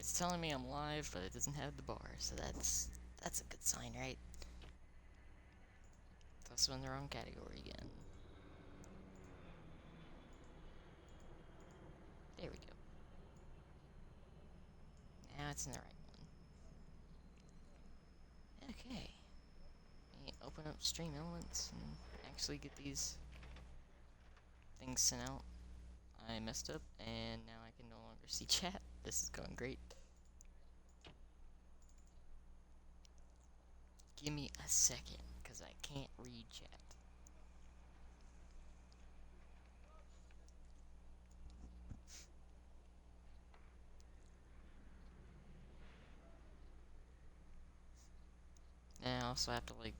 It's telling me I'm live, but it doesn't have the bar, so that's a good sign, right? It's also in the wrong category again. There we go. Now it's in the right one. Okay. Let me open up Stream Elements and actually get these things sent out. I messed up, and now I can no longer see chat. This is going great. Give me a second, because I can't read chat. And I also have to, like,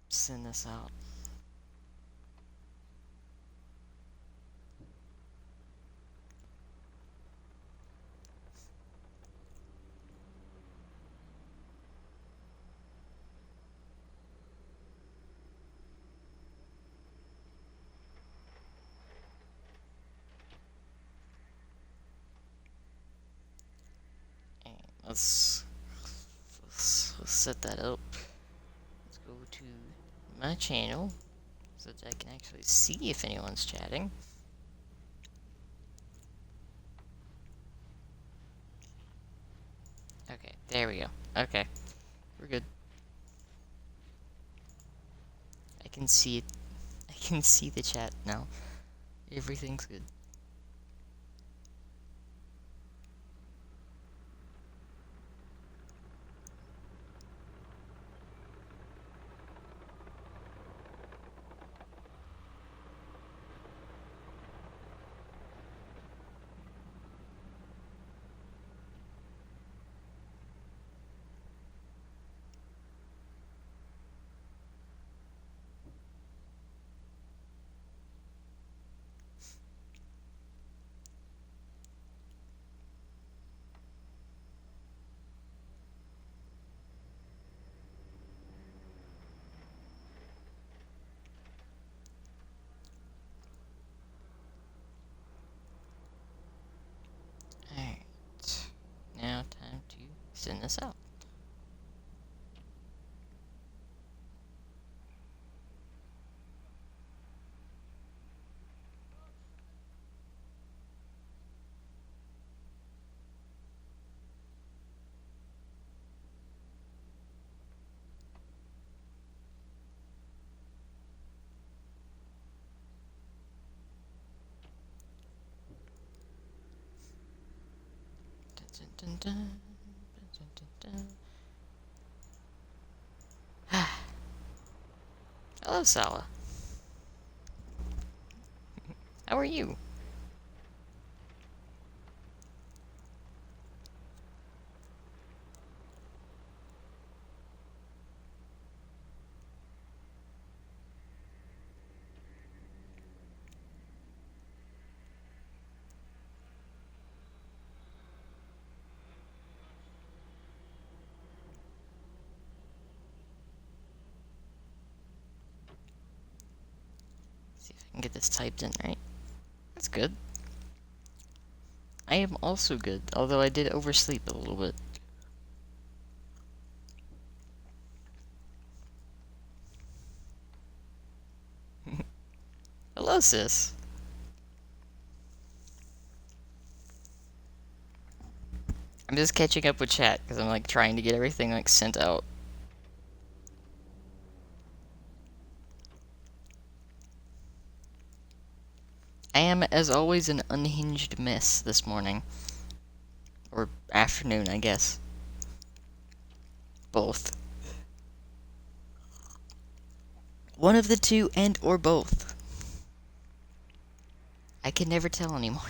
send this out. And let's set that up. Let's go to my channel so that I can actually see if anyone's chatting. Okay, there we go. Okay, we're good. I can see it. I can see the chat now. Everything's good. Alright. Now time to send this out. Dun, dun, dun. Dun, dun, dun, dun. Hello, Sala. How are you? See if I can get this typed in right. That's good. I am also good, although I did oversleep a little bit. Hello, sis. I'm just catching up with chat because I'm like trying to get everything like sent out. I am, as always, an unhinged mess this morning. Or afternoon, I guess. Both. One of the two and or both. I can never tell anymore.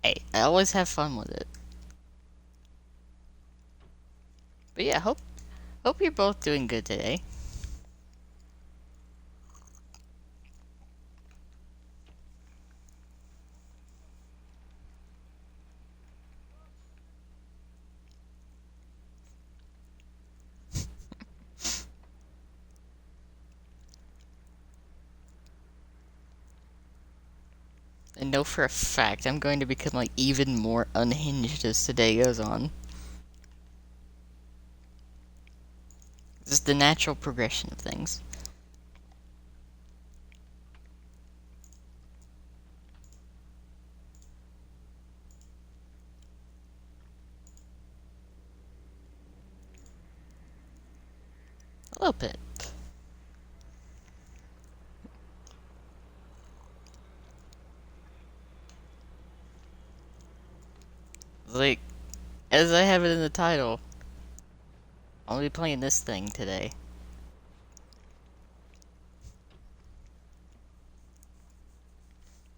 Hey, I always have fun with it. But yeah, hope you're both doing good today. know for a fact I'm going to become, like, even more unhinged as today goes on. This is the natural progression of things. A little bit. Like, as I have it in the title, I'll be playing this thing today.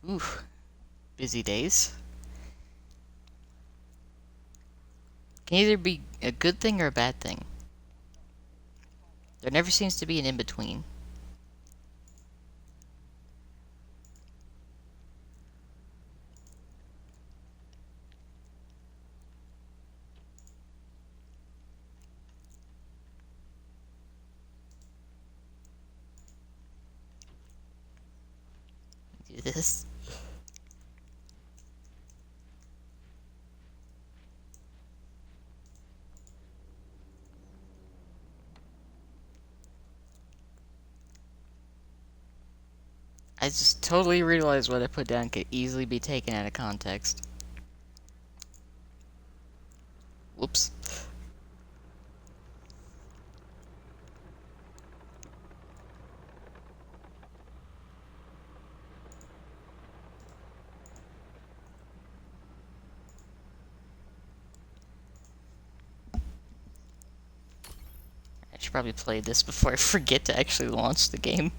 Oof. Busy days. Can either be a good thing or a bad thing. There never seems to be an in-between. Do this. I just totally realized what I put down could easily be taken out of context. Whoops. I should probably play this before I forget to actually launch the game.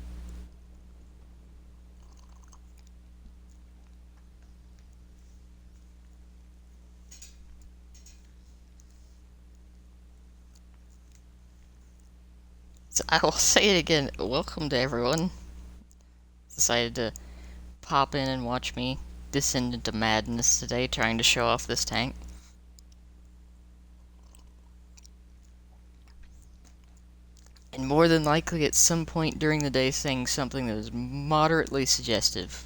So I will say it again, welcome to everyone. Decided to pop in and watch me descend into madness today trying to show off this tank. And more than likely at some point during the day saying something that was moderately suggestive.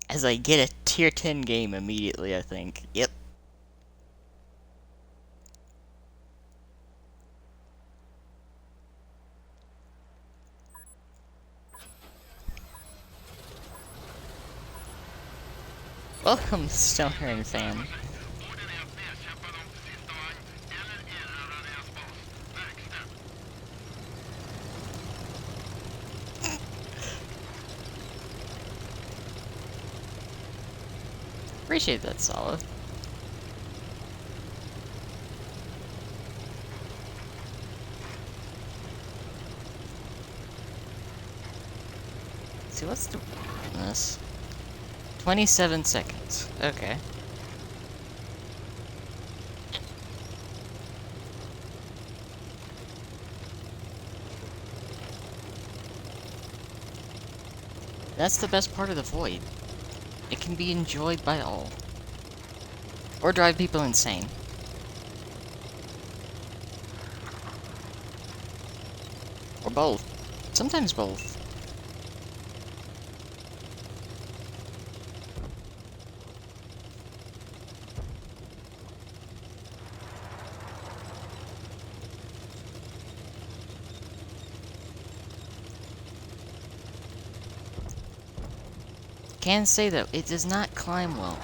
As I get a tier 10 game immediately, I think. Yep. Welcome, Stoner fan. Appreciate that, Solid. See, what's the this? 27 seconds. Okay. That's the best part of the Void. It can be enjoyed by all. Or drive people insane. Or both. Sometimes both. Can say though, it does not climb well.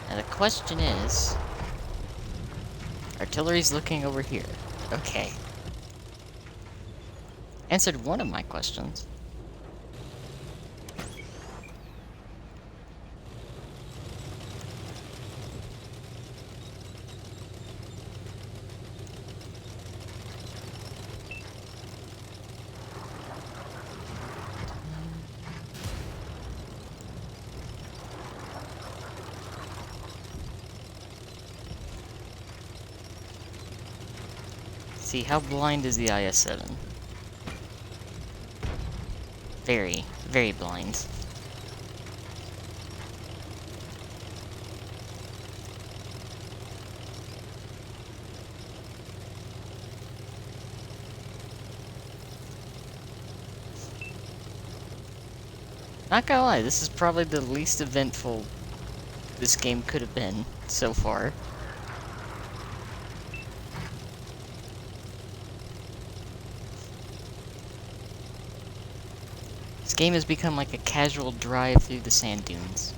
Now the question is, artillery's looking over here. Okay. Answered one of my questions. See, how blind is the IS-7? Very, very blind. Not gonna lie, this is probably the least eventful this game could have been so far. This game has become like a casual drive through the sand dunes.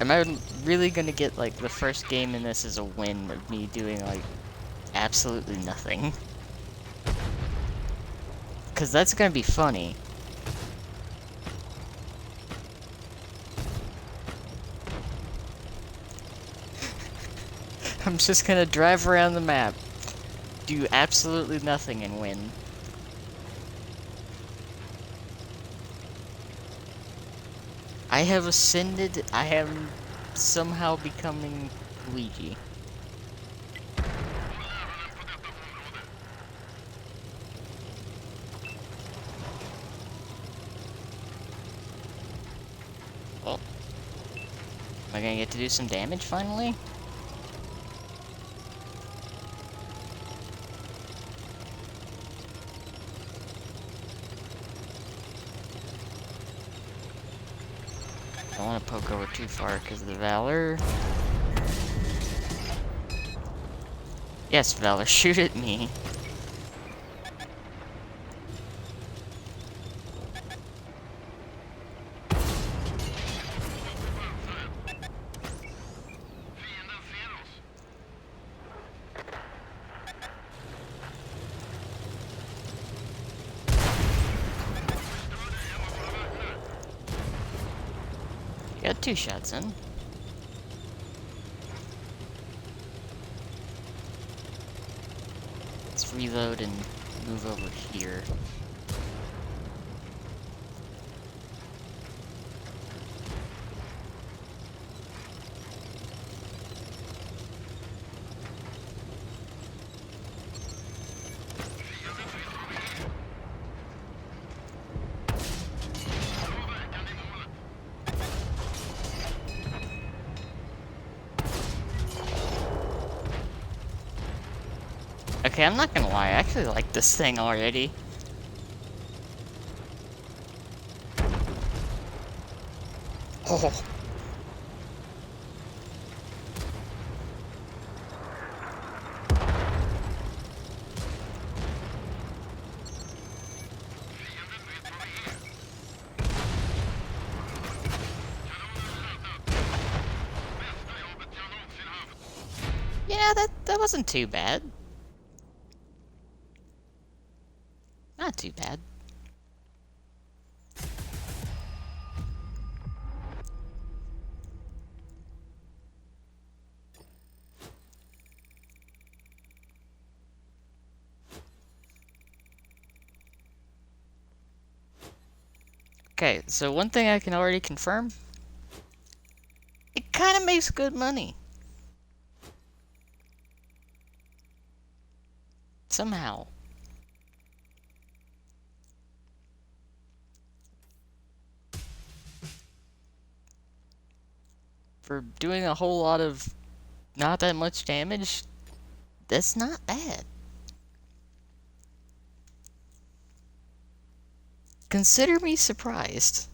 Am I really gonna get, like, the first game in this as a win of me doing, like, absolutely nothing? Because that's gonna be funny. I'm just gonna drive around the map, do absolutely nothing, and win. I have ascended, I am somehow becoming Luigi. Well, am I gonna get to do some damage finally? I don't want to poke over too far because of the Valor. Yes, Valor, shoot at me. Got 2 shots in. Let's reload and move over here. Okay, I'm not gonna lie, I actually like this thing already. Oh. Yeah, that wasn't too bad. Not too bad. Okay, so one thing I can already confirm, it kind of makes good money. Somehow. For doing a whole lot of not that much damage, that's not bad. Consider me surprised.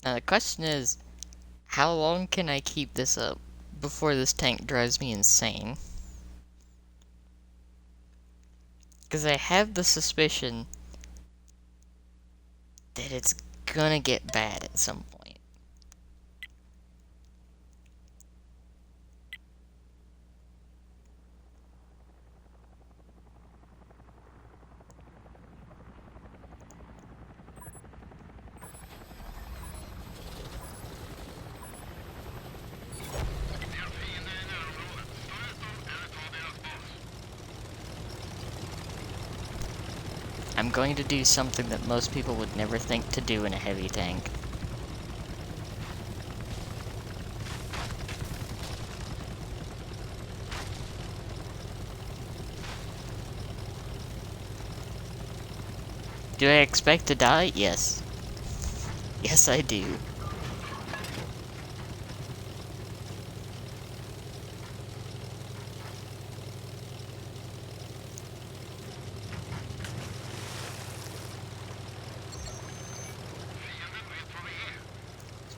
Now the question is, how long can I keep this up before this tank drives me insane? Because I have the suspicion that it's gonna get bad at some point. I'm going to do something that most people would never think to do in a heavy tank. Do I expect to die? Yes. Yes, I do.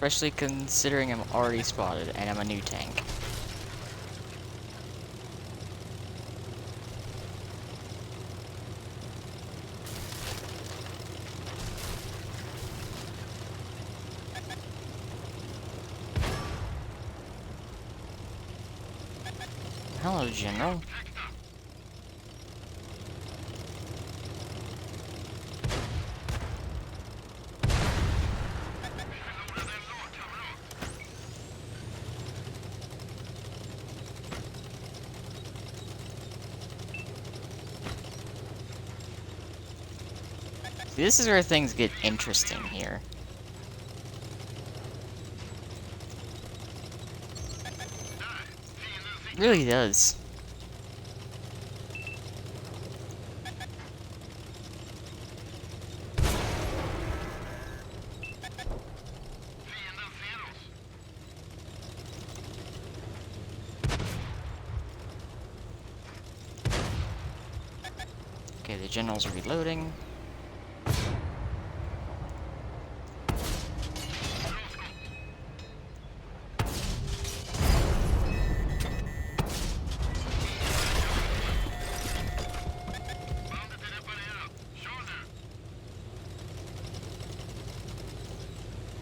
Especially considering I'm already spotted and I'm a new tank. Hello, General. See, this is where things get interesting here. It really does. Okay, the General's reloading.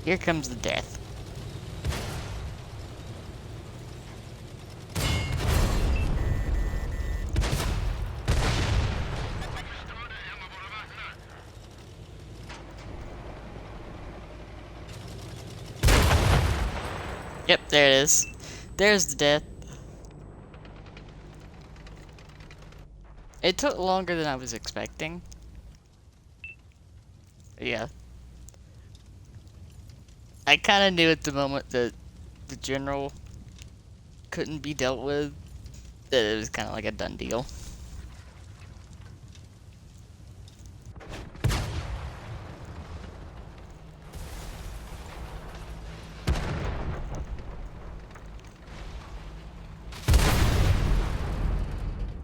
Here comes the death. Yep, there it is. There's the death. It took longer than I was expecting. Yeah. I kind of knew at the moment that the General couldn't be dealt with, that it was kind of like a done deal.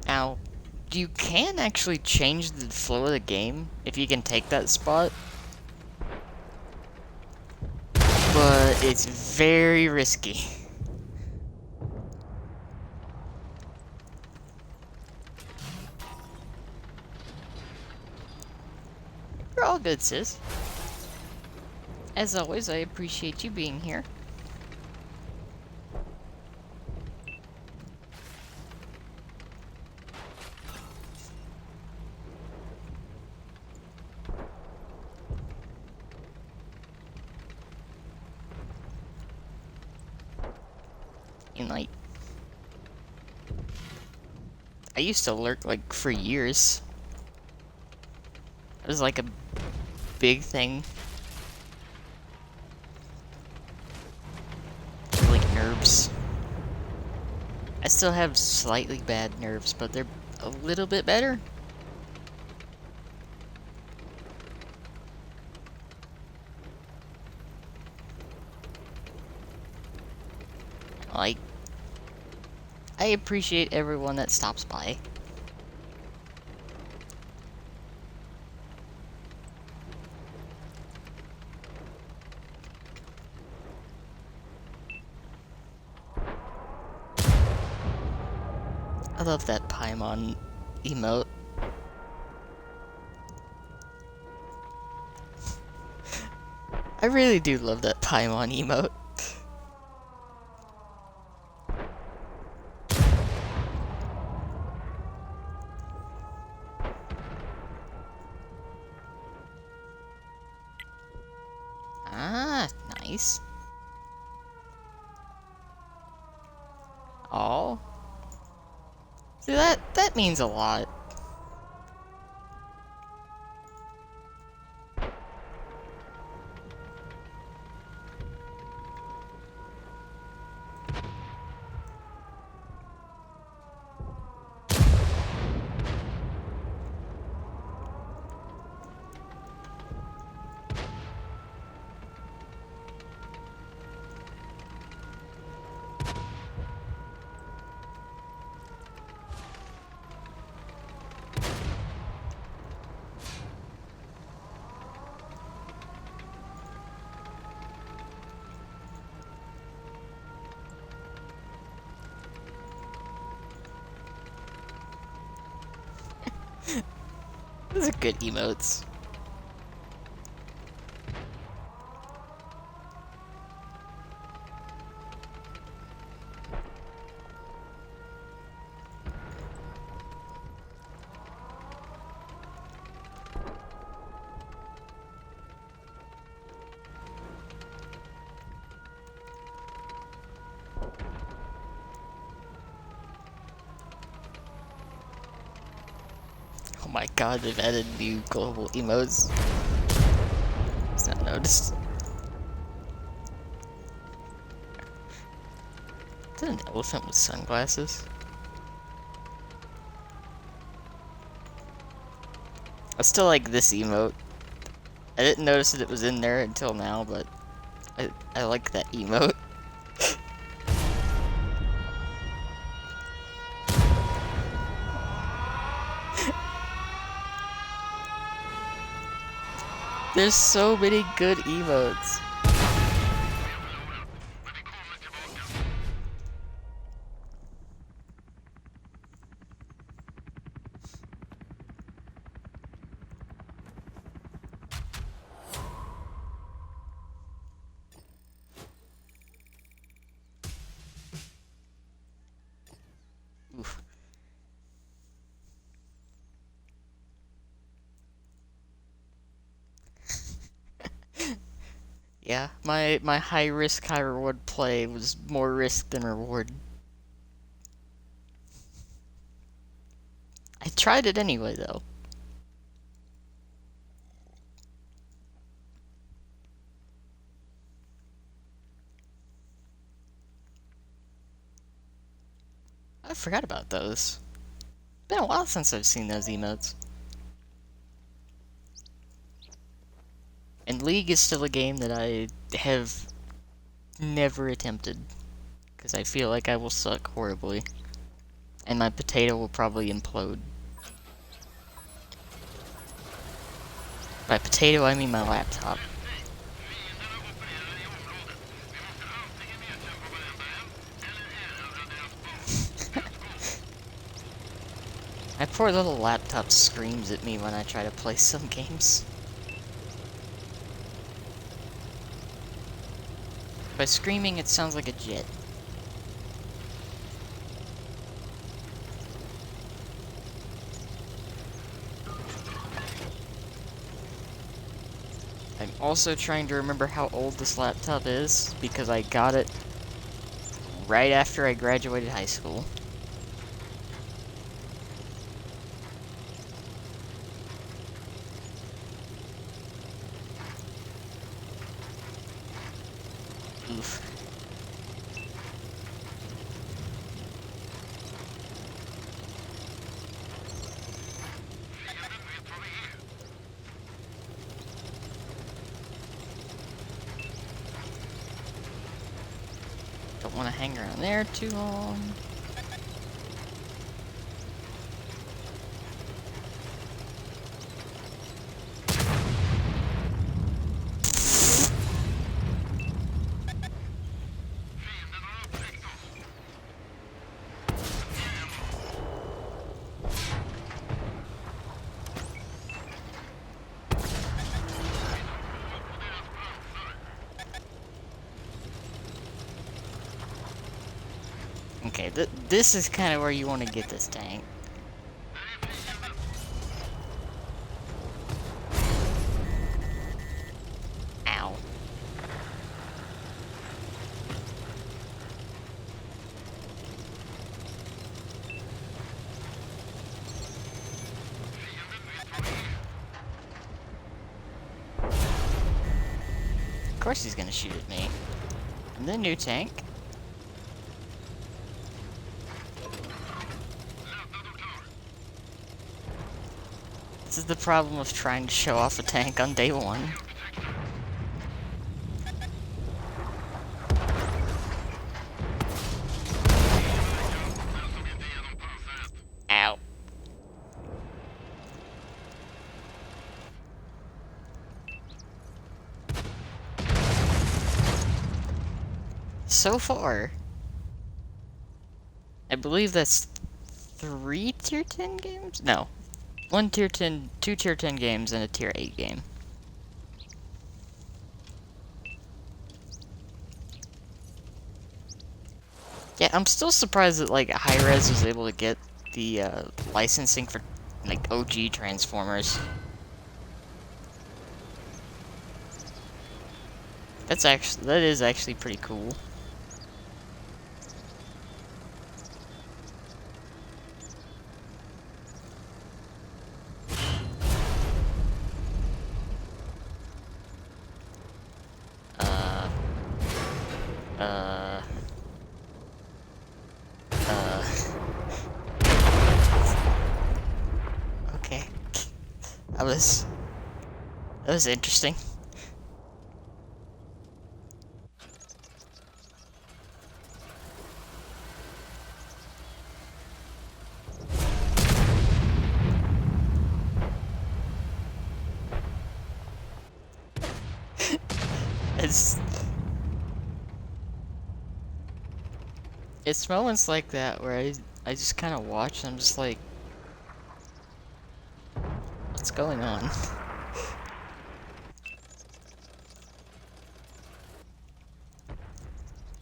Now, you can actually change the flow of the game if you can take that spot. But it's very risky. You're all good, sis. As always, I appreciate you being here. And like, I used to lurk like for years. It was like a big thing. Like nerves. I still have slightly bad nerves, but they're a little bit better. Like, I appreciate everyone that stops by. I love that Paimon emote. I really do love that Paimon emote. Ah, nice. Oh. See, that means a lot. Those are good emotes. Oh my god, they've added new global emotes. It's not noticed. Is that an elephant with sunglasses? I still like this emote. I didn't notice that it was in there until now, but I like that emote. There's so many good emotes. Oof. Yeah, my high risk, high reward play was more risk than reward. I tried it anyway, though. I forgot about those. Been a while since I've seen those emotes. And League is still a game that I have never attempted. Because I feel like I will suck horribly. And my potato will probably implode. By potato, I mean my laptop. My poor little laptop screams at me when I try to play some games. By screaming, it sounds like a jet. I'm also trying to remember how old this laptop is, because I got it right after I graduated high school. Oof. Don't want to hang around there too long. Okay, this is kind of where you want to get this tank. Ow. Of course he's gonna shoot at me. And the new tank. This is the problem of trying to show off a tank on day one. Ow. So far, I believe that's 3 tier 10 games? No. 1 tier 10, 2 tier 10 games, and a tier 8 game. Yeah, I'm still surprised that, like, Hi-Rez was able to get the, licensing for, like, OG Transformers. That is actually pretty cool. Okay. That was interesting. It's moments like that where I just kind of watch and I'm just like, what's going on?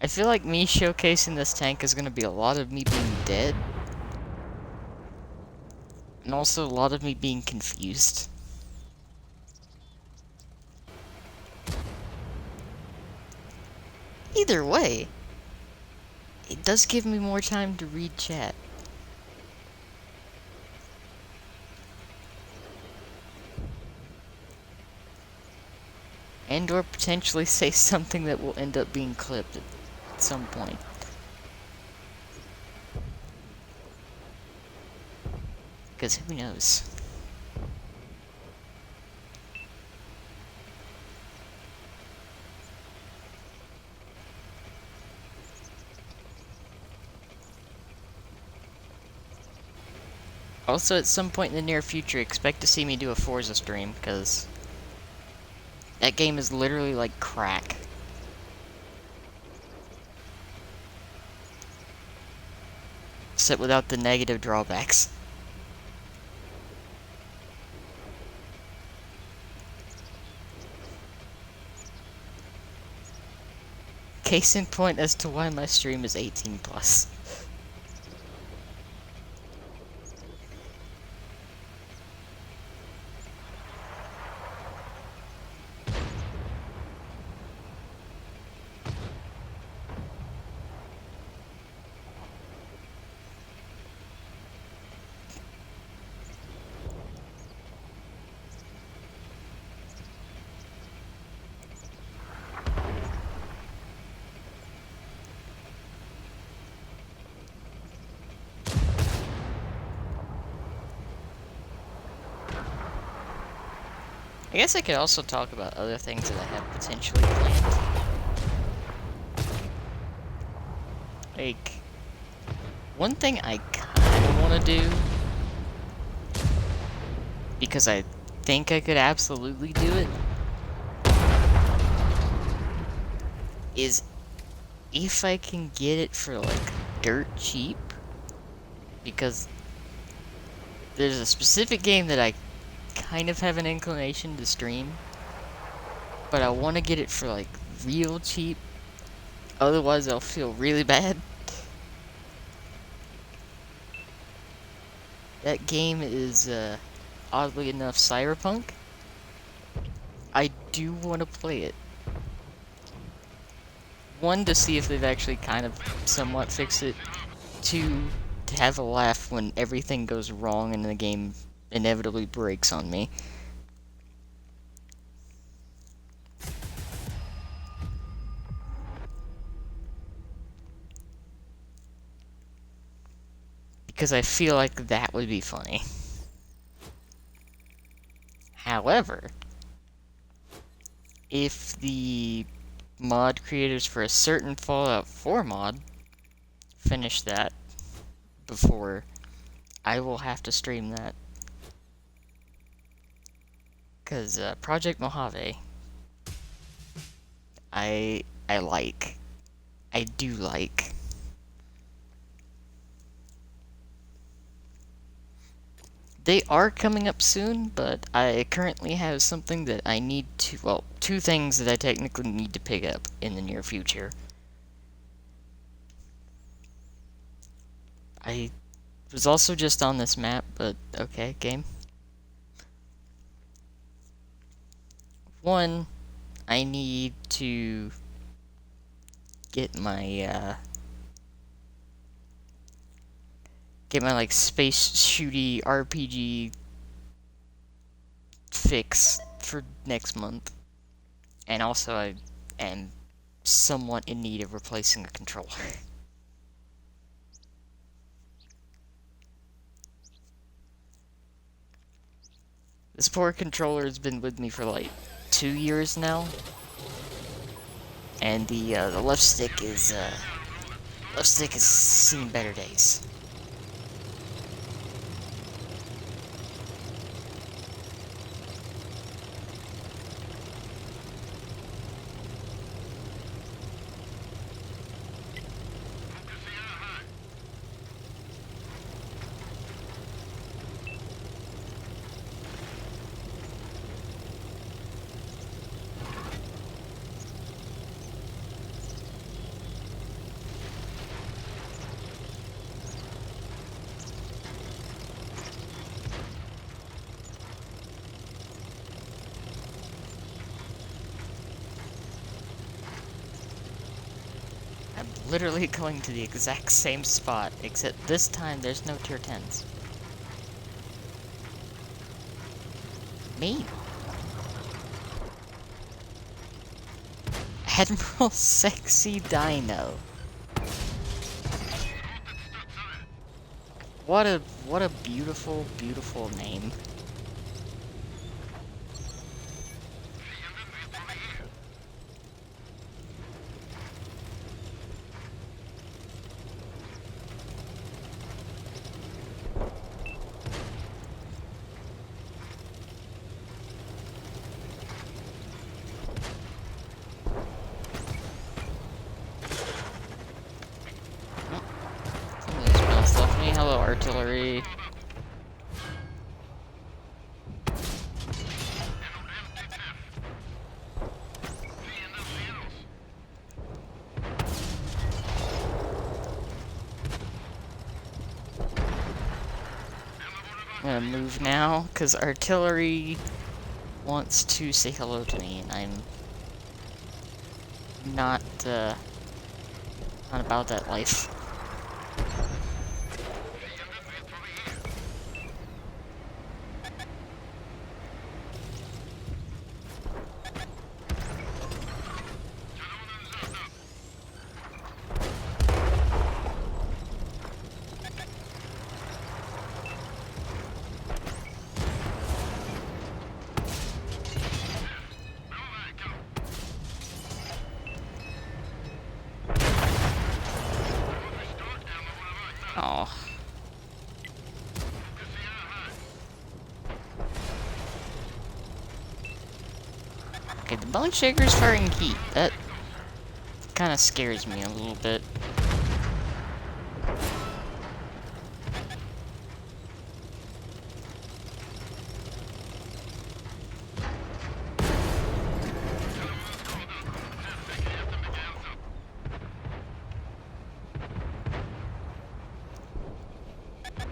I feel like me showcasing this tank is gonna be a lot of me being dead. And also a lot of me being confused. Either way, it does give me more time to read chat. And or potentially say something that will end up being clipped at some point. Because who knows? Also, at some point in the near future, expect to see me do a Forza stream, because that game is literally like crack. Except without the negative drawbacks. Case in point as to why my stream is 18 plus. I guess I could also talk about other things that I have potentially planned. Like, one thing I kinda wanna do, because I think I could absolutely do it, is if I can get it for, like, dirt cheap, because there's a specific game that I kind of have an inclination to stream, but I want to get it for like real cheap, otherwise I'll feel really bad. That game is, oddly enough, cyberpunk. I do want to play it. One, to see if they've actually kind of somewhat fixed it. Two, to have a laugh when everything goes wrong and the game inevitably breaks on me. Because I feel like that would be funny. However, if the mod creators for a certain Fallout 4 mod finish that before, I will have to stream that. Because Project Mojave, I like. I do like. They are coming up soon, but I currently have something that I need to, well, two things that I technically need to pick up in the near future. I was also just on this map, but okay, game. One, I need to get my, like, space shooty RPG fix for next month. And also, I am somewhat in need of replacing a controller. This poor controller has been with me for like 2 years now, and the left stick has seen better days. I'm literally going to the exact same spot, except this time there's no tier 10s. Me? Admiral Sexy Dino. What a beautiful, beautiful name. Hello, artillery. I'm gonna move now, because artillery wants to say hello to me, and I'm not about that life. Oh. Okay, the bone shaker's firing heat. That kind of scares me a little bit.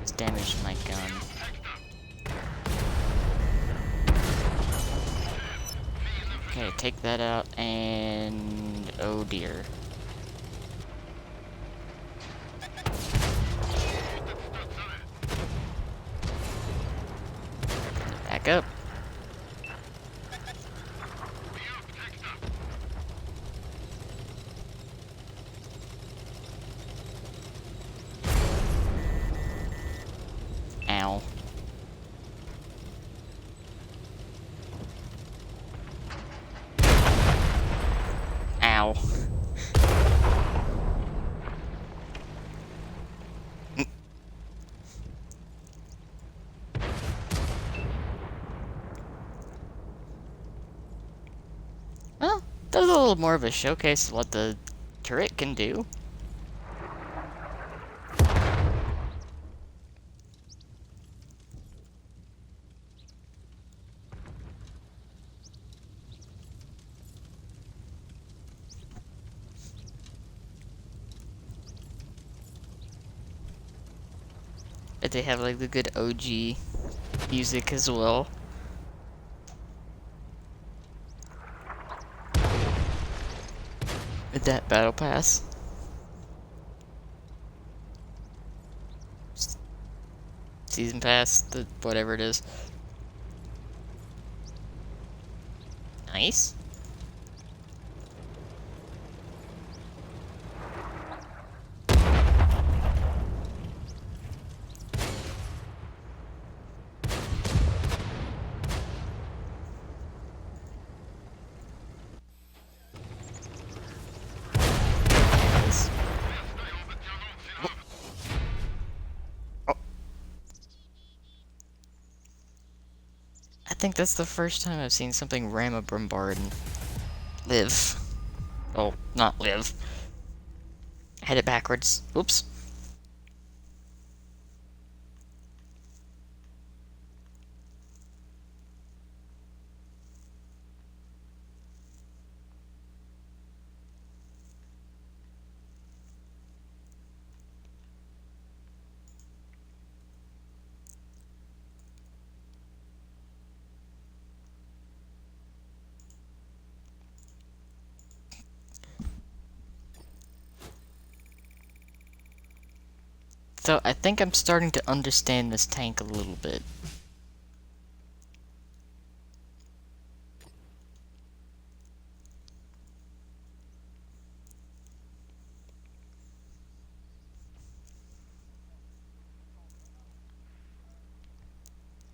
It's damaged my gun. Okay, take that out, and... oh dear. Back up. Ow. Ow. Well, that's a little more of a showcase of what the turret can do. But they have like the good OG music as well. With that battle pass. Season pass, the whatever it is. Nice. Nice. Oh. I think that's the first time I've seen something ram a bombard and live. Oh, not live. I had it backwards. Oops. So I think I'm starting to understand this tank a little bit.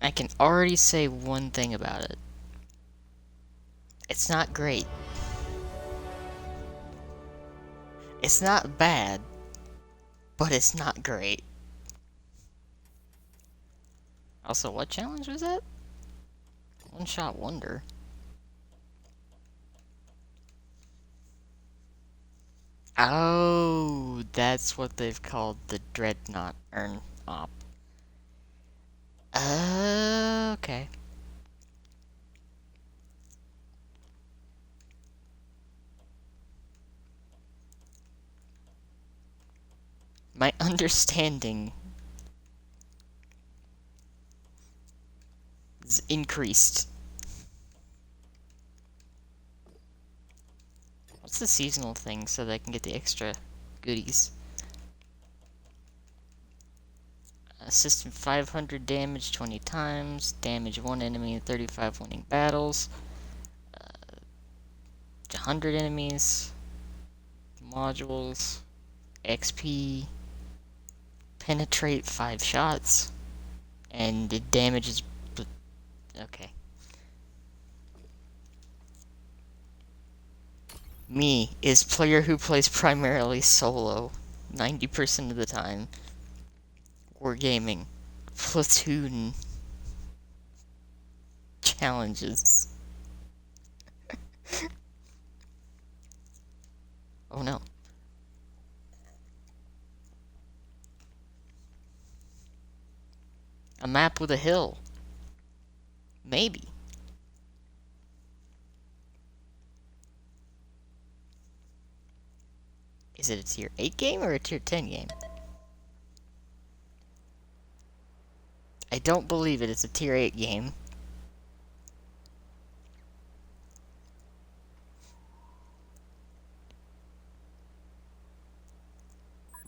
I can already say one thing about it. It's not great. It's not bad, but it's not great. Also, what challenge was that? One Shot Wonder. Oh, that's what they've called the Dreadnought Earn Op. Okay. My understanding is increased. What's the seasonal thing so that I can get the extra goodies? System 500 damage 20 times, damage 1 enemy in 35 winning battles, 100 enemies, modules, XP, penetrate 5 shots, and it damages. Okay. Me is player who plays primarily solo 90% of the time. Wargaming, platoon challenges. Oh no. A map with a hill. Maybe. Is it a tier 8 game or a tier 10 game? I don't believe it. It's a tier 8 game.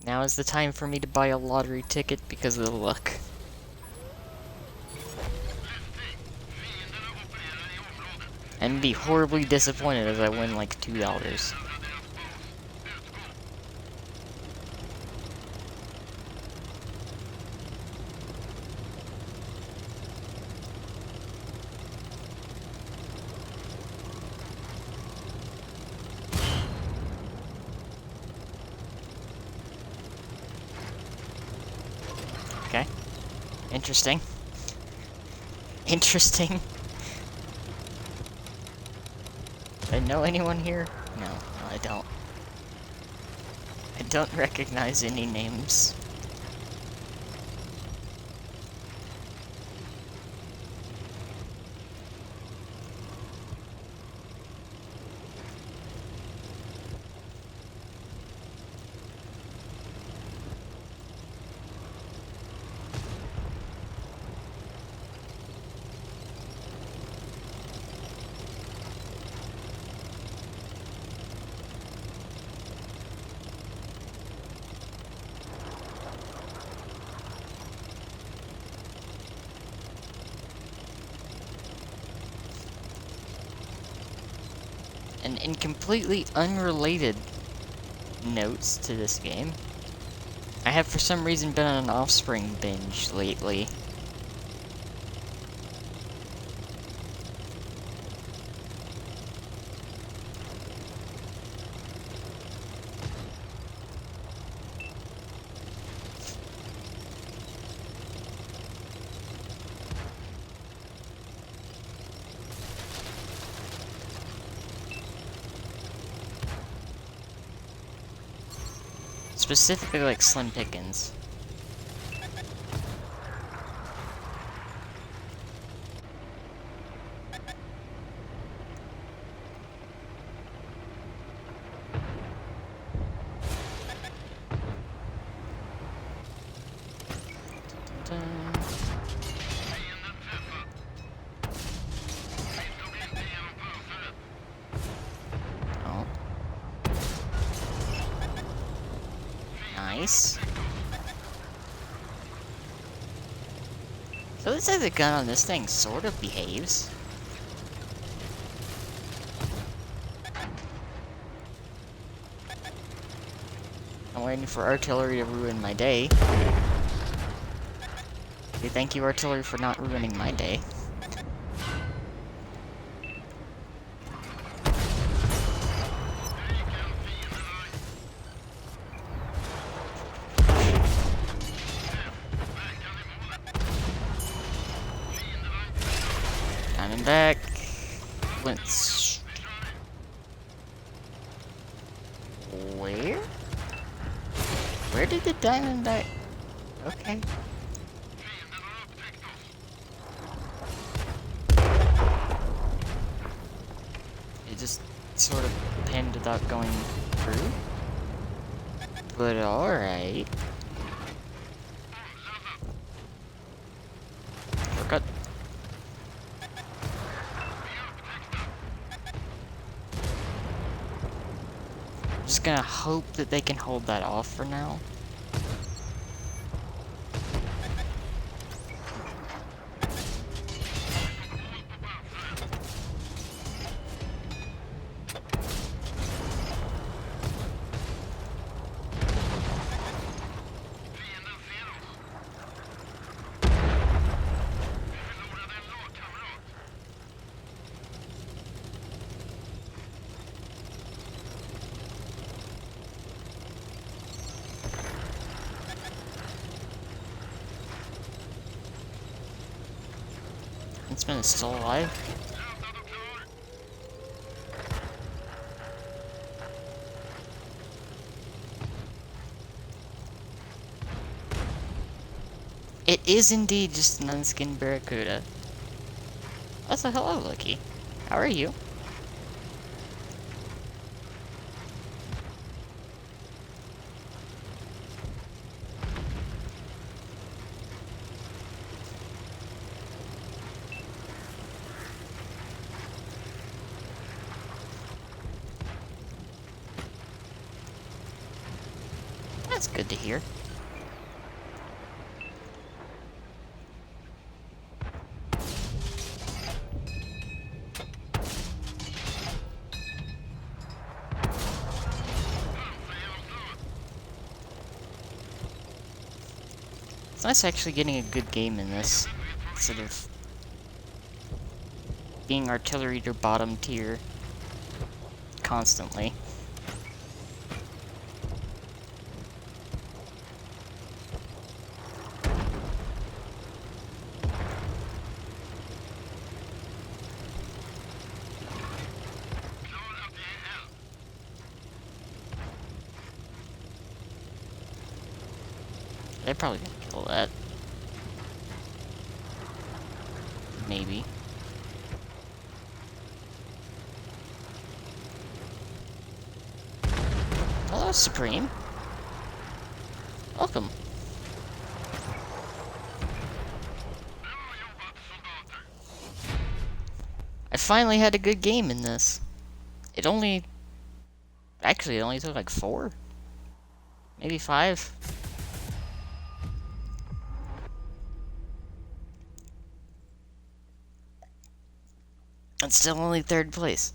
Now is the time for me to buy a lottery ticket because of the luck. And be horribly disappointed as I win like $2. Okay. Interesting. Interesting. Do I know anyone here? No, I don't. I don't recognize any names. And in completely unrelated notes to this game, I have for some reason been on an Offspring binge lately. Specifically like Slim Pickens. Oh. Nice. So let's say the gun on this thing sort of behaves. I'm waiting for artillery to ruin my day. Okay, thank you, artillery, for not ruining my day. Diamondback. Let's... Where? Where did the Diamondback... Okay. It just sort of pinned without going through. But alright. Shortcut. I'm just gonna hope that they can hold that off for now. Huntsman is still alive. It is indeed just an unskinned barracuda. Also, hello, Lucky. How are you? That's good to hear. It's nice actually getting a good game in this, instead of being artillery to bottom tier constantly. They're probably gonna kill that. Maybe. Hello, Supreme. Welcome. I finally had a good game in this. It only... Actually, it only took like 4? Maybe 5? And still only 3rd place.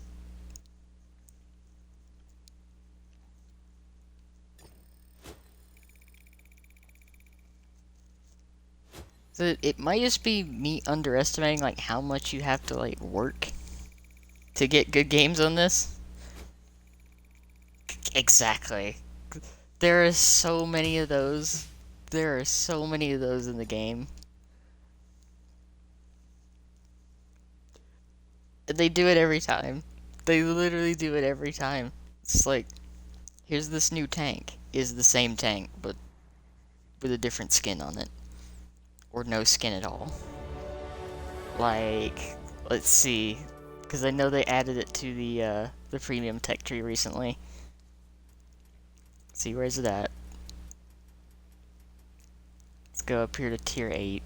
So it might just be me underestimating like how much you have to like work to get good games on this. Exactly. There are so many of those. There are so many of those in the game. They do it every time. They literally do it every time. It's like, here's this new tank. Is the same tank, but with a different skin on it. Or no skin at all. Like, let's see. Because I know they added it to the premium tech tree recently. Let's see, where's it at? Let's go up here to tier 8.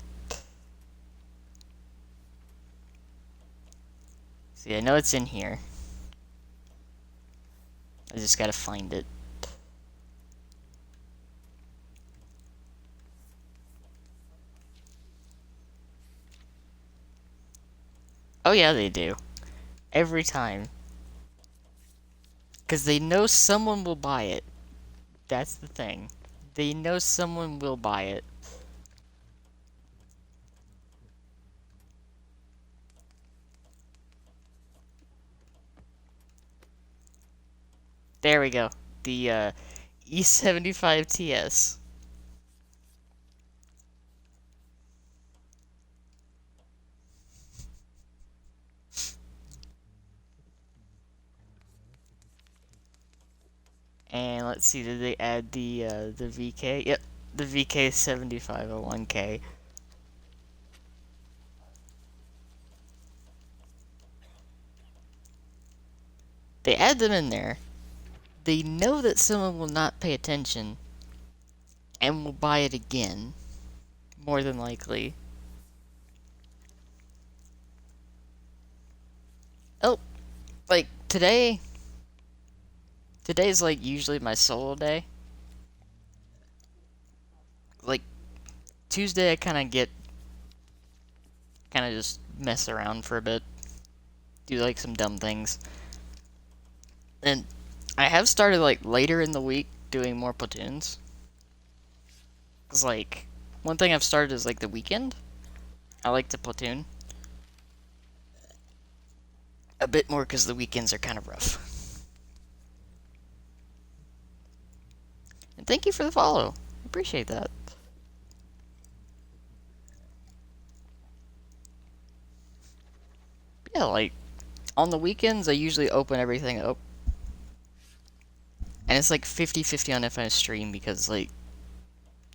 See, I know it's in here. I just gotta find it. Oh yeah, they do. Every time. Because they know someone will buy it. That's the thing. They know someone will buy it. There we go. The E75 TS. And let's see, did they add the VK? Yep, the VK7501K. They add them in there. They know that someone will not pay attention and will buy it again, more than likely. Oh, like today's like usually my solo day. Like Tuesday I kind of just mess around for a bit, do like some dumb things. And I have started like later in the week doing more platoons. Cause like one thing I've started is like the weekend. I like to platoon a bit more because the weekends are kind of rough. And thank you for the follow. Appreciate that. Yeah, like on the weekends I usually open everything up. And it's like 50-50 on if I stream because like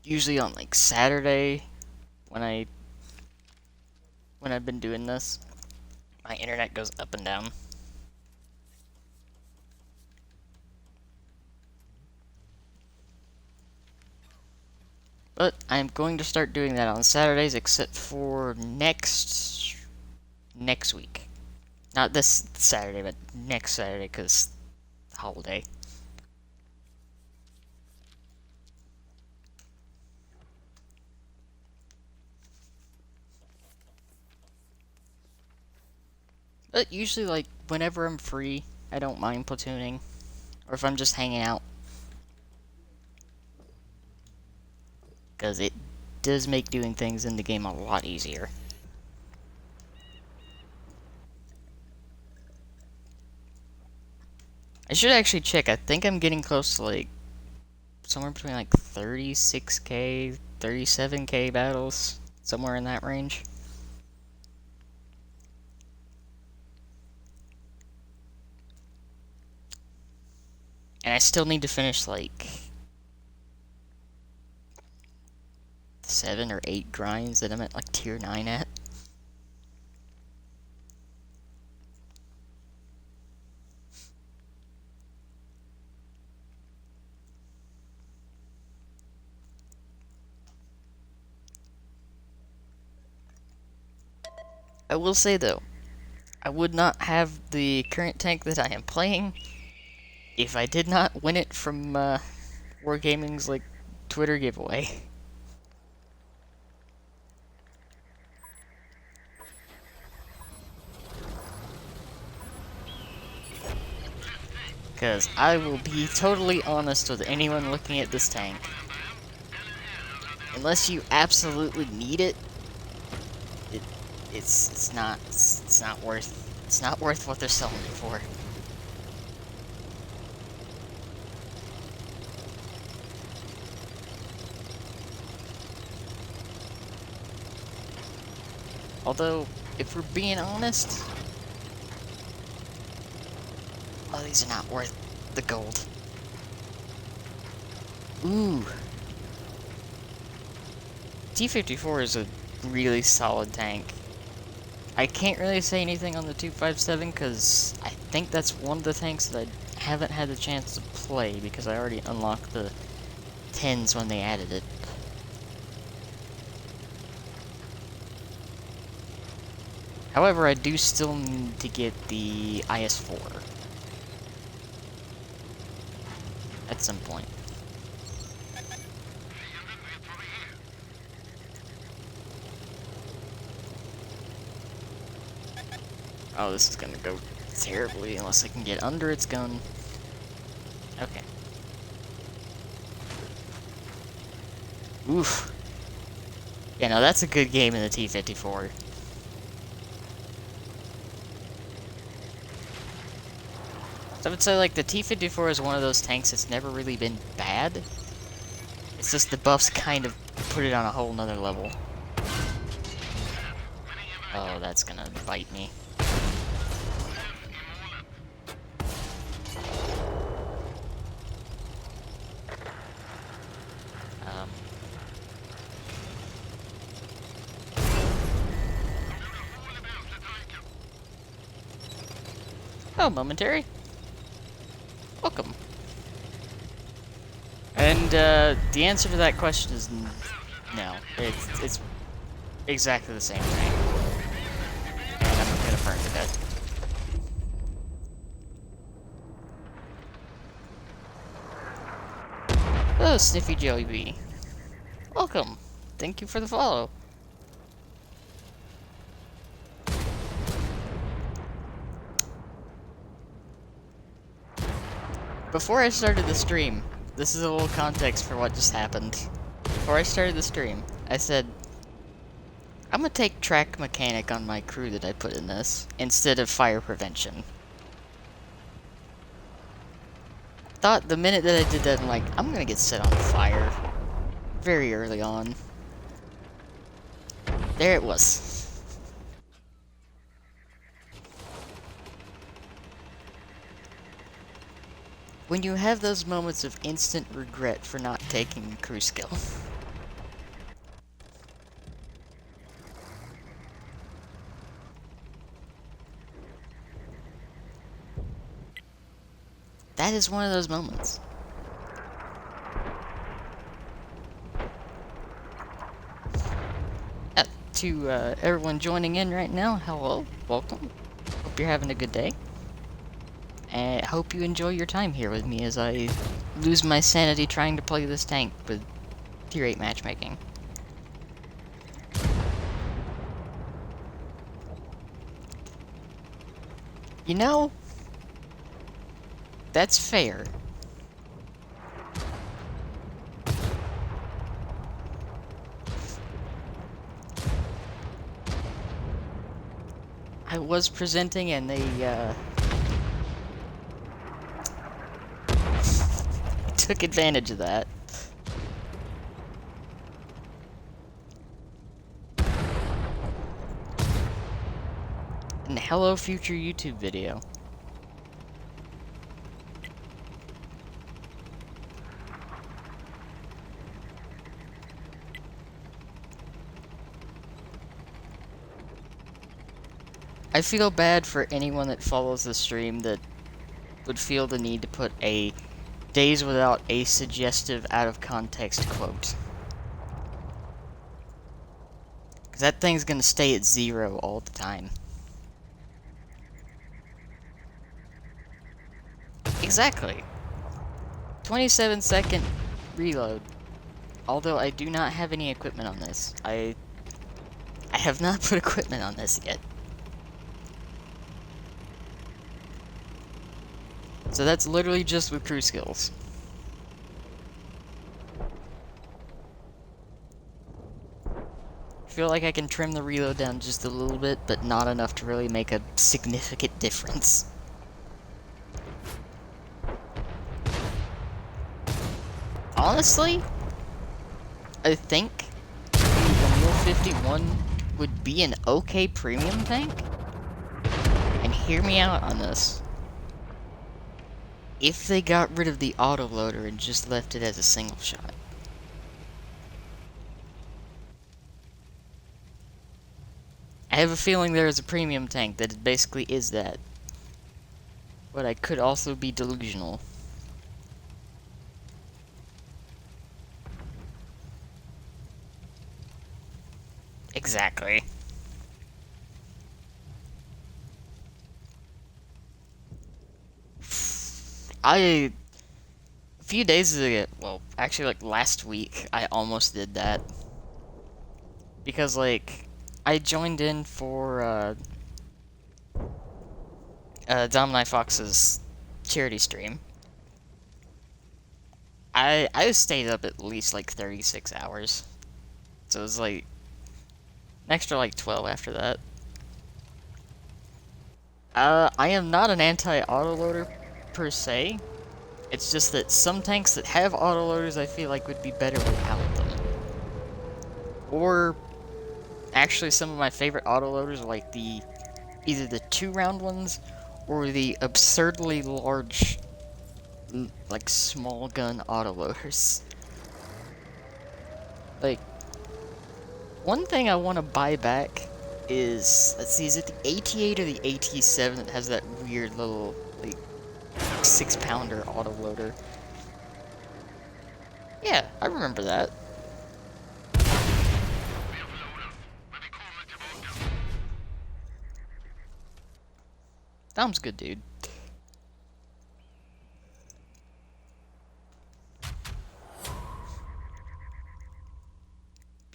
usually on like Saturday when I've been doing this, my internet goes up and down. But I'm going to start doing that on Saturdays except for next week. Not this Saturday, but next Saturday because holiday. But usually, like, whenever I'm free, I don't mind platooning. Or if I'm just hanging out. Because it does make doing things in the game a lot easier. I should actually check. I think I'm getting close to, like, somewhere between, like, 36k, 37k battles. Somewhere in that range. And I still need to finish, like, 7 or 8 grinds that I'm at, like, tier 9 at. I will say, though, I would not have the current tank that I am playing if I did not win it from Wargaming's, like, Twitter giveaway. Because I will be totally honest with anyone looking at this tank. Unless you absolutely need it, it's not worth what they're selling it for. Although, if we're being honest, oh, these are not worth the gold. Ooh. T-54 is a really solid tank. I can't really say anything on the 257 because I think that's one of the tanks that I haven't had the chance to play because I already unlocked the 10s when they added it. However, I do still need to get the IS-4 at some point. Oh, this is gonna go terribly unless I can get under its gun. Okay. Oof. Yeah, no, that's a good game in the T-54. So I would say, like, the T-54 is one of those tanks that's never really been bad. It's just the buffs kind of put it on a whole nother level. Oh, that's gonna bite me. Oh, momentary. Welcome. And, the answer to that question is no. It's exactly the same thing. And I'm gonna burn to death. Hello, Sniffy Jelly Bee. Welcome. Thank you for the follow. Before I started the stream, this is a little context for what just happened. Before I started the stream, I said, I'm gonna take track mechanic on my crew that I put in this, instead of fire prevention. Thought the minute that I did that, I'm like, I'm gonna get set on fire. Very early on. There it was. When you have those moments of instant regret for not taking crew skill. That is one of those moments. To everyone joining in right now, hello, welcome. Hope you're having a good day. And hope you enjoy your time here with me as I lose my sanity trying to play this tank with tier 8 matchmaking. You know, that's fair. I was presenting and they, took advantage of that. And hello, future YouTube video. I feel bad for anyone that follows the stream that would feel the need to put a days without a suggestive out-of-context quote. Because that thing's gonna stay at 0 all the time. Exactly. 27-second reload. Although I do not have any equipment on this. I have not put equipment on this yet. So that's literally just with crew skills. I feel like I can trim the reload down just a little bit, but not enough to really make a significant difference. Honestly, I think the Emil 51 would be an okay premium tank. And hear me out on this. If they got rid of the autoloader and just left it as a single shot. I have a feeling there is a premium tank that basically is that. But I could also be delusional. Exactly. A few days ago, well, actually like last week, I almost did that. Because like, I joined in for, Domini Fox's charity stream. I stayed up at least like 36 hours. So it was like, an extra like 12 after that. I am not an anti-autoloader per se. It's just that some tanks that have autoloaders I feel like would be better without them. Or, actually some of my favorite autoloaders are like either the 2-round ones, or the absurdly large, like, small gun autoloaders. Like, one thing I want to buy back is, let's see, is it the AT-8 or the AT-7 that has that weird little, like, 6-pounder autoloader? Yeah, I remember that. Dom's good, dude.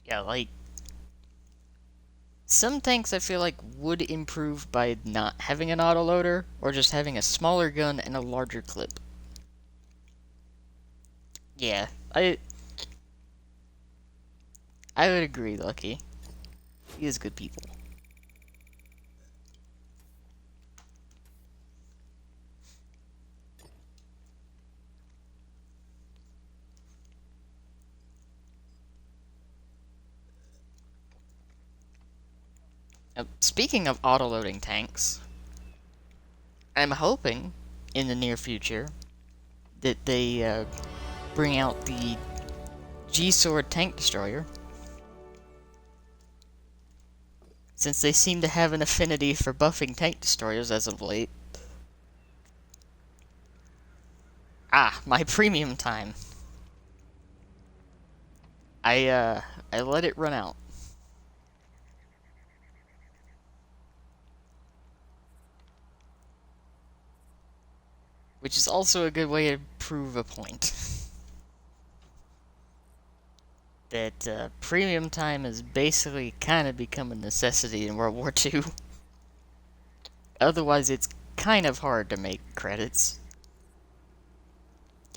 Yeah, like, some tanks I feel like would improve by not having an autoloader, or just having a smaller gun and a larger clip. Yeah, I would agree, Lucky. He is good people. Speaking of autoloading tanks, I'm hoping in the near future that they bring out the G-Sword tank destroyer, since they seem to have an affinity for buffing tank destroyers as of late. Ah, my premium time. I let it run out. Which is also a good way to prove a point. That premium time has basically kind of become a necessity in World War II. Otherwise, it's kind of hard to make credits.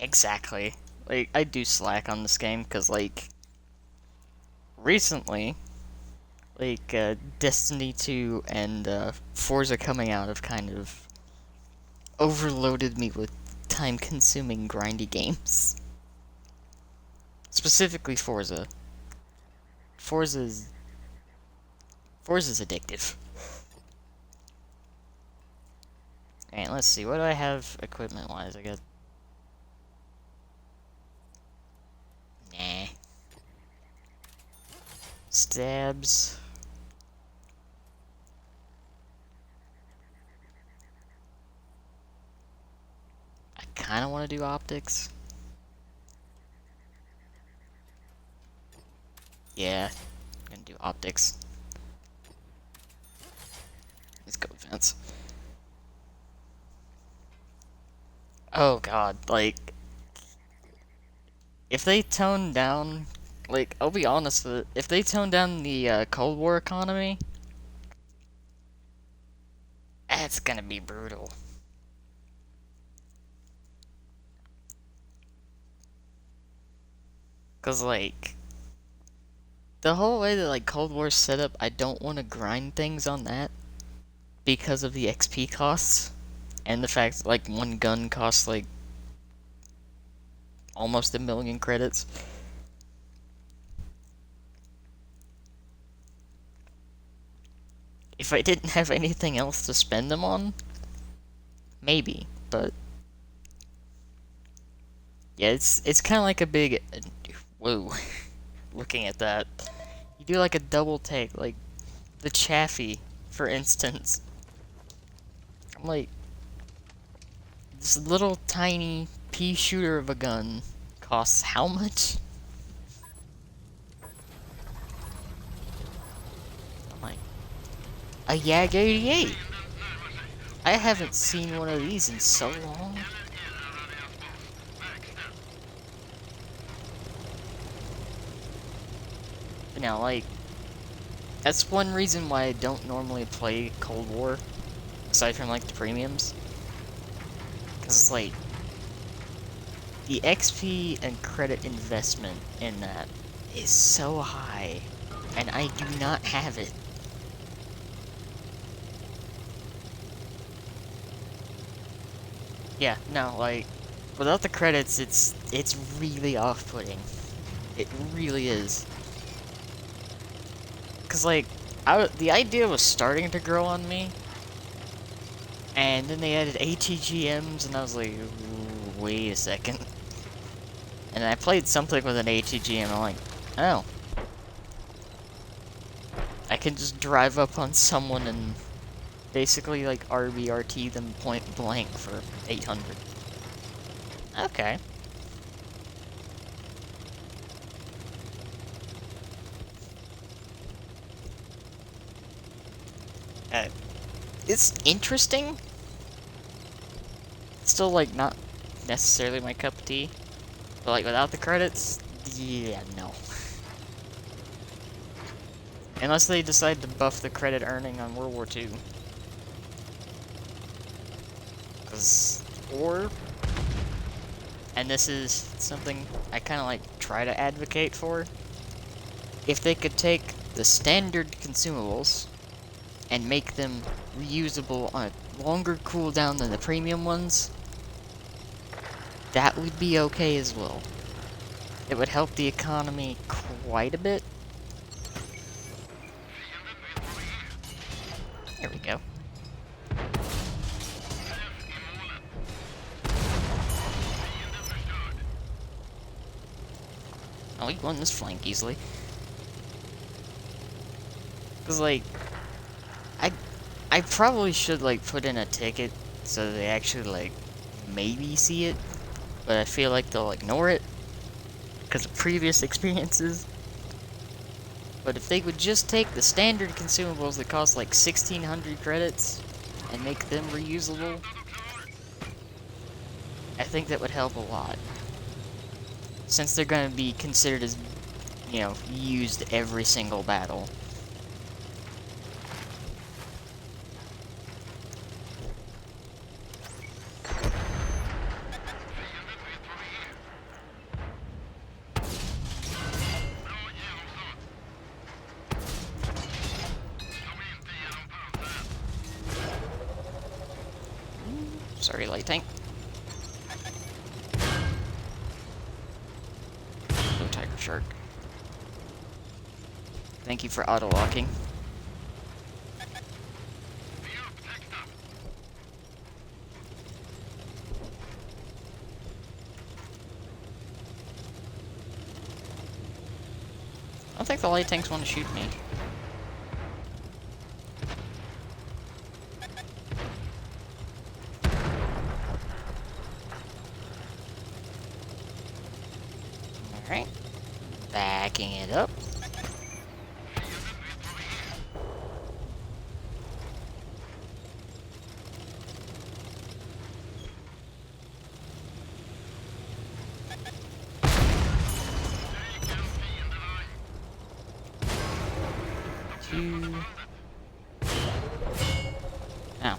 Exactly. Like, I do slack on this game, because, like, recently, like, Destiny 2 and, Forza coming out have kind of overloaded me with time-consuming, grindy games. Specifically Forza. Forza's addictive. Alright, let's see. What do I have equipment-wise? I got... Nah. Stabs. I kind of want to do optics. Yeah, I'm gonna do optics. Let's go, Vince. Oh god, like... If they tone down... Like, I'll be honest with it. If they tone down the, Cold War economy... That's gonna be brutal. Cause, like... The whole way that, like, Cold War's set up, I don't want to grind things on that. Because of the XP costs. And the fact that, like, one gun costs, like... almost 1,000,000 credits. If I didn't have anything else to spend them on, maybe, but yeah, it's kind of like a big whoa. Looking at that, you do like a double take, like the Chaffee, for instance. I'm like, this little tiny pea shooter of a gun costs how much? I'm like, a Yag 88. I haven't seen one of these in so long. But now, like, that's one reason why I don't normally play Cold War, aside from, like, the premiums. Because, like, the XP and credit investment in that is so high, and I do not have it. Yeah, no, like, without the credits, it's really off-putting. It really is. Cause like, the idea was starting to grow on me, and then they added ATGMs, and I was like, wait a second. And I played something with an ATGM, and I'm like, oh. I can just drive up on someone and basically, like, RBRT them point blank for 800. Okay. It's interesting. Still, like, not necessarily my cup of tea. But, like, without the credits, yeah, no. Unless they decide to buff the credit earning on World War II. Or, and this is something I kind of, like, try to advocate for, if they could take the standard consumables and make them reusable on a longer cooldown than the premium ones, that would be okay as well. It would help the economy quite a bit. There we go. Oh, we won this flank easily. Cause like, I probably should like put in a ticket so they actually like maybe see it, but I feel like they'll ignore it because of previous experiences. But if they would just take the standard consumables that cost like 1,600 credits and make them reusable, I think that would help a lot. Since they're going to be considered as, you know, used every single battle. Sorry, light tank. No tiger shark. Thank you for auto-locking. I don't think the light tanks want to shoot me. Alright. Backing it up. Ow.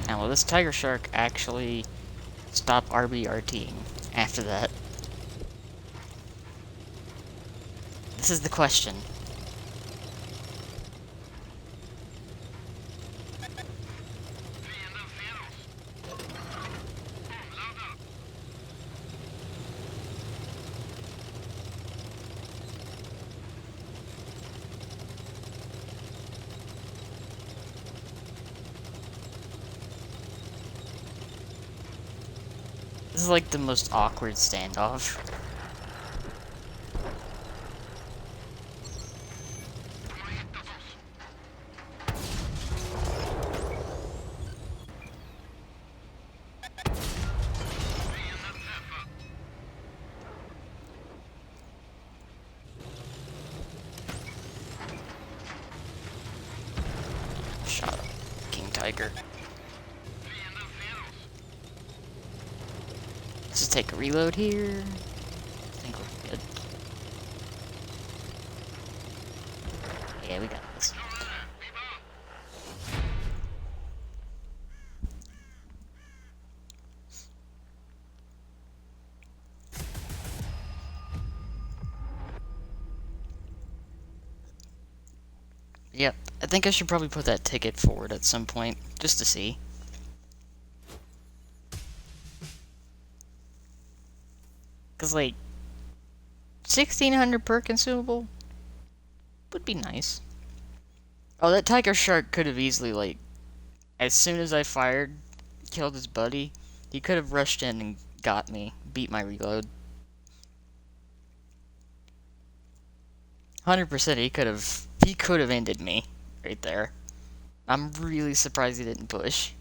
Now, will this tiger shark actually stop RBRTing after that? This is the question. This is like the most awkward standoff. Shot up. King Tiger. Let's just take a reload here. I think we're good. Yeah, we got this. Yep, I think I should probably put that ticket forward at some point, just to see. Cause like, 1600 per consumable would be nice. Oh, that tiger shark could have easily, like, as soon as I fired, killed his buddy, he could have rushed in and got me, beat my reload. 100% he could have ended me right there. I'm really surprised he didn't push.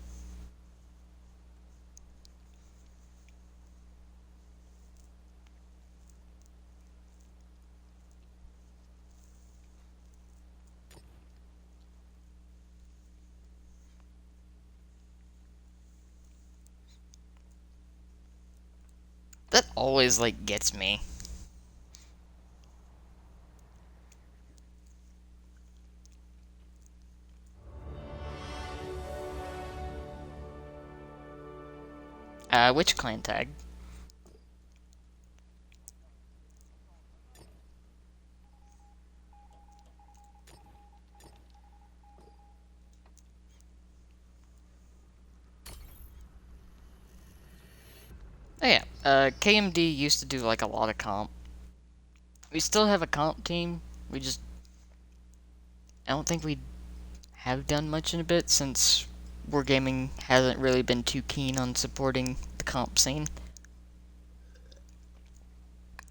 That always, like, gets me. Which clan tag? Oh yeah, KMD used to do, like, a lot of comp. We still have a comp team, we just... I don't think we have done much in a bit, since Wargaming hasn't really been too keen on supporting the comp scene.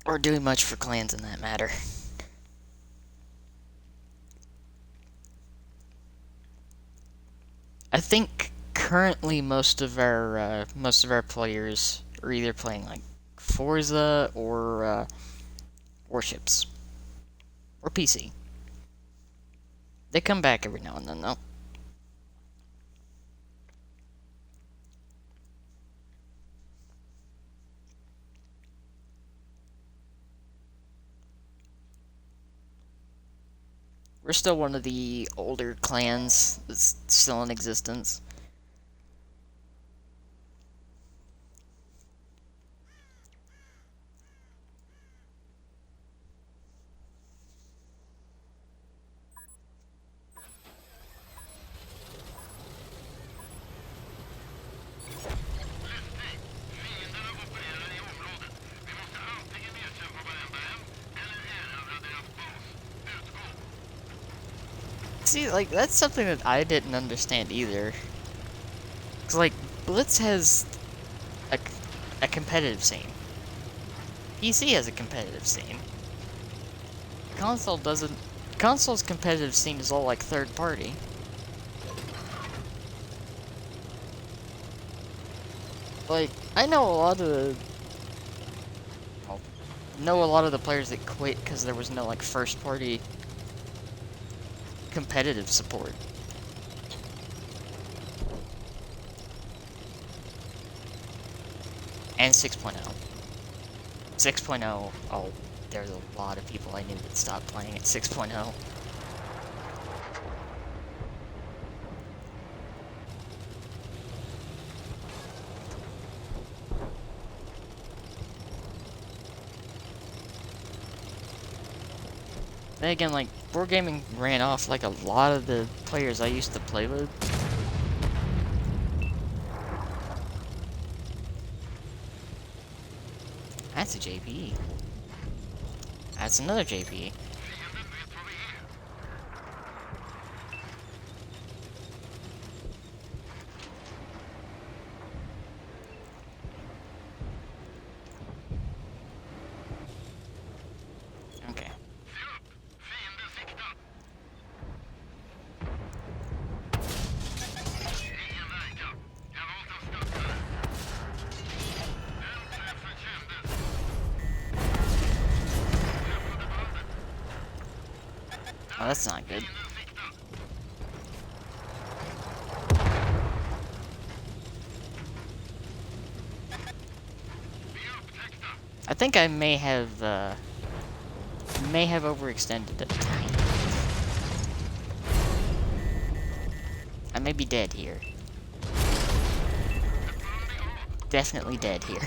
Or doing much for clans in that matter. I think currently most of our players are either playing like Forza or Warships or PC. They come back every now and then though. We're still one of the older clans that's still in existence. See, like, that's something that I didn't understand either. Cause, like, Blitz has a, a competitive scene. PC has a competitive scene. Console doesn't. Console's competitive scene is all, like, third party. Like, I know a lot of the... Well, know a lot of the players that quit because there was no, like, first party competitive support. And 6.0. 6.0, oh, there's a lot of people I knew that stopped playing at 6.0. Then again, like, wargaming ran off like a lot of the players I used to play with. That's a JP. That's another JP. Okay. Oh, that's not good. I think I may have overextended it. I may be dead here. Definitely dead here.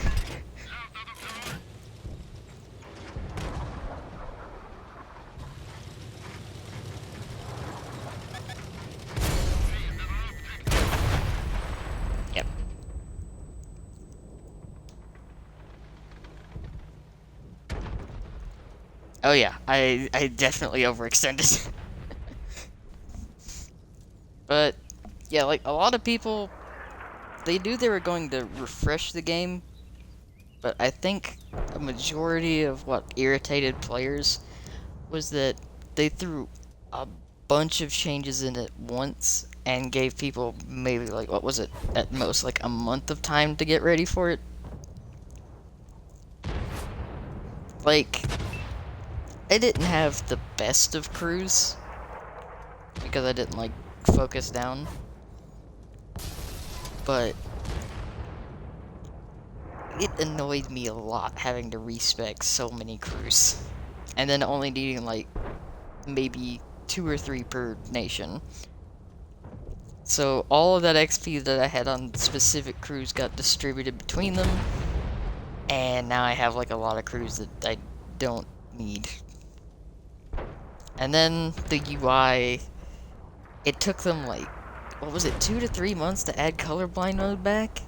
Yep. Oh yeah, I definitely overextended. But yeah, like a lot of people, they knew they were going to refresh the game, but I think a majority of what irritated players was that they threw a bunch of changes in at once and gave people maybe, like, what was it, at most like a month of time to get ready for it. Like, I didn't have the best of crews because I didn't, like, focus down, but it annoyed me a lot having to respec so many crews and then only needing, like, maybe 2 or 3 per nation. So all of that XP that I had on specific crews got distributed between them, and now I have, like, a lot of crews that I don't need. And then the UI, it took them, like, what was it, 2 to 3 months to add colorblind mode back?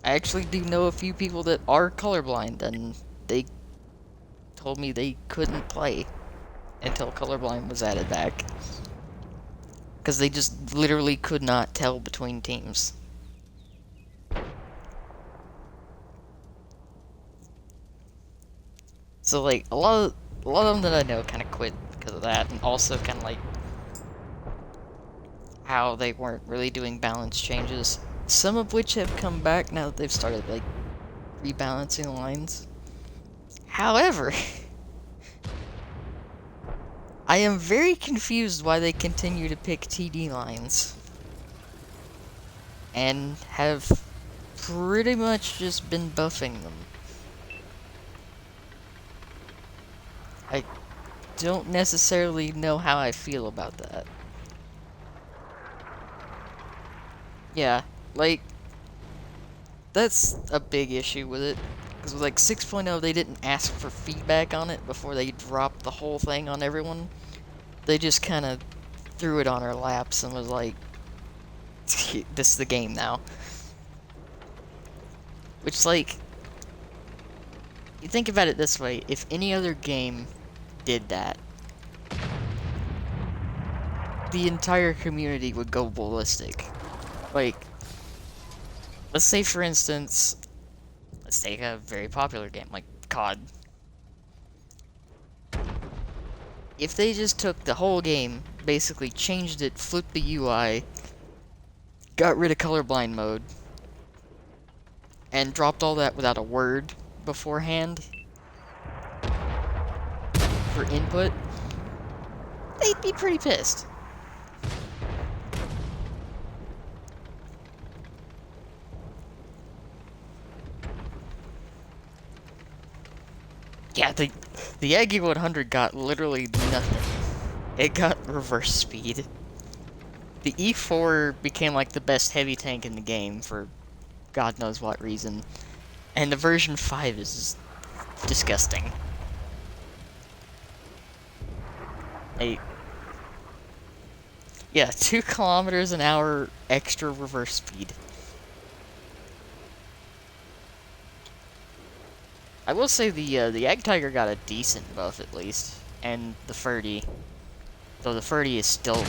I actually do know a few people that are colorblind, and they told me they couldn't play until colorblind was added back. Because they just literally could not tell between teams. So, like, a lot of them that I know kind of quit because of that, and also kind of like how they weren't really doing balance changes. Some of which have come back now that they've started, like, rebalancing lines. However, I am very confused why they continue to pick TD lines. And have pretty much just been buffing them. don't necessarily know how I feel about that. Yeah, like, that's a big issue with it. Because with like 6.0, they didn't ask for feedback on it before they dropped the whole thing on everyone. They just kind of threw it on our laps and was like, this is the game now. Which, like, you think about it this way, if any other game did that, the entire community would go ballistic. Like, let's say for instance, let's take a very popular game like COD. If they just took the whole game, basically changed it, flipped the UI, got rid of colorblind mode, and dropped all that without a word beforehand for input, they'd be pretty pissed. Yeah, the Aggie 100 got literally nothing. It got reverse speed. The E4 became like the best heavy tank in the game for God knows what reason. And the version 5 is disgusting. Yeah, 2 kilometers an hour extra reverse speed. I will say the Ag Tiger got a decent buff at least, and the Ferdy. Though the Ferdy is still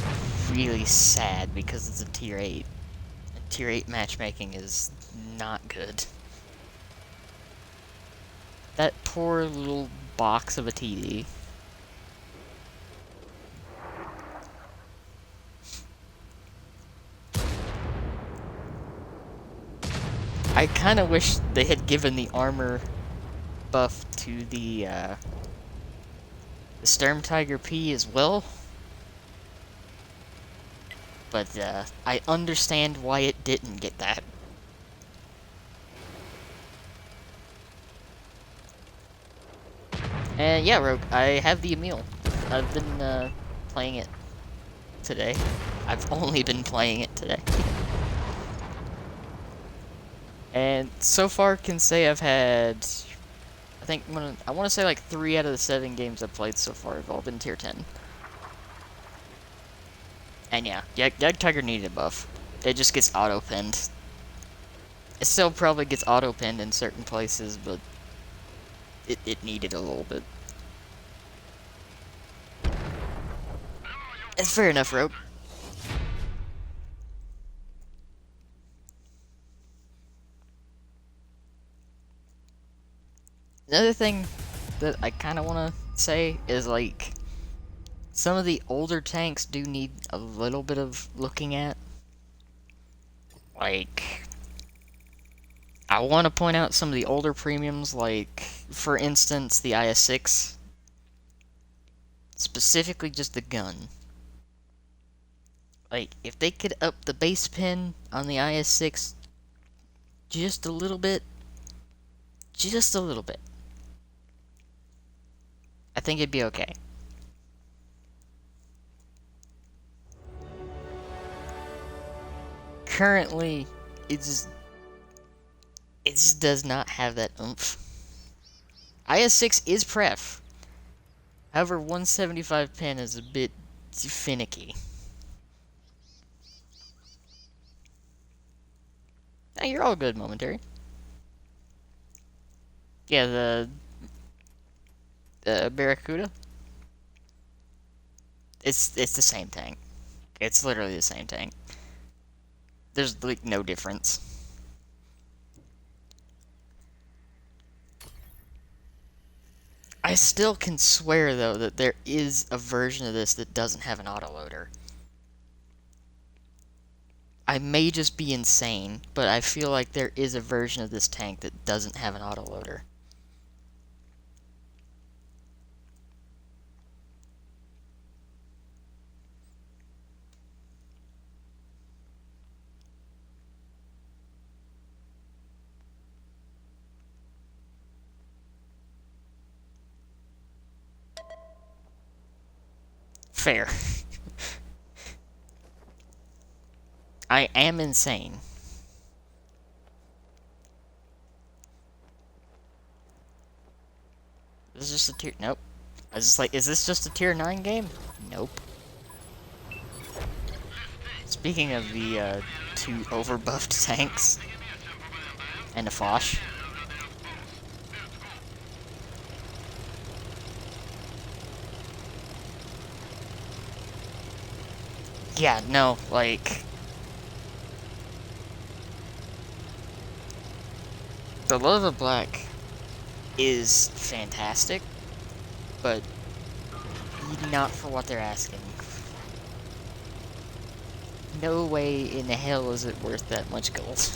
really sad because it's a tier 8. And tier 8 matchmaking is not good. That poor little box of a TD. I kind of wish they had given the armor buff to the Sturm Tiger P as well. But I understand why it didn't get that. And yeah, Rogue, I have the Emil. I've been playing it today. I've only been playing it today. And so far can say I've had, I want to say like 3 out of the 7 games I've played so far have all been tier 10. And yeah, Yag Tiger needed a buff. It just gets auto-pinned. It still probably gets auto-pinned in certain places, but it needed a little bit. It's fair enough, Rope. Another thing that I kind of want to say is, like, some of the older tanks do need a little bit of looking at. Like, I want to point out some of the older premiums, like, for instance, the IS-6. Specifically just the gun. Like, if they could up the base pin on the IS-6 just a little bit, I think it'd be okay. Currently, it just does not have that oomph. IS-6 is pref. However, 175 pin is a bit finicky. Now, you're all good, Momentary. Yeah, the Barracuda. It's the same tank. It's literally the same tank. There's, like, no difference. I still can swear, though, that there is a version of this that doesn't have an autoloader. I may just be insane, but I feel like there is a version of this tank that doesn't have an autoloader. fair. I am insane. This is just a tier... Nope. I was just like, is this just a tier 9 game? Nope. Speaking of the, 2 overbuffed tanks and a Foch. Yeah, no, like... The Love of Black is fantastic, but not for what they're asking. No way in the hell is it worth that much gold.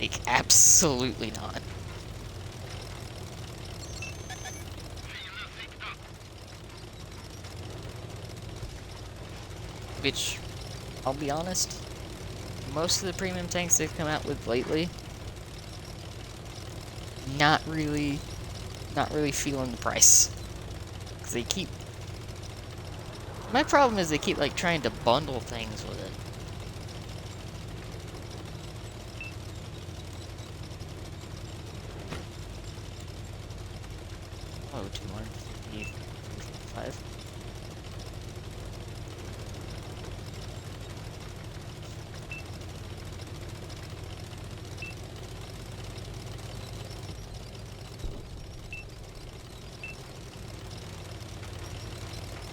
Like, absolutely not. Which, I'll be honest, most of the premium tanks they've come out with lately, not really feeling the price. 'Cause they keep... My problem is they keep, like, trying to bundle things with it. Oh, 255.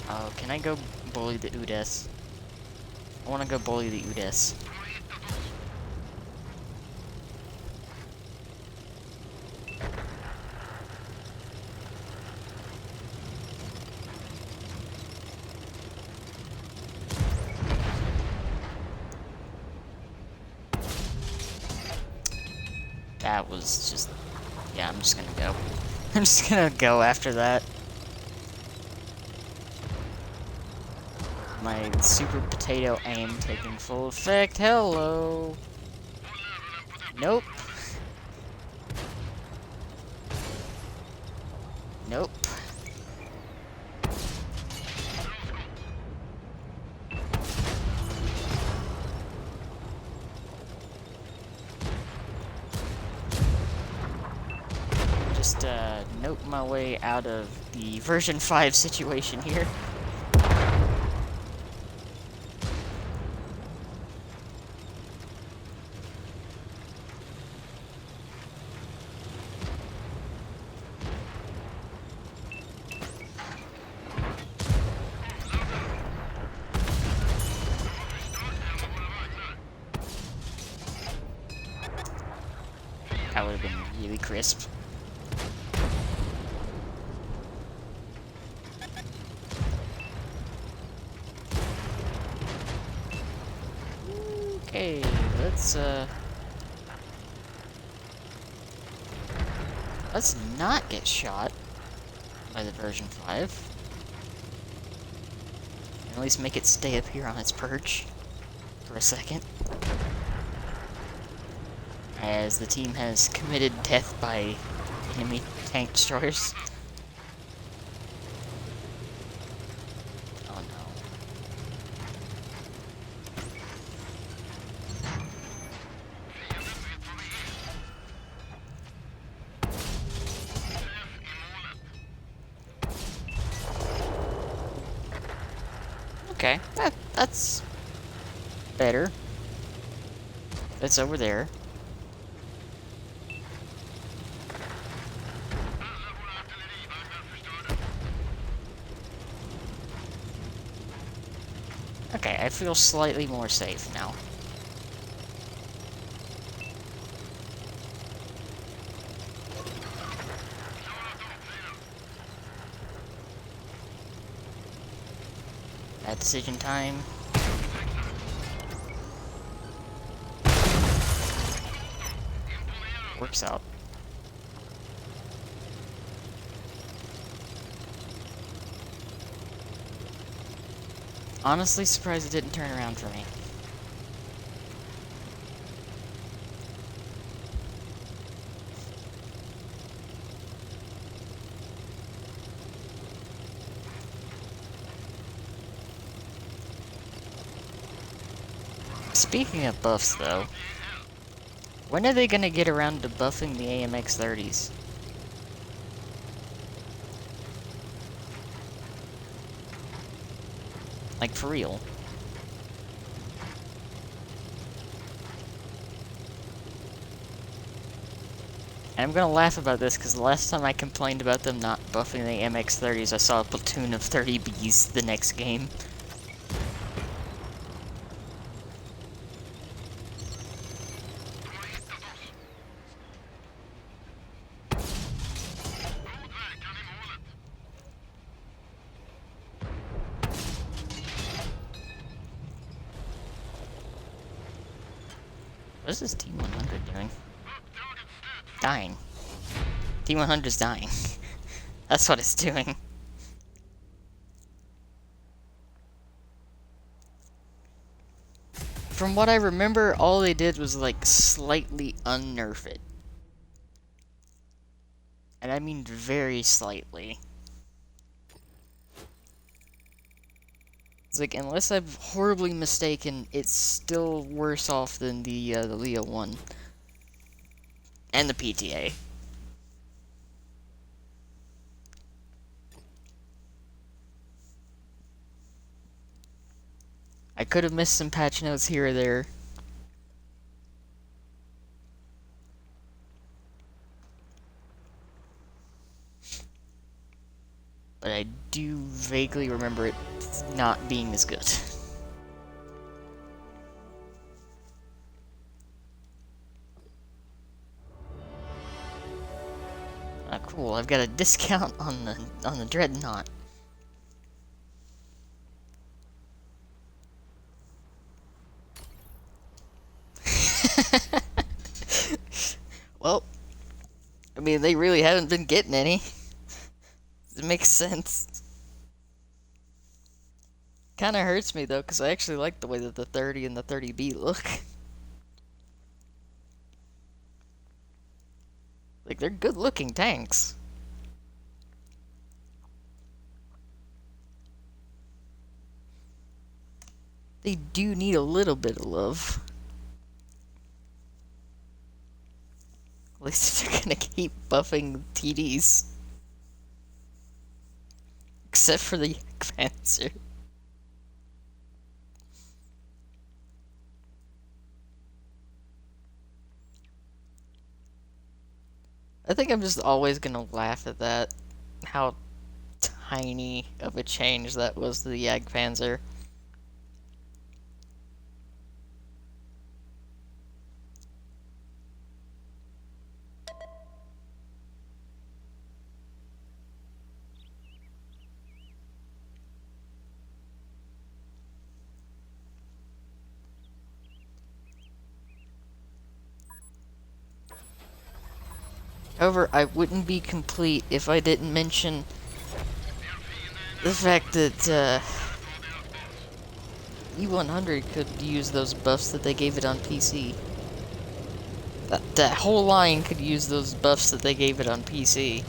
Oh, can I go bully the Udes? I want to go bully the Udes. That was just... Yeah, I'm just gonna go. I'm just gonna go after that. My super potato aim taking full effect. Hello. Nope. Nope. Just nope my way out of the version 5 situation here. That would have been really crisp. Okay, let's not get shot by the version 5. At least make it stay up here on its perch for a second. As the team has committed death by enemy tank destroyers. Oh no. Okay, that's better. It's over there. Okay, I feel slightly more safe now. Bad decision time. Works out. Honestly surprised it didn't turn around for me. Speaking of buffs, though, when are they gonna get around to buffing the AMX 30s? Like, for real. And I'm gonna laugh about this, because the last time I complained about them not buffing the AMX 30s, I saw a platoon of 30Bs the next game. What is this T100 doing? Dying. T100's dying. That's what it's doing. From what I remember, all they did was, like, slightly unnerf it. And I mean very slightly. It's like, unless I'm horribly mistaken, it's still worse off than the Leo 1. And the PTA. I could have missed some patch notes here or there. But I do vaguely remember it not being as good. Ah, cool. I've got a discount on the Dreadnought. Well, I mean, they really haven't been getting any. It makes sense. Kinda hurts me, though, because I actually like the way that the 30 and the 30B look. Like, they're good-looking tanks. They do need a little bit of love. At least if they're gonna keep buffing TDs. Except for the Panzer. I think I'm just always gonna laugh at that. How tiny of a change that was to the Jagdpanzer. However, I wouldn't be complete if I didn't mention the fact that E100 could use those buffs that they gave it on PC. That whole line could use those buffs that they gave it on PC.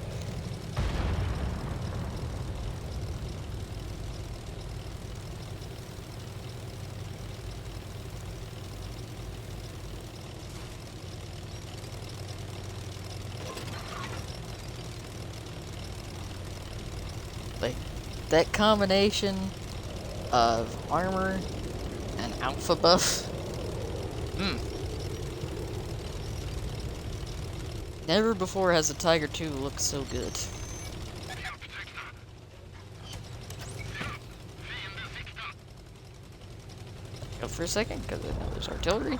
Like, that combination of armor and alpha buff. Never before has a Tiger 2 looked so good. Go for a second, because I know there's artillery.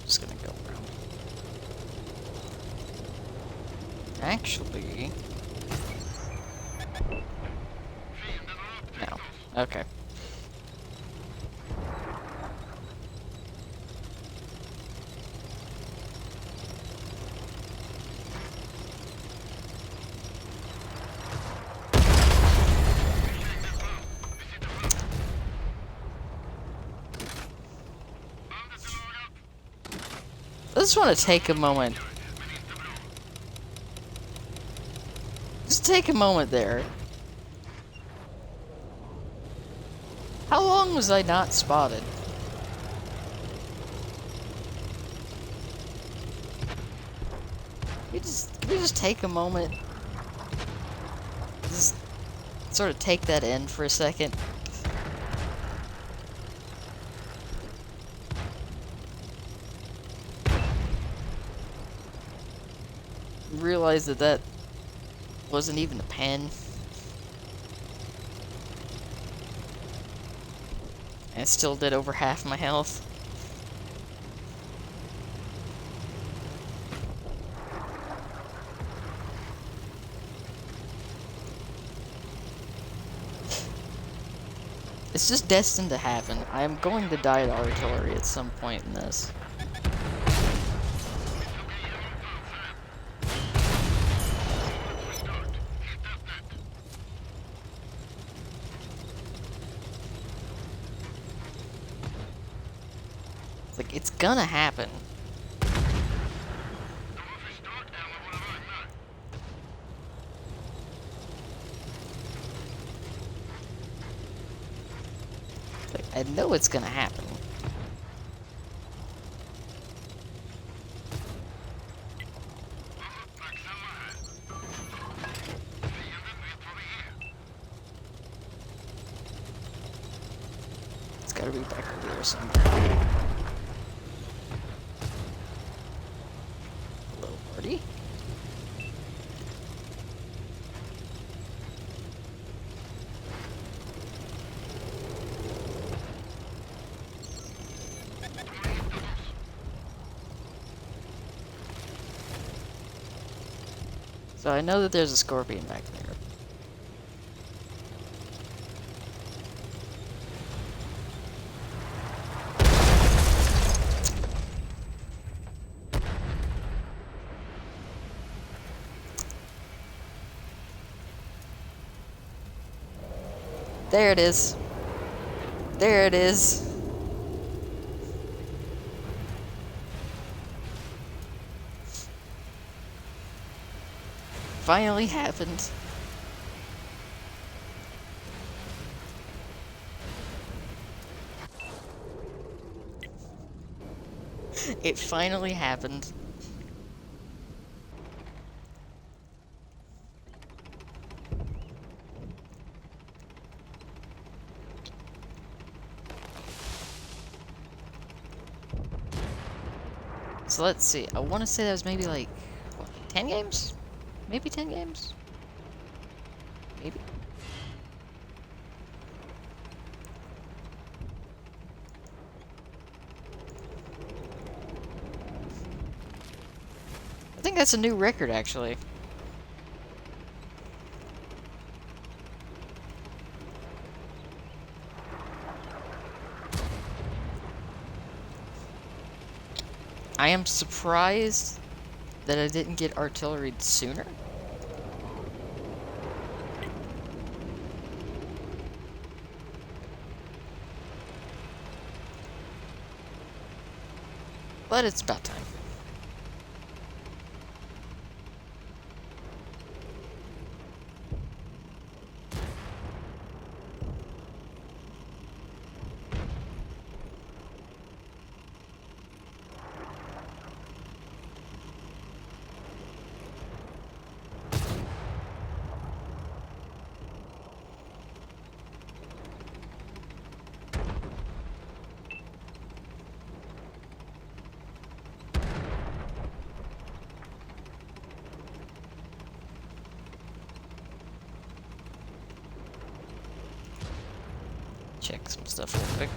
Just gonna go around. Actually... no. Okay. just want to take a moment. Just take a moment there. How long was I not spotted? Can we just take a moment? Just sort of take that in for a second. Realize that that wasn't even a pen. And it still did over half my health. It's just destined to happen. I am going to die to artillery at some point in this. Like, it's gonna happen. Like, I know it's gonna happen. It's gotta be back over there somewhere. Hello, buddy. So I know that there's a scorpion back there. There it is. There it is. Finally happened. It finally happened. So let's see. I want to say that was maybe like, what, 10 games? Maybe 10 games? Maybe. I think that's a new record, actually. I am surprised that I didn't get artillery sooner. But it's about time. Check some stuff real quick.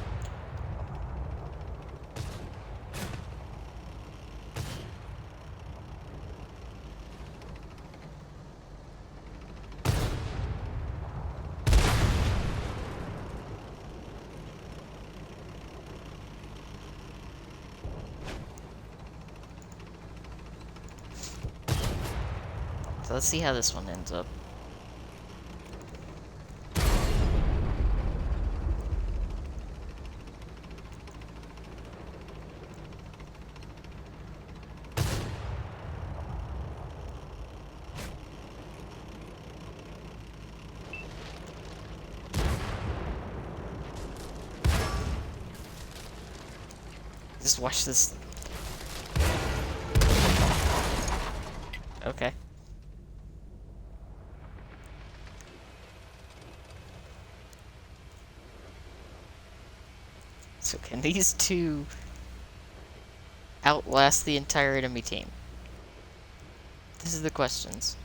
So let's see how this one ends up. Just watch this. Okay. So can these two outlast the entire enemy team? This is the questions.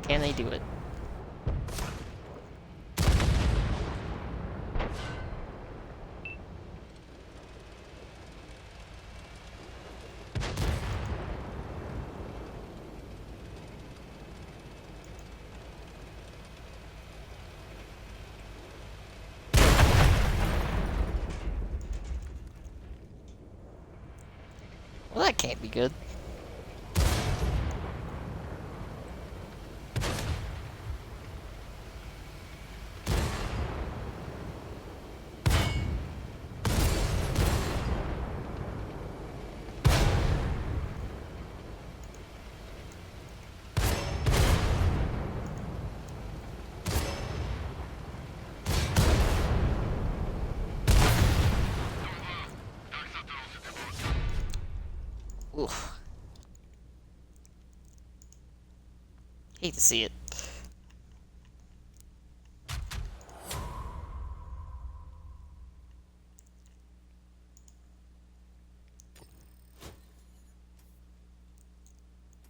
Can they do it? Well, that can't be good. Oof. Hate to see it.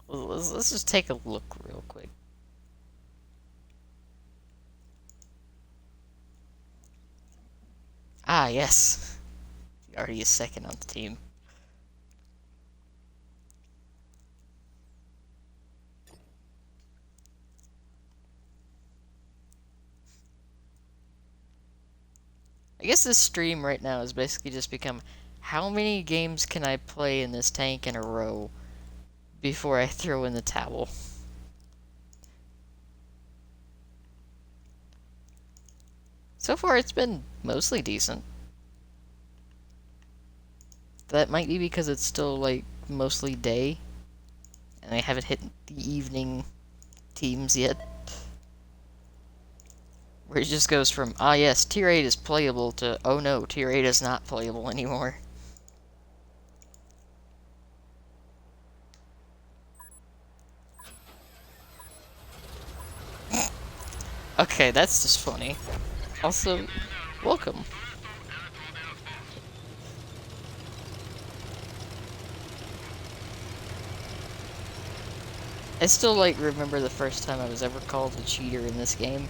Let's just take a look real quick. Ah, yes. Already a second on the team. I guess this stream right now has basically just become, how many games can I play in this tank in a row before I throw in the towel? So far, it's been mostly decent. That might be because it's still, like, mostly day, and I haven't hit the evening teams yet. Where it just goes from, ah yes, tier 8 is playable, to, oh no, tier 8 is not playable anymore. Okay, that's just funny. Also, welcome. I still, like, remember the first time I was ever called a cheater in this game.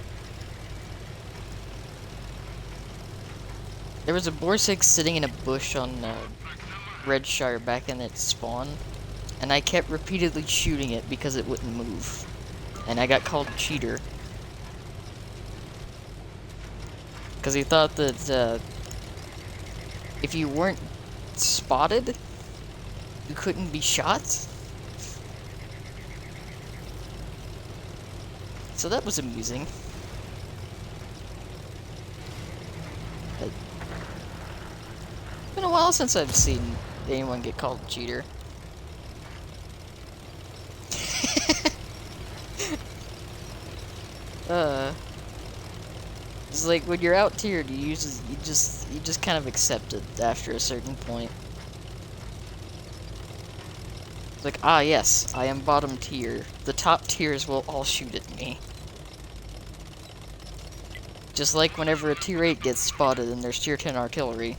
There was a Borsig sitting in a bush on Redshire back in its spawn, and I kept repeatedly shooting it because it wouldn't move. And I got called a cheater. Because he thought that if you weren't spotted, you couldn't be shot. So that was amusing. It's been a while since I've seen anyone get called a cheater. It's like when you're out tiered, you just kind of accept it after a certain point. It's like, ah yes, I am bottom tier. The top tiers will all shoot at me. Just like whenever a tier 8 gets spotted and there's tier 10 artillery.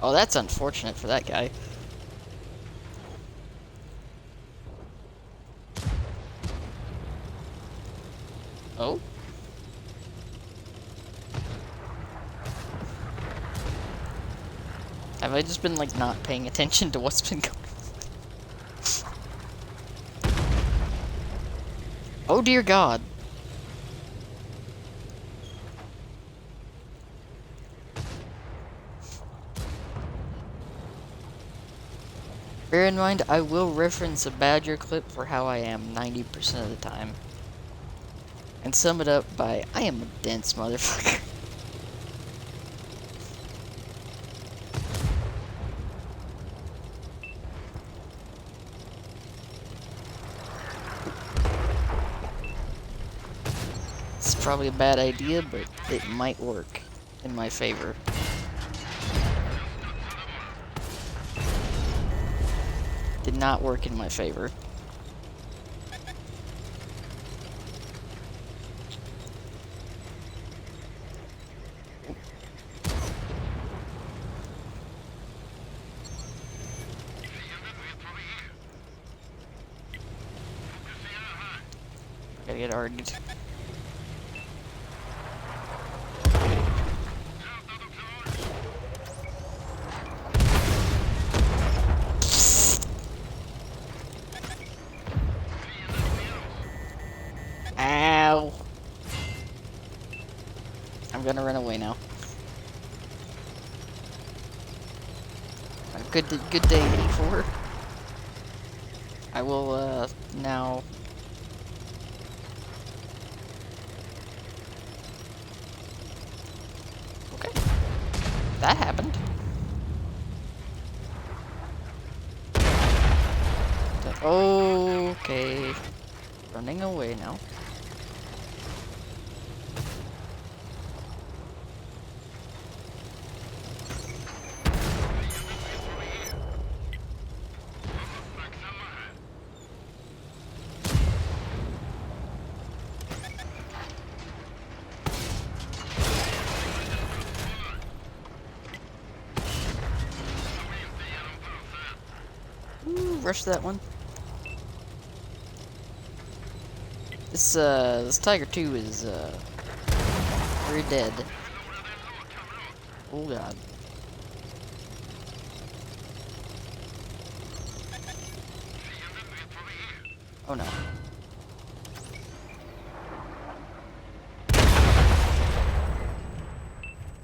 Oh, that's unfortunate for that guy. Oh? Have I just been, like, not paying attention to what's been going on? Oh dear God. Bear in mind, I will reference a Badger clip for how I am 90% of the time. And sum it up by, I am a dense motherfucker. probably a bad idea, but it might work in my favor. Did not work in my favor. Gotta get argued. Ow! I'm gonna run away now. Good day, 84. I will, now... Okay. That happened. Okay. Running away now. Ooh, rush that one. This Tiger 2 is, very dead. Oh god. Oh no.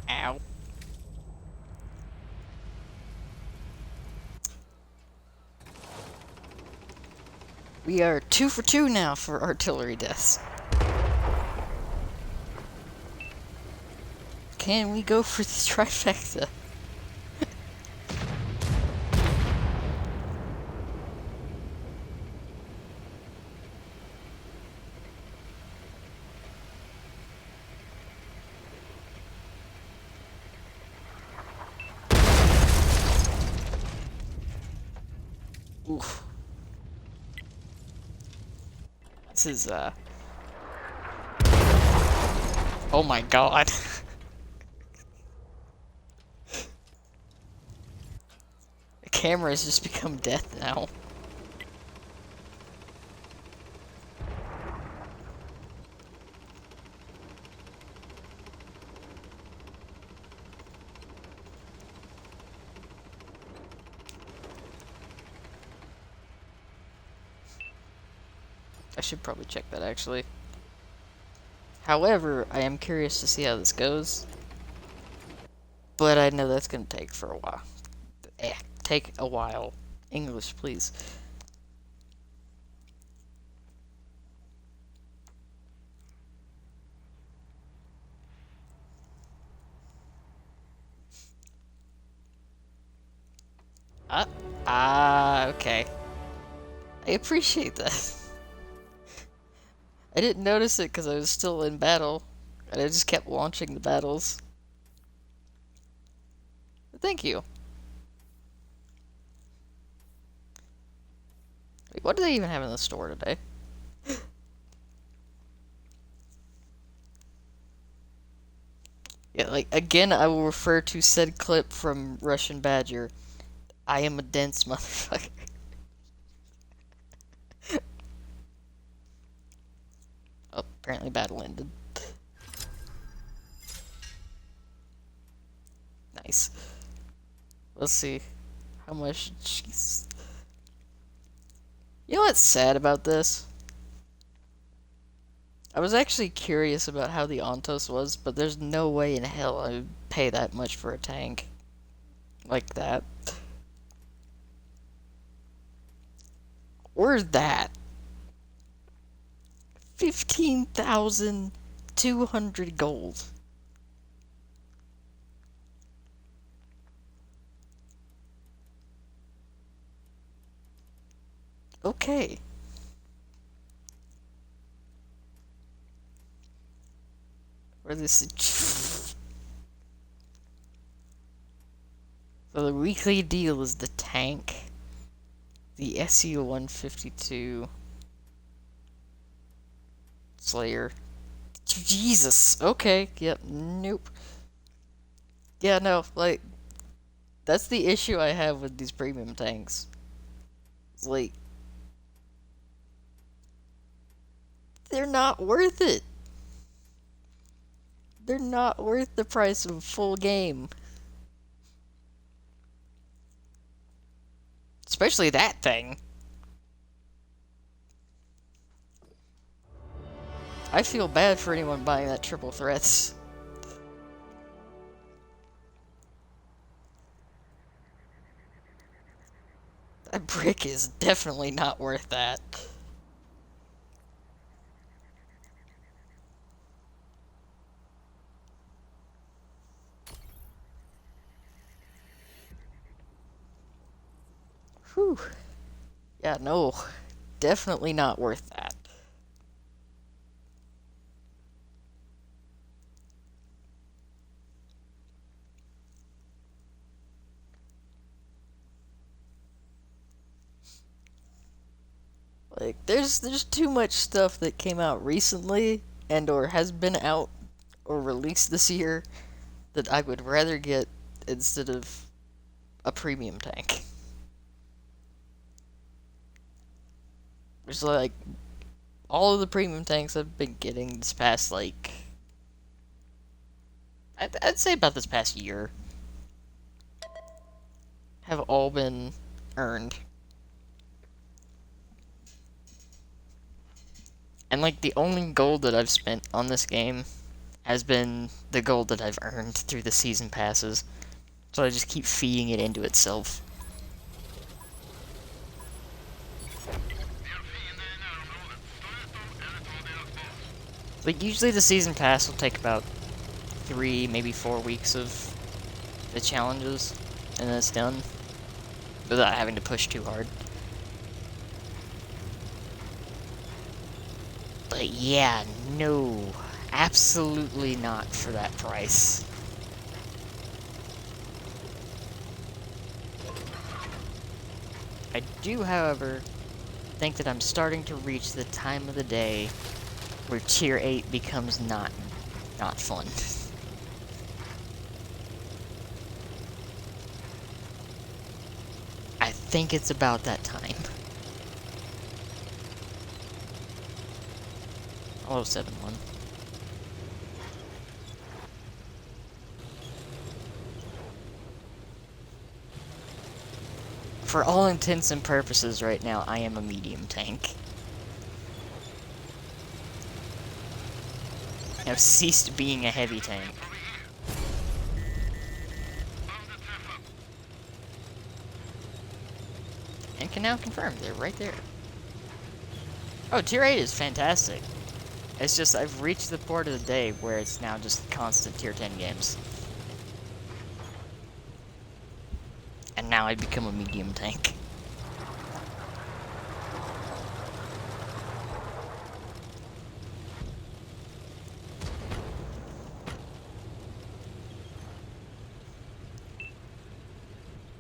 Ow. We are 2 for 2 now for artillery deaths. Can we go for the trifecta? Oof. This is, oh my god. The camera has just become death now. I should probably check that actually. However, I am curious to see how this goes. But I know that's gonna take for a while. Take a while. English, please. Okay. I appreciate that. I didn't notice it because I was still in battle. And I just kept launching the battles. But thank you. Wait, what do they even have in the store today? Yeah, like, again, I will refer to said clip from Russian Badger. I am a dense motherfucker. Oh, apparently battle ended. Nice. Let's see. How much? Jeez. You know what's sad about this? I was actually curious about how the Ontos was, but there's no way in hell I would pay that much for a tank. Like that. Or that. 15,200 gold. Okay. For this. So the weekly deal is the tank, the SU-152 Slayer. Jesus. Okay. Yep. Nope. Yeah. No. Like, that's the issue I have with these premium tanks. It's like, they're not worth it. They're not worth the price of a full game. Especially that thing. I feel bad for anyone buying that triple threats. That brick is definitely not worth that. Whew. Yeah, no. Definitely not worth that. Like, there's too much stuff that came out recently and or has been out or released this year that I would rather get instead of a premium tank. There's like all of the premium tanks I've been getting this past like I'd say about this past year have all been earned. And like the only gold that I've spent on this game has been the gold that I've earned through the season passes. So I just keep feeding it into itself. Like usually the season pass will take about 3, maybe 4 weeks of the challenges, and then it's done without having to push too hard. But yeah, no, absolutely not for that price. I do, however, think that I'm starting to reach the time of the day where Tier 8 becomes not fun. I think it's about that time. Hello, 7-1. For all intents and purposes right now, I am a medium tank. I've ceased being a heavy tank. And can now confirm, they're right there. Oh, Tier 8 is fantastic. It's just, I've reached the point of the day where it's now just constant Tier 10 games. And now I become a medium tank.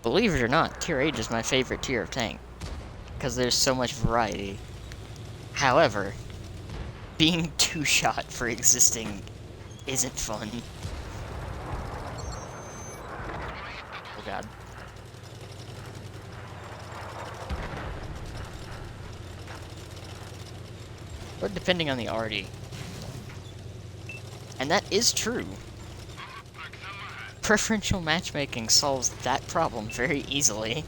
Believe it or not, Tier 8 is my favorite tier of tank, because there's so much variety. However, being two-shot for existing isn't fun. Oh god. But depending on the RD. And that is true. Preferential matchmaking solves that problem very easily.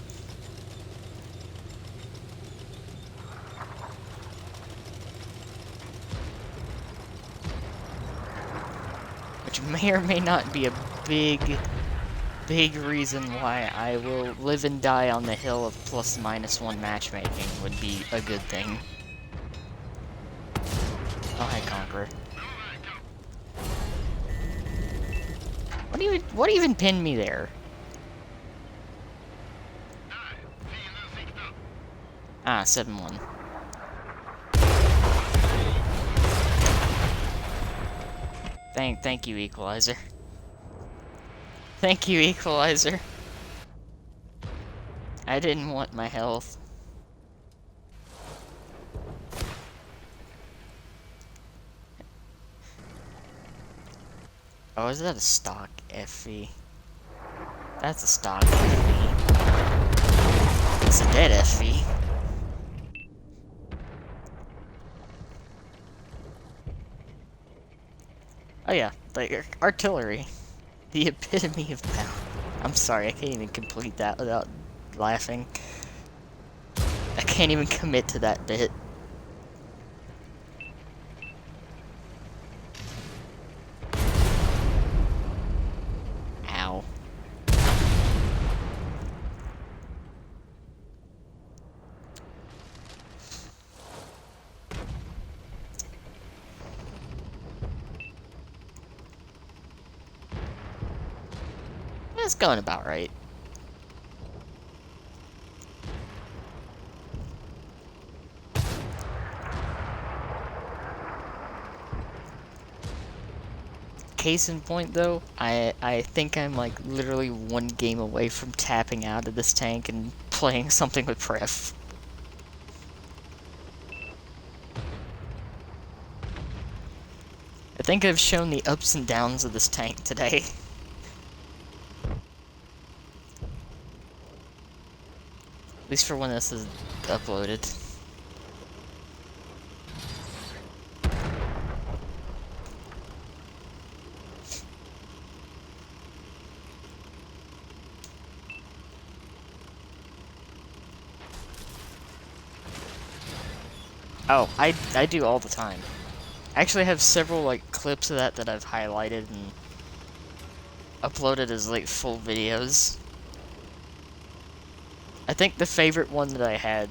Which may or may not be a big reason why I will live and die on the hill of +/-1 matchmaking would be a good thing. Oh, hi, Conqueror. What even pinned me there? Ah, 7-1. Thank you, Equalizer. Thank you, Equalizer. I didn't want my health. Oh, is that a stock FV? That's a stock FV. It's a dead FV. Oh yeah, like artillery. The epitome of power. I'm sorry, I can't even complete that without laughing. I can't even commit to that bit. Ow. It's going about right. Case in point, though, I think I'm like literally one game away from tapping out of this tank and playing something with Pref. I think I've shown the ups and downs of this tank today. At least for when this is uploaded. Oh, I do all the time. I actually have several like clips of that I've highlighted and uploaded as like full videos. I think the favorite one that I had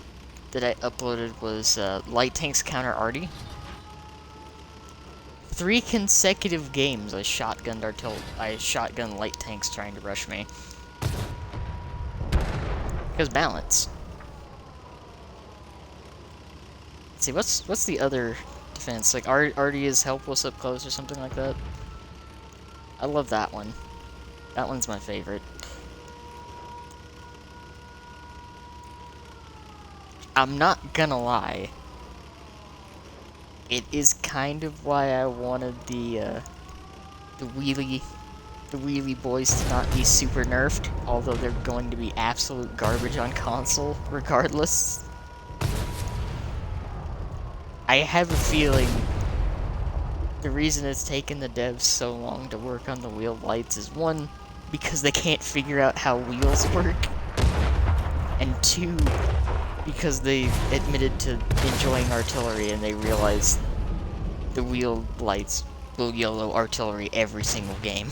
that I uploaded was light tanks counter Arty. 3 consecutive games I shotgunned light tanks trying to rush me. Because balance. Let's see, what's the other defense? Like Arty is helpless up close or something like that. I love that one. That one's my favorite. I'm not gonna lie. It is kind of why I wanted the wheelie boys to not be super nerfed, although they're going to be absolute garbage on console, regardless. I have a feeling the reason it's taken the devs so long to work on the wheel lights is, one, because they can't figure out how wheels work, and two, because they admitted to enjoying artillery and they realized the wheel lights will YOLO artillery every single game.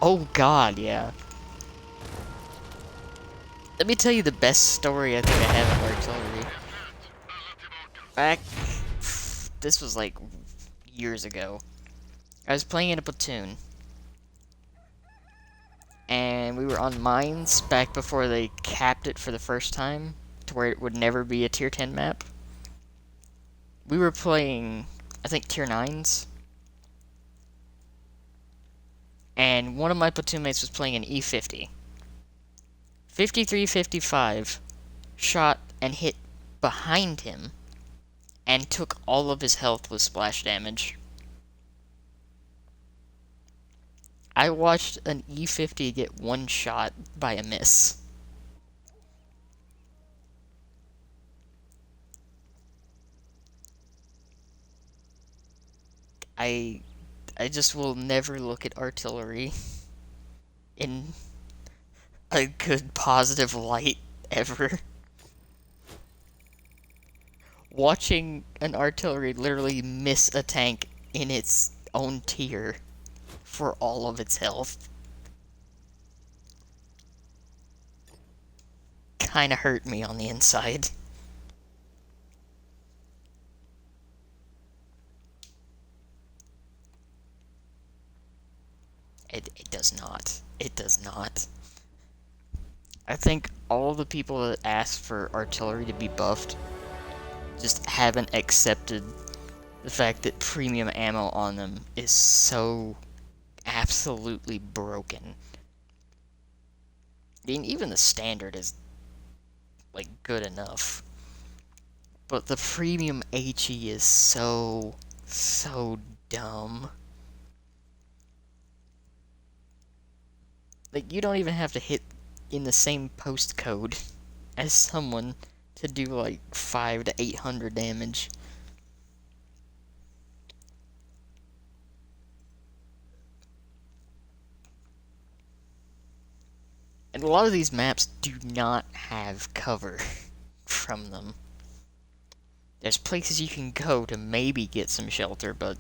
Oh god, yeah. Let me tell you the best story I think I have of artillery. Back... this was like years ago. I was playing in a platoon. And we were on mines back before they capped it for the first time, to where it would never be a tier 10 map. We were playing, I think, tier 9s. And one of my platoon mates was playing an E50. 53-55 shot and hit behind him and took all of his health with splash damage. I watched an E50 get one shot by a miss. I just will never look at artillery in a good positive light ever. Watching an artillery literally miss a tank in its own tier for all of its health kinda hurt me on the inside. It does not. It does not. I think all the people that asked for artillery to be buffed just haven't accepted the fact that premium ammo on them is so absolutely broken. I mean, even the standard is, like, good enough. But the premium HE is so dumb. Like, you don't even have to hit in the same postcode as someone to do, like, 500 to 800 damage. And a lot of these maps do not have cover from them. There's places you can go to maybe get some shelter, but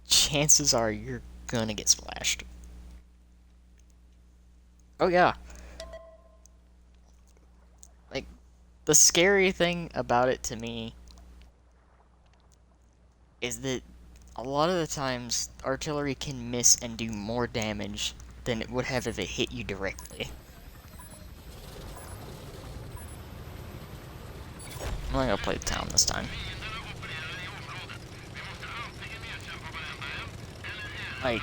chances are you're gonna get splashed. Oh yeah. Like, the scary thing about it to me is that a lot of the times artillery can miss and do more damage than it would have if it hit you directly. I'm gonna go play the town this time. Like,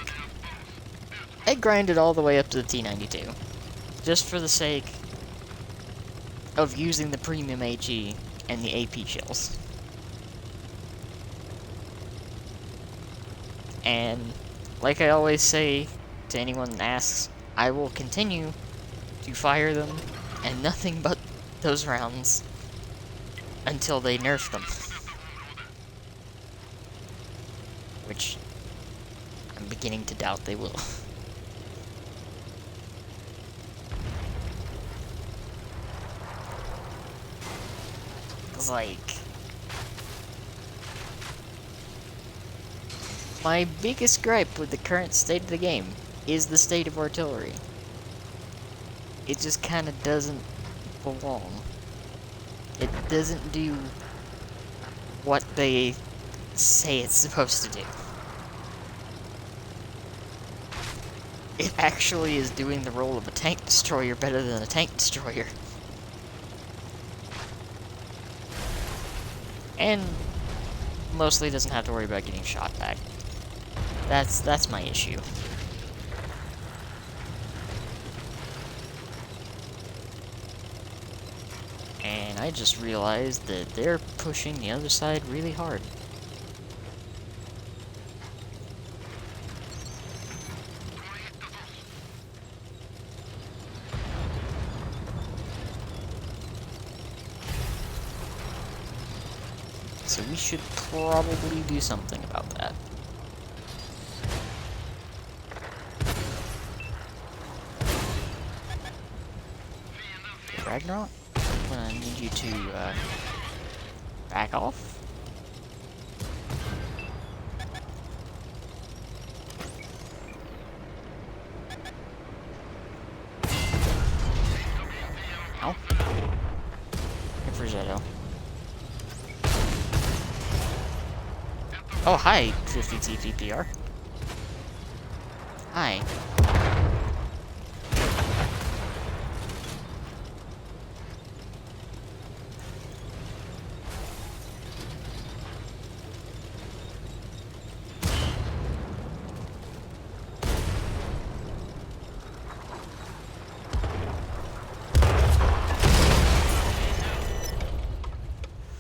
I grinded all the way up to the T92, just for the sake of using the premium HE and the AP shells. And, like I always say to anyone that asks, I will continue to fire them, and nothing but those rounds, until they nerf them. Which, I'm beginning to doubt they will. It's like, my biggest gripe with the current state of the game is the state of artillery. It just kind of doesn't belong. It doesn't do what they say it's supposed to do. It actually is doing the role of a tank destroyer better than a tank destroyer. And mostly doesn't have to worry about getting shot back. That's my issue. And I just realized that they're pushing the other side really hard. So we should probably do something about that. Ragnarok? I'm gonna need you to, back off. Ow. Good for Zeto. Oh, hi, 50 TPPR. Hi.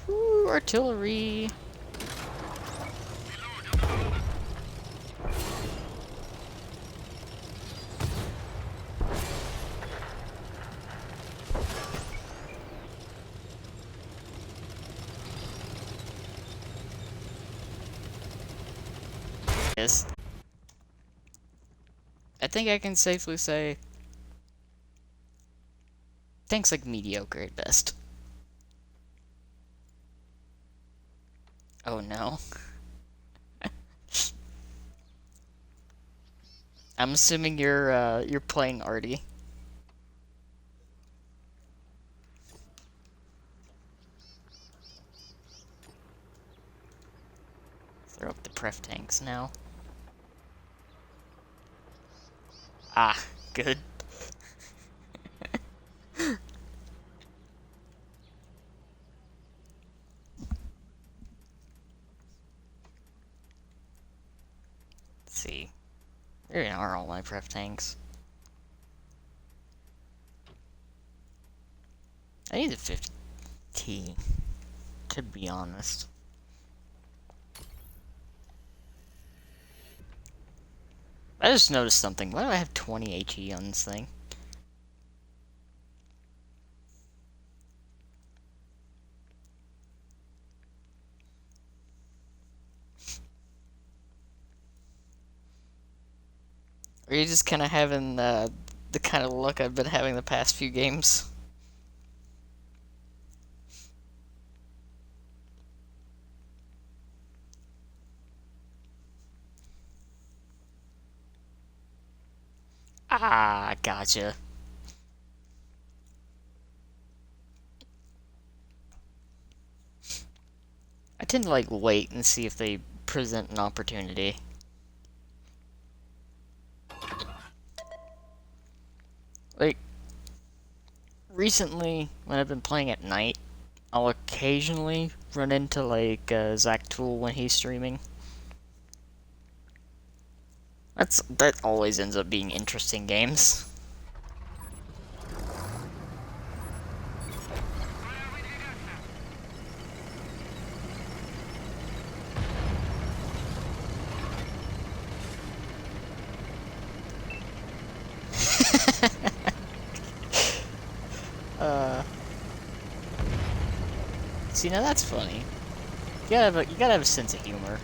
Ooh, artillery. Yes. I think I can safely say tank's like mediocre at best. Oh no. I'm assuming you're playing Artie. Throw up the pref tanks now. Ah, good. see. There are all my pref tanks. I need a 50T, to be honest. I just noticed something. Why do I have 20 HE on this thing? Are you just kind of having the kind of luck I've been having the past few games? Ah, gotcha. I tend to like wait and see if they present an opportunity. Like, recently, when I've been playing at night, I'll occasionally run into like Zach Tool when he's streaming. That always ends up being interesting games. See, now that's funny. You gotta have a sense of humor.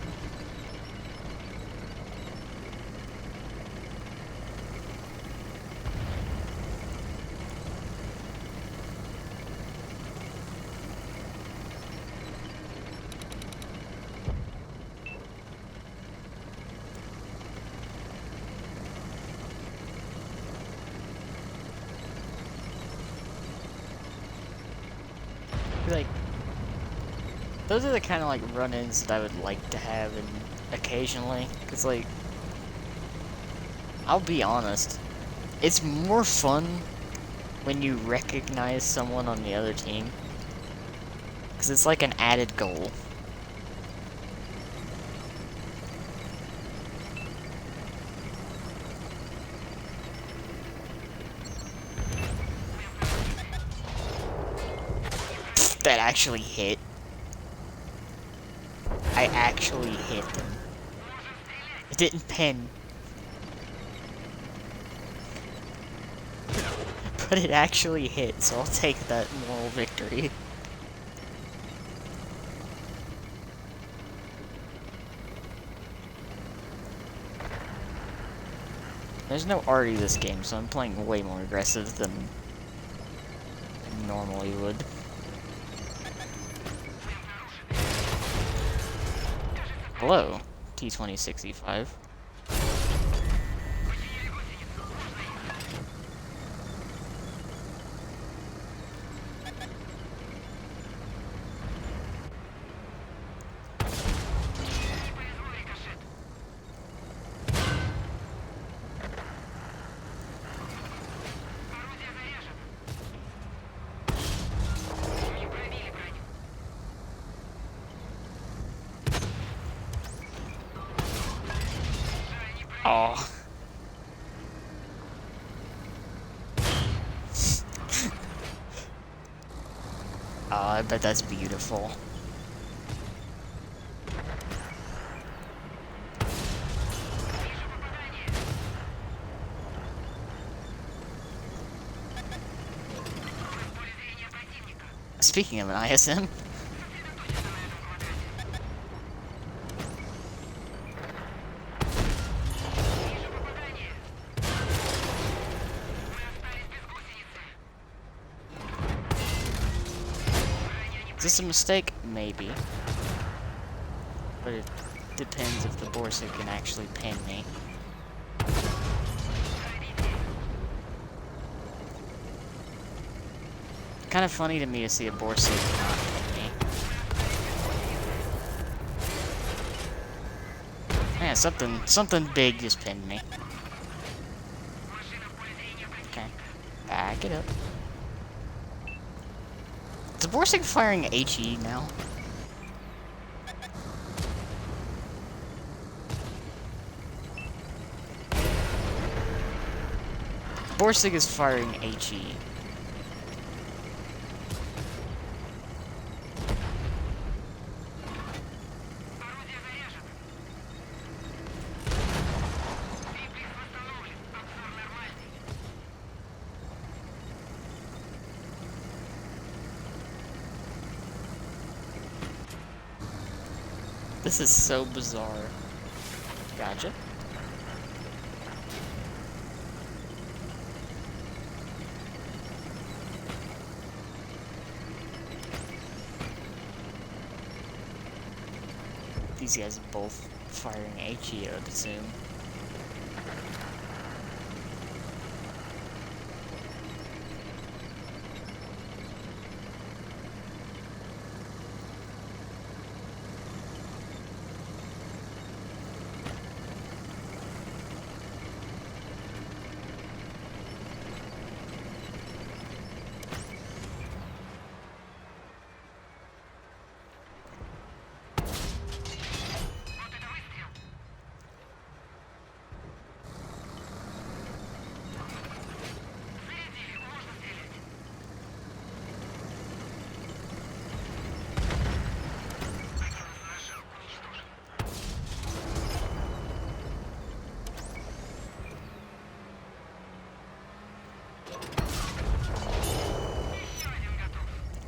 Like, those are the kind of like run-ins that I would like to have occasionally, because like, I'll be honest, it's more fun when you recognize someone on the other team, because it's like an added goal. That actually hit. I actually hit them. It didn't pin. But it actually hit, so I'll take that moral victory. There's no arty this game, so I'm playing way more aggressive than I normally would. Hello, T-2065. Oh. Oh, I bet that's beautiful. Speaking of an ISM, is this a mistake? Maybe. But it depends if the Borsig can actually pin me. Kind of funny to me to see a Borsig not pin me. Yeah, something big just pinned me. Okay. Back it up. Is Borsig firing HE now? Borsig is firing HE. This is so bizarre. Gotcha. These guys are both firing HE, I would assume.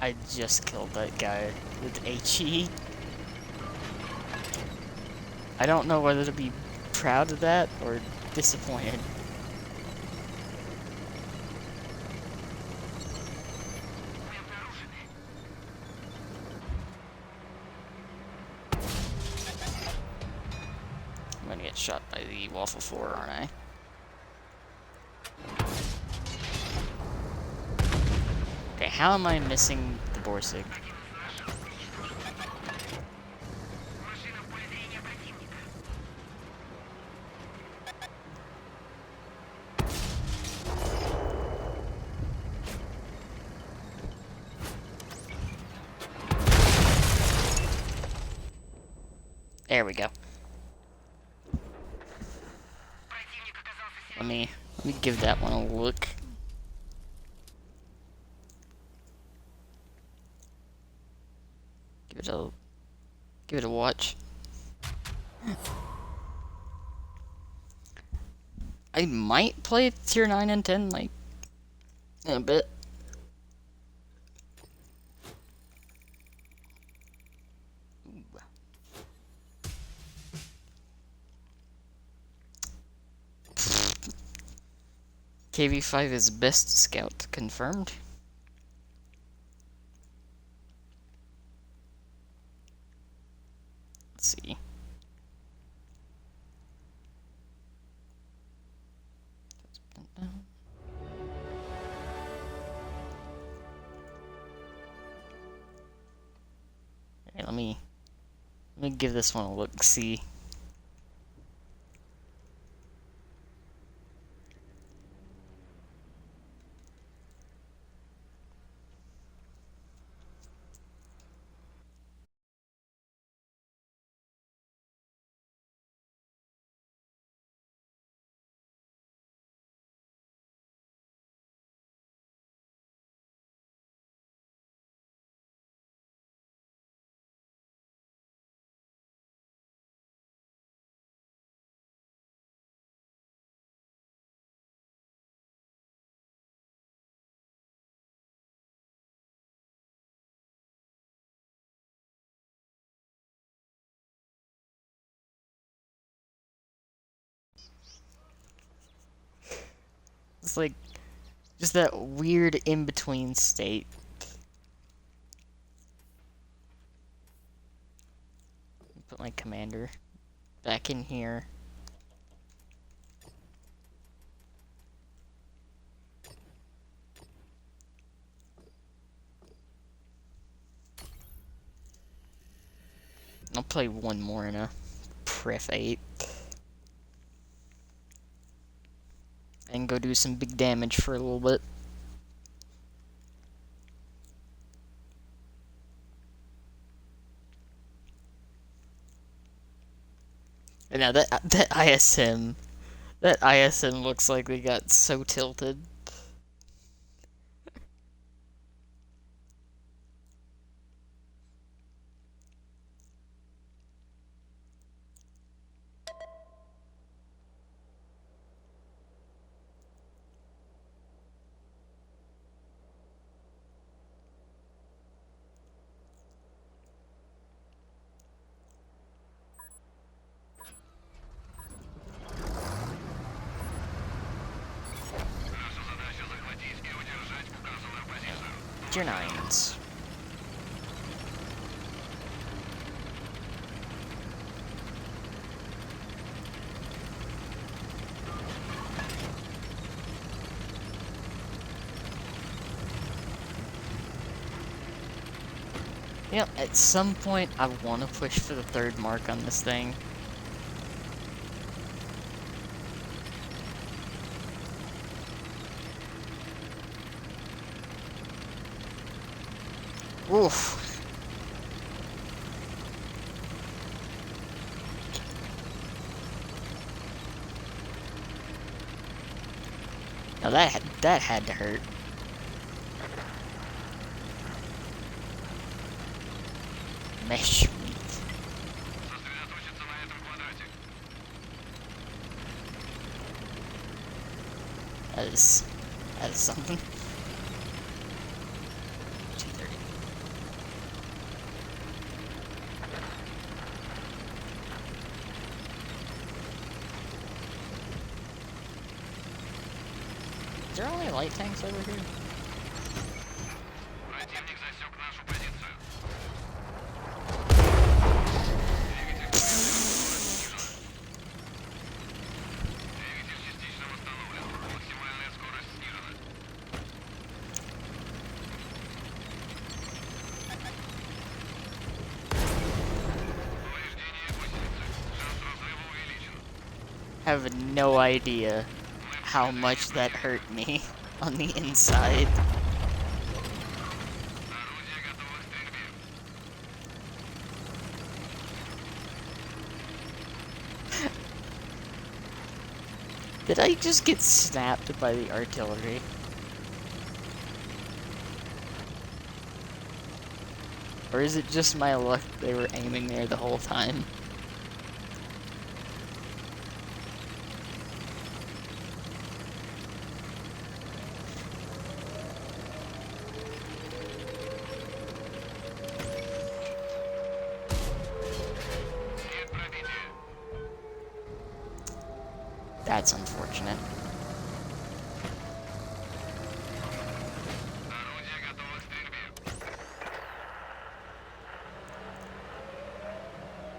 I just killed that guy with HE. I don't know whether to be proud of that or disappointed. I'm gonna get shot by the Waffle 4, aren't I? Okay, how am I missing the Borsig? There we go. Let me give that one a look. Give it a watch. I might play tier 9 and 10 like in a bit. KV5 is best scout confirmed. Let's see. Okay, let me give this one a look. See. It's like just that weird in-between state. Put my commander back in here. I'll play one more in a Pref 8. And go do some big damage for a little bit. And now that ISM That ISM looks like they got so tilted. Tier 9s. Yep, at some point I want to push for the 3rd mark on this thing. Oof. Now that had to hurt. Mesh meat. That is something. 230. Is there only light tanks over here? Have no idea how much that hurt me on the inside. Did I just get snapped by the artillery? Or is it just my luck they were aiming there the whole time? That's unfortunate.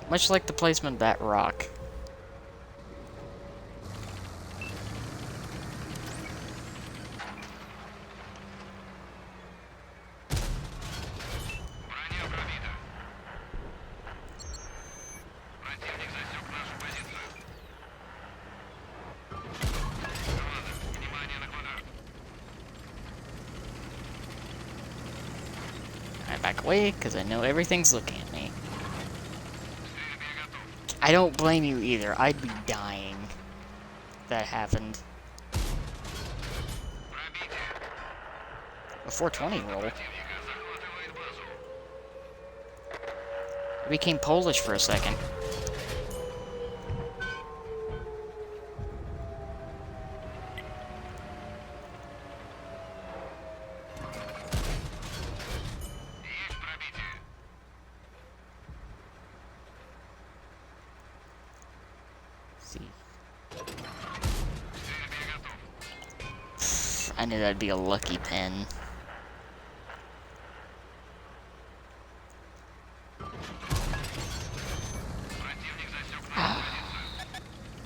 Much like the placement of that rock. I back away, because I know everything's looking at me. I don't blame you either. I'd be dying if that happened. A 420 roll. I became Polish for a second. I knew that'd be a lucky pen.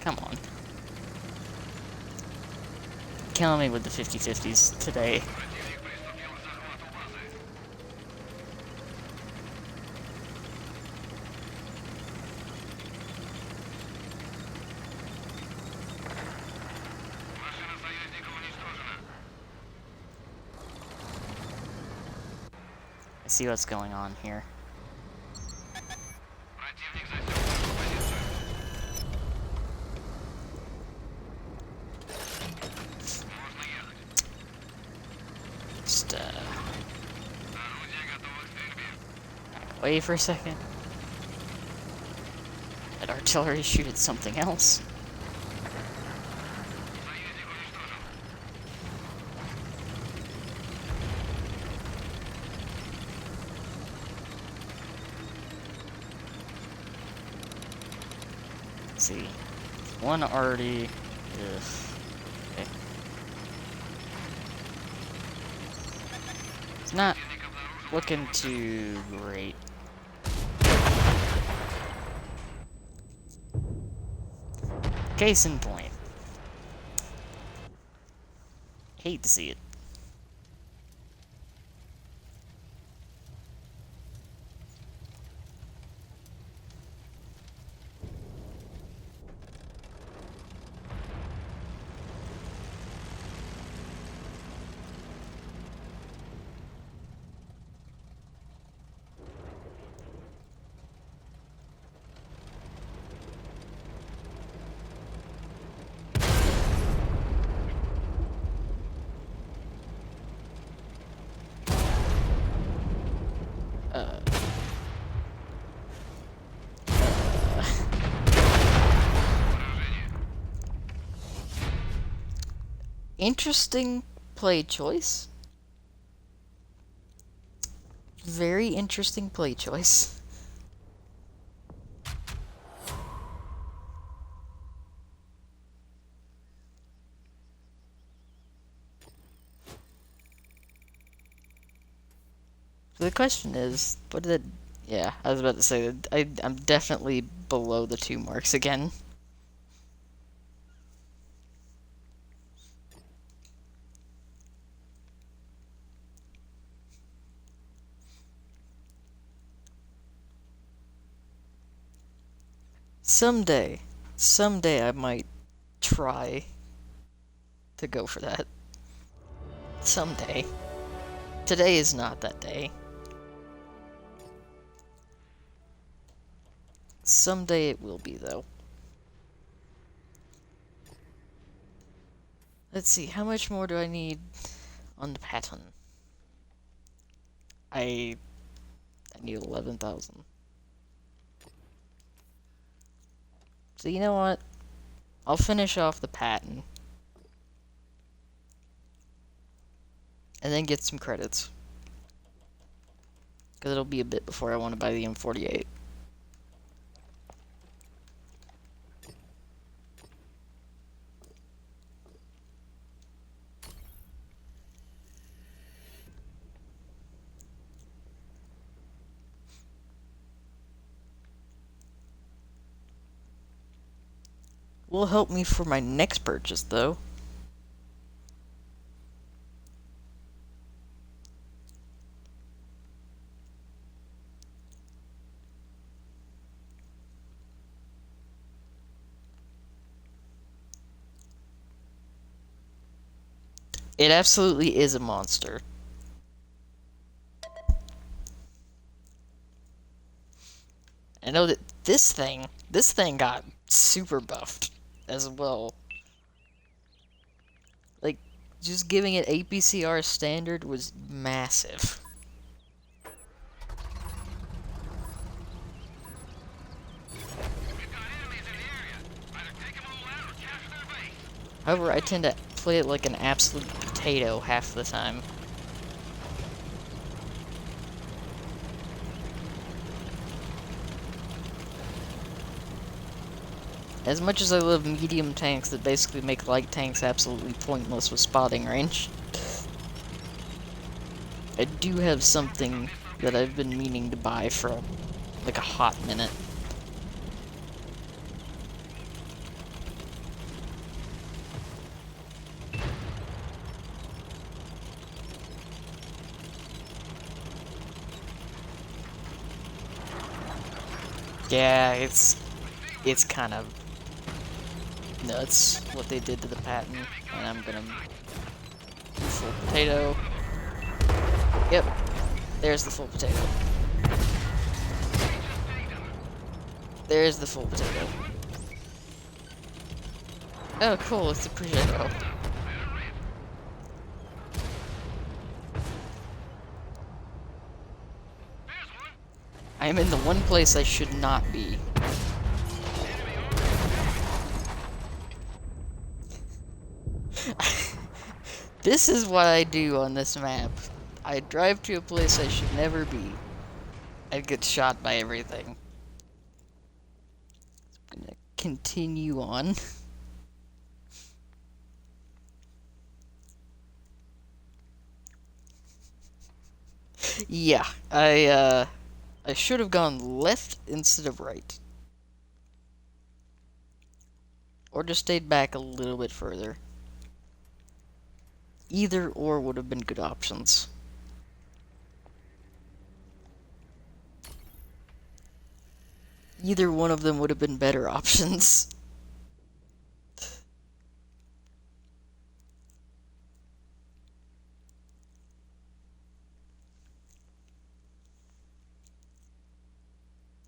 Come on. Killing me with the 50-50s today. I see what's going on here. just, wait for a second. Let artillery shoot at something else. Let's see. One already. Ugh. Okay. It's not looking too great. Case in point. Hate to see it. Interesting play choice. Very interesting play choice. So the question is, what did it... Yeah, I was about to say that I'm definitely below the 2 marks again. Someday I might try to go for that. Someday. Today is not that day. Someday it will be, though. Let's see, how much more do I need on the pattern? I need 11,000. So you know what? I'll finish off the pattern. And then get some credits. Because it'll be a bit before I want to buy the M48. Will help me for my next purchase, though. It absolutely is a monster. I know that this thing got super buffed as well. Like, just giving it APCR standard was massive. However, I tend to play it like an absolute potato half the time. As much as I love medium tanks that basically make light tanks absolutely pointless with spotting range, I do have something that I've been meaning to buy for like a hot minute. Yeah, it's kind of nuts what they did to the patent, and I'm gonna do full potato. Yep, there's the full potato. There's the full potato. Oh, cool, it's a Peugeot. I'm in the one place I should not be. This is what I do on this map. I drive to a place I should never be. I get shot by everything. I'm gonna continue on. Yeah, I should have gone left instead of right. Or just stayed back a little bit further. Either or would have been good options. Either one of them would have been better options.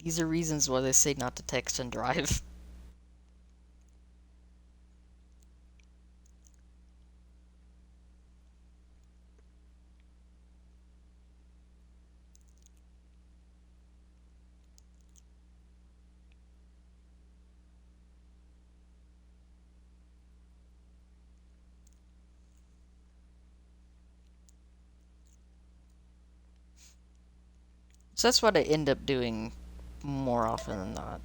These are reasons why they say not to text and drive. So that's what I end up doing more often than not.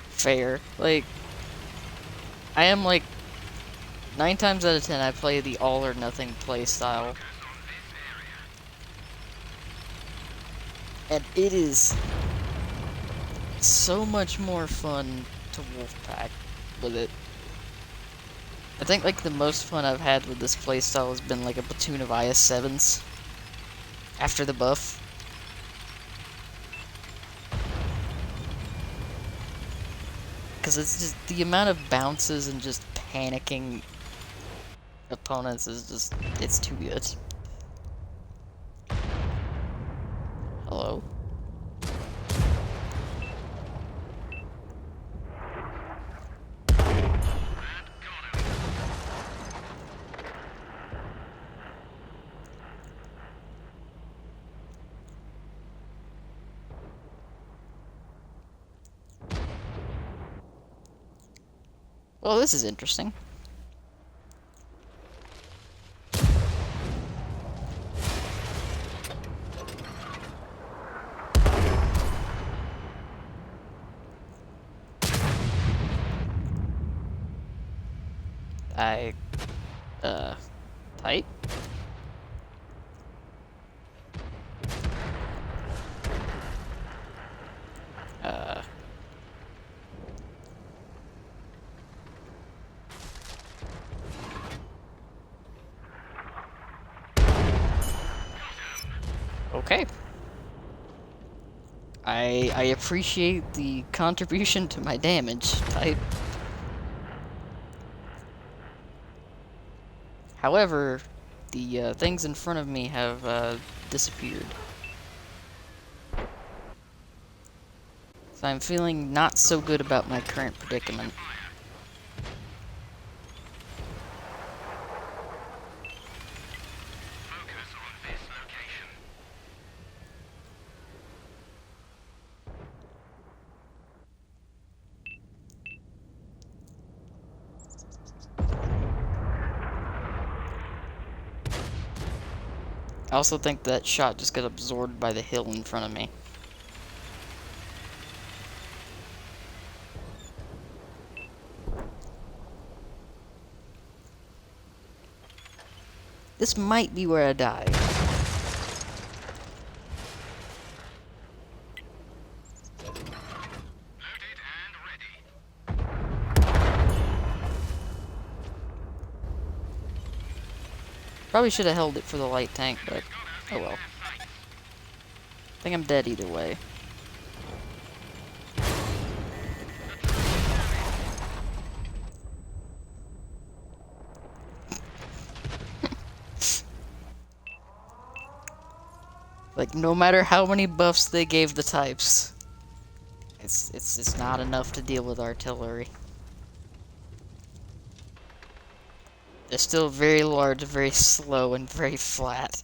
Fair. Like, I am like 9 times out of 10 I play the all or nothing play style. And it is so much more fun to wolfpack with it. I think like the most fun I've had with this playstyle has been like a platoon of IS-7s after the buff. Because it's just the amount of bounces and just panicking opponents is just, it's too good. Hello? Well, this is interesting. Tight? Okay. I appreciate the contribution to my damage type. However, the things in front of me have disappeared. So I'm feeling not so good about my current predicament. I also think that shot just got absorbed by the hill in front of me. This might be where I die. Probably should have held it for the light tank, but oh well. I think I'm dead either way. Like, no matter how many buffs they gave the types, it's not enough to deal with artillery. They're still very large, very slow, and very flat.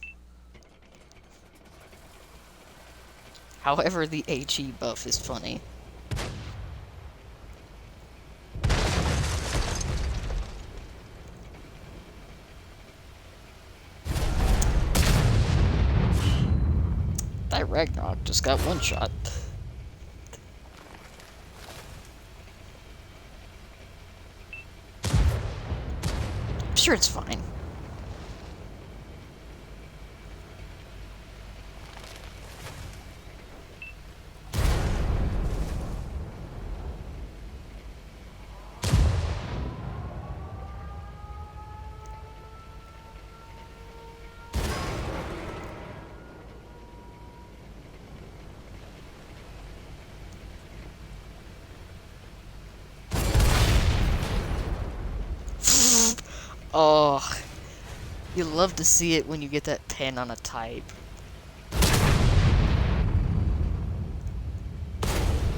However, the HE buff is funny. That Ragnarok just got one shot. I'm sure it's fine. Oh, you love to see it when you get that pen on a type.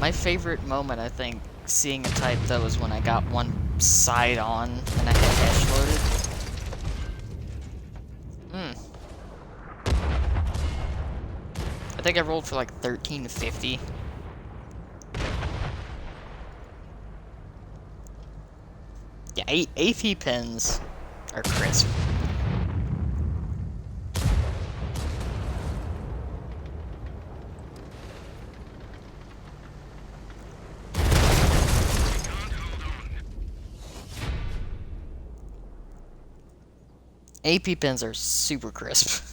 My favorite moment, I think, seeing a type, that was when I got one side on and I had hash loaded. I think I rolled for like 1350. Yeah, AP pens are crisp. AP pens are super crisp.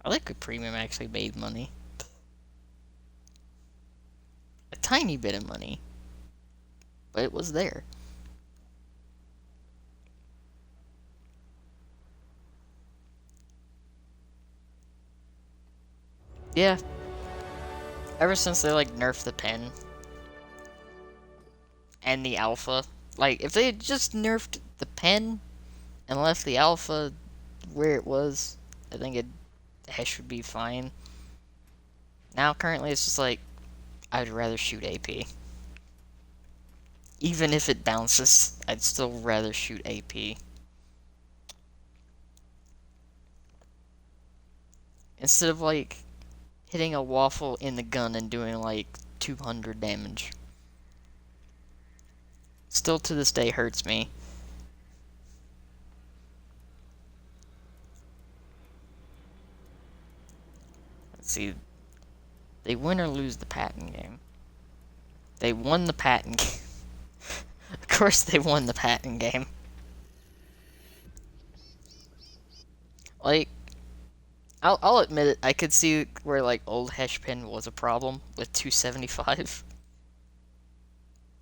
I like a premium actually made money. A tiny bit of money. But it was there. Yeah. Ever since they like nerfed the pen and the alpha, like if they had just nerfed the pen and left the alpha where it was, I think hash would be fine. Now currently it's just like I'd rather shoot AP. Even if it bounces, I'd still rather shoot AP. Instead of like hitting a waffle in the gun and doing like 200 damage. Still to this day hurts me. Let's see. They win or lose the patent game. They won the patent game. Of course they won the patent game. Like, I'll admit it, I could see where like old Heshpin was a problem with 275.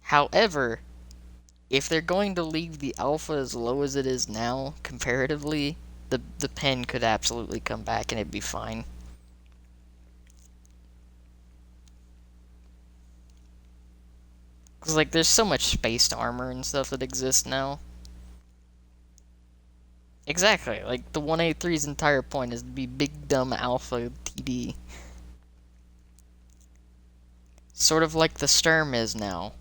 However, if they're going to leave the alpha as low as it is now, comparatively, the pen could absolutely come back and it'd be fine. Cause like there's so much spaced armor and stuff that exists now. Exactly, like the 183's entire point is to be big dumb alpha TD. Sort of like the Sturm is now.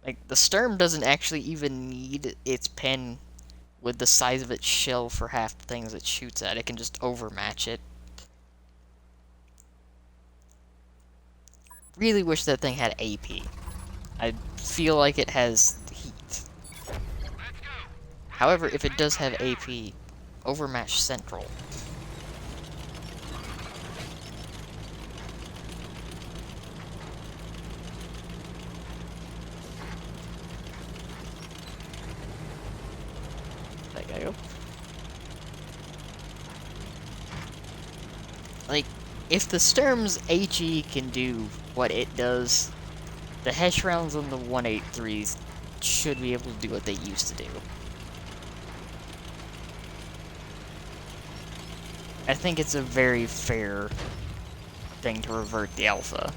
Like, the Sturm doesn't actually even need its pen with the size of its shell for half the things it shoots at. It can just overmatch it. Really wish that thing had AP. I feel like it has heat. However, if it does have AP, overmatch Central. That guy go. Like, if the Sturm's HE can do what it does, the Hesh rounds on the 183s should be able to do what they used to do. I think it's a very fair thing to revert the Alpha.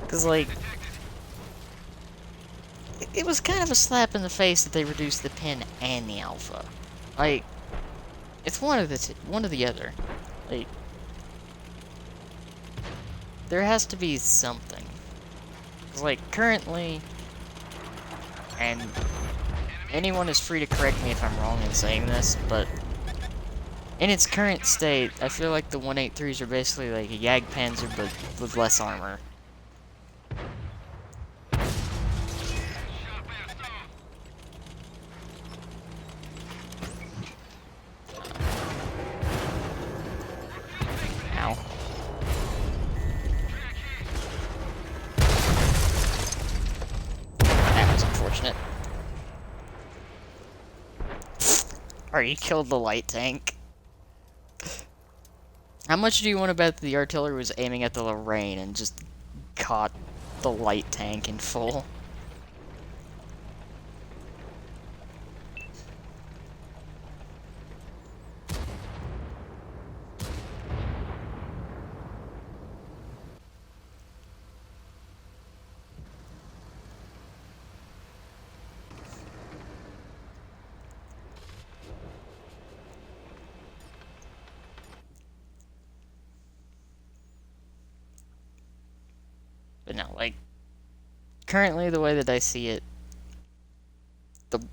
Because, like, it was kind of a slap in the face that they reduced the pin and the Alpha. Like, it's one of the other. Like, there has to be something. 'Cause, like, currently, and anyone is free to correct me if I'm wrong in saying this, but in its current state, I feel like the 183s are basically like a Jagdpanzer, but with less armor. Ow. That was unfortunate. Alright, you killed the light tank. How much do you want to bet the artillery was aiming at the Lorraine and just caught the light tank in full? But no, like, currently the way that I see it,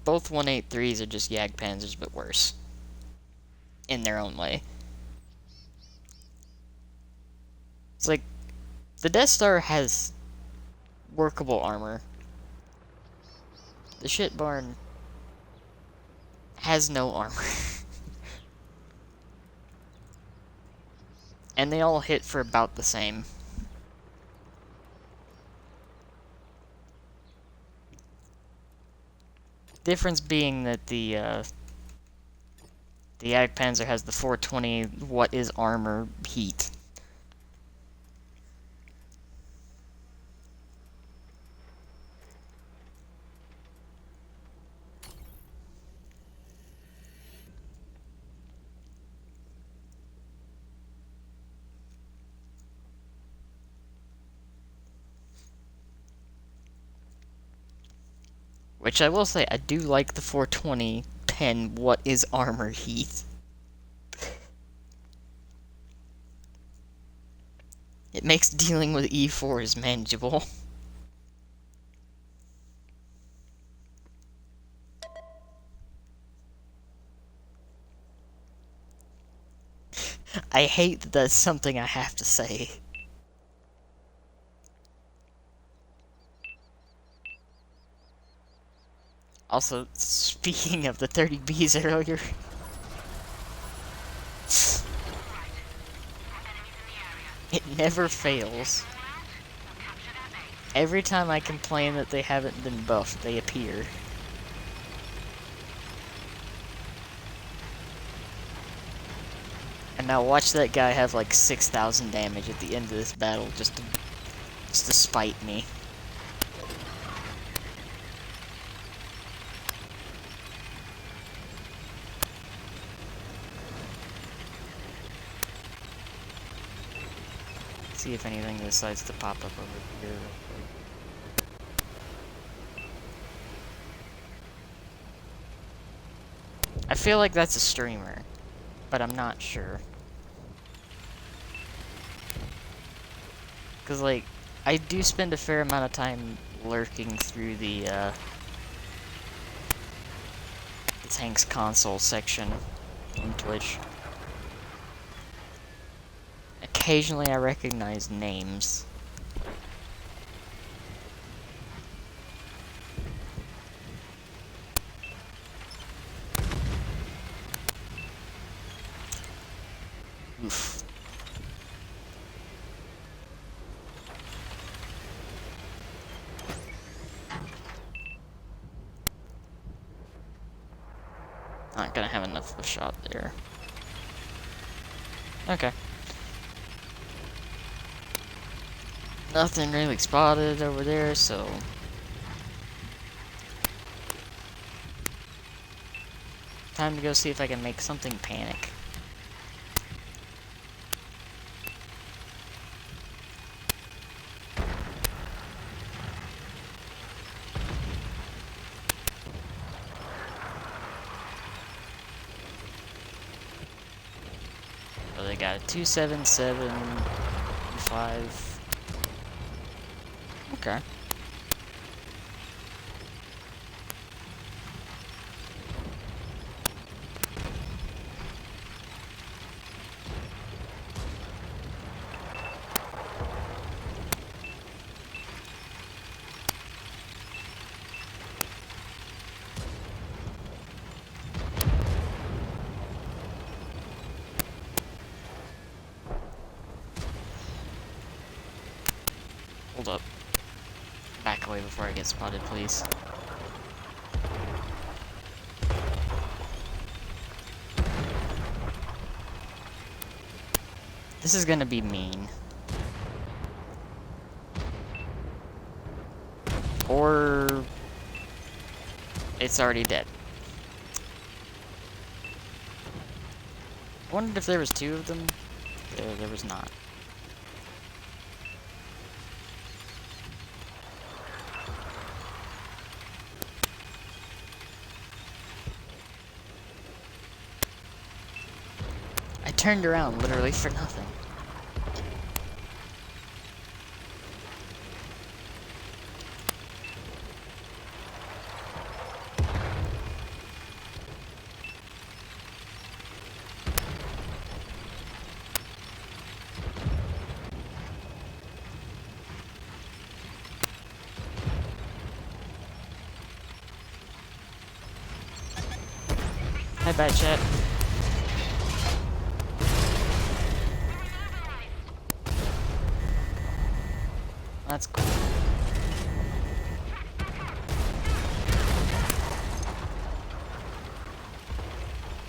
both 183s are just Jagdpanzers, but worse. In their own way. It's like, the Death Star has workable armor. The shit barn has no armor. And they all hit for about the same. Difference being that the Jagdpanzer has the 420 what is armor heat. Which I will say, I do like the 420 pen what is armor heat. It makes dealing with E4s manageable. I hate that that's something I have to say. Also, speaking of the 30Bs earlier... It never fails. Every time I complain that they haven't been buffed, they appear. And now watch that guy have like 6,000 damage at the end of this battle just to spite me. See if anything decides to pop up over here. I feel like that's a streamer, but I'm not sure. Cause like, I do spend a fair amount of time lurking through the Tanks console section on Twitch. Occasionally I recognize names. Not gonna have enough of a shot there. Okay. Nothing really spotted over there, so... Time to go see if I can make something panic. So they got a 277.5. Okay. Hold up. Back away before I get spotted, please. This is gonna be mean. Or... it's already dead. I wondered if there was two of them. There was not. I turned around literally for nothing. Hi, bad chat. That's cool.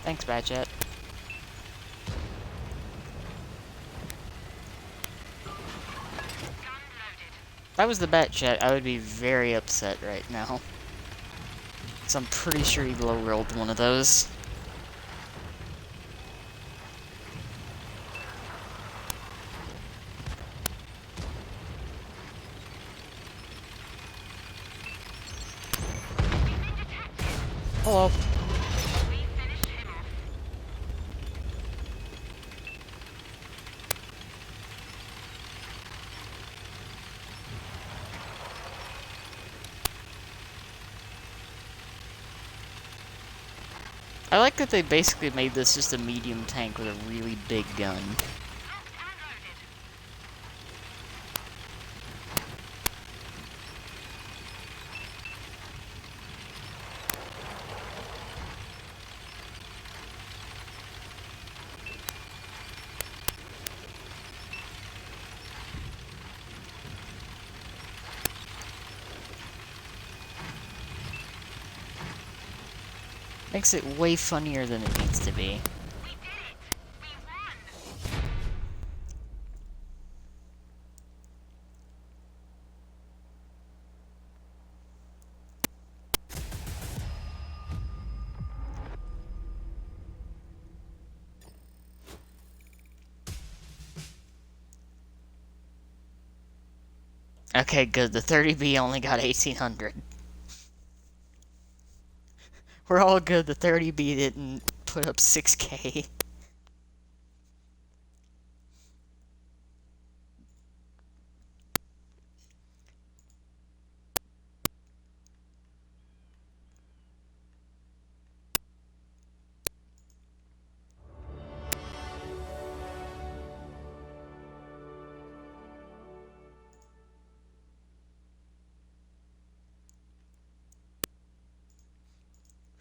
Thanks, bad chat. If I was the bat chat, I would be very upset right now. Because I'm pretty sure he low-rolled one of those. Hello. I like that they basically made this just a medium tank with a really big gun. Makes it way funnier than it needs to be. Okay, good. The 30B only got 1800. We're all good. The 30B didn't put up 6K.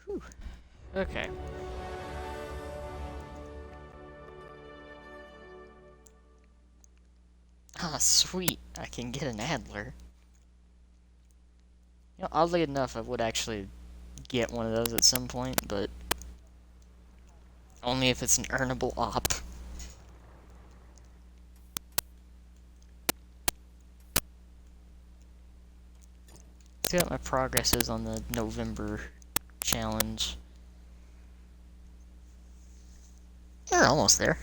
Whew. Okay. Ah, sweet. I can get an Adler. You know, oddly enough, I would actually get one of those at some point, but Only if it's an earnable op. See what my progress is on the November challenge. We're almost there.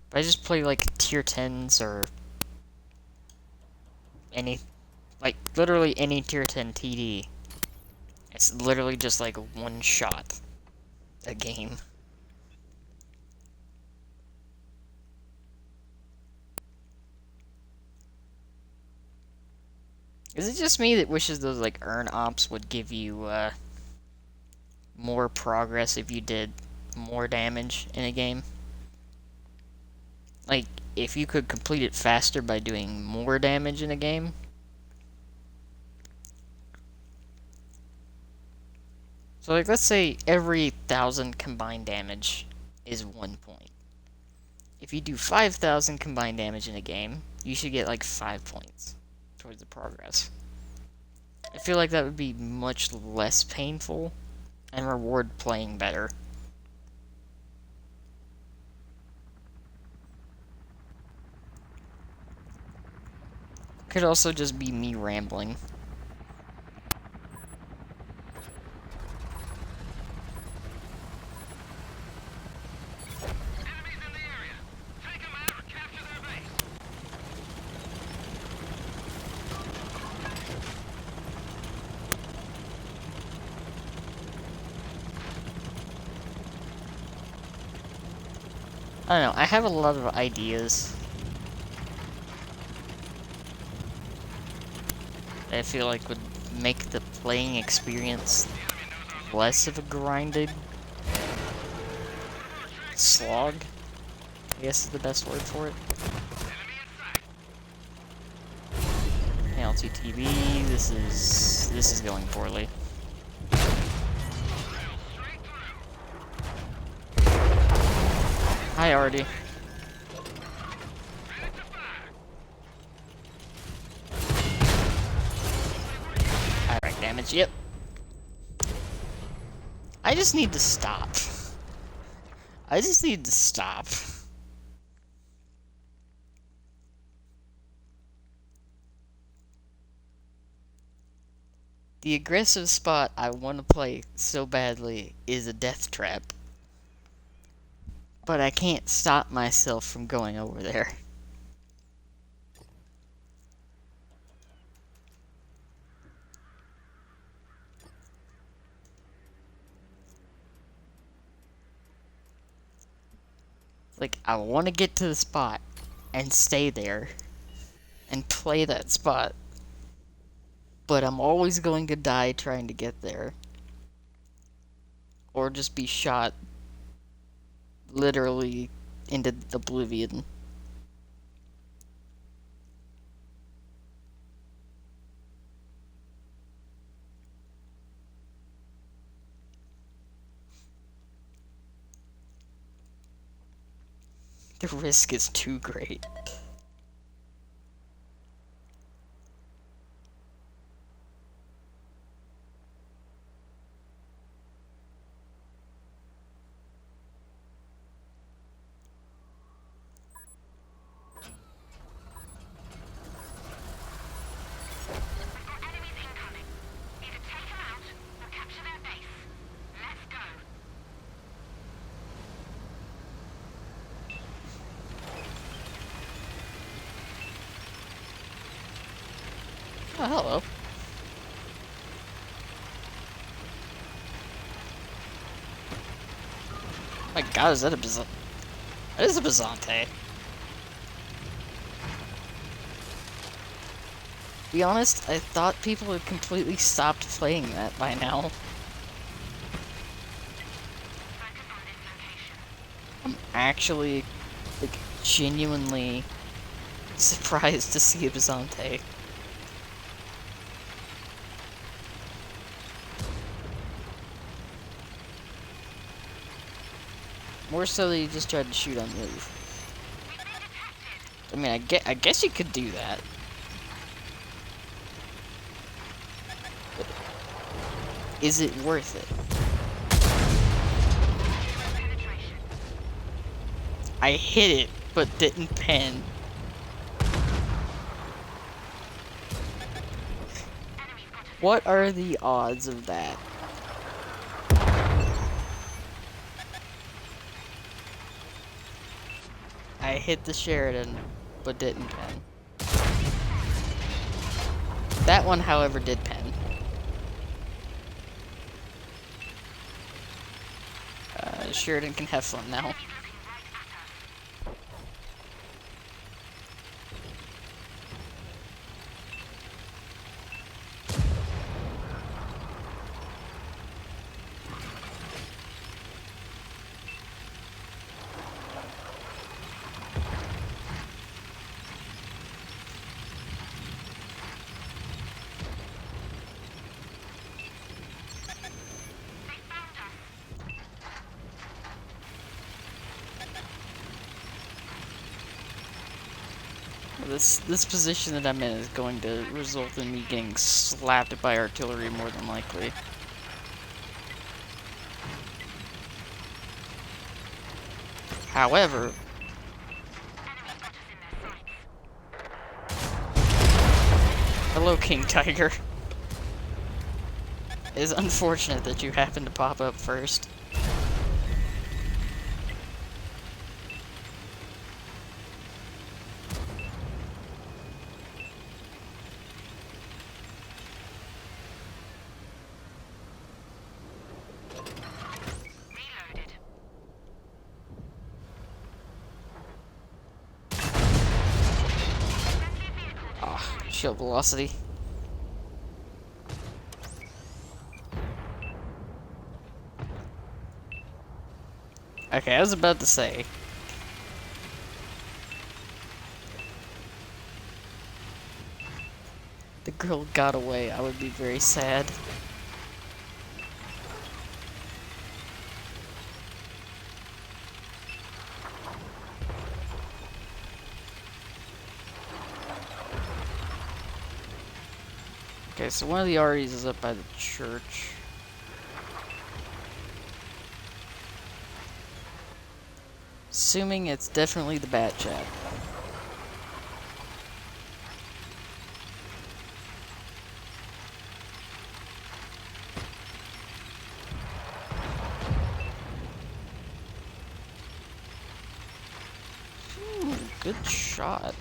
If I just play like tier 10s or any, like literally any tier 10 TD, it's literally just like one shot a game. Is it just me that wishes those like earn ops would give you more progress if you did more damage in a game? Like, if you could complete it faster by doing more damage in a game? So, like, let's say every 1,000 combined damage is 1 point. If you do 5,000 combined damage in a game, you should get, like, 5 points towards the progress. I feel like that would be much less painful and reward playing better. Could also just be me rambling. I don't know, I have a lot of ideas that I feel like would make the playing experience less of a grinded slog, I guess is the best word for it. LTTB, this is going poorly. Hi, Artie. Direct damage, yep. I just need to stop. I just need to stop. The aggressive spot I want to play so badly is a death trap. But I can't stop myself from going over there. Like, I want to get to the spot and stay there and play that spot. But I'm always going to die trying to get there. Or just be shot literally into oblivion. The risk is too great. Oh, hello. My god, is that a Bizante? That is a Bizante. To be honest, I thought people had completely stopped playing that by now. I'm actually, like, genuinely surprised to see a Bizante. More so that you just tried to shoot on move. I mean, I guess you could do that. Is it worth it? I hit it, but didn't pen. What are the odds of that? I hit the Sheridan, but didn't pen. That one, however, did pen. Sheridan can have fun now. This position that I'm in is going to result in me getting slapped by artillery more than likely. However, hello, King Tiger. It is unfortunate that you happen to pop up first. Shield velocity. Okay, I was about to say. The girl got away, I would be very sad. Okay, so one of the Aries is up by the church. Assuming it's definitely the Bat Chat. Good shot.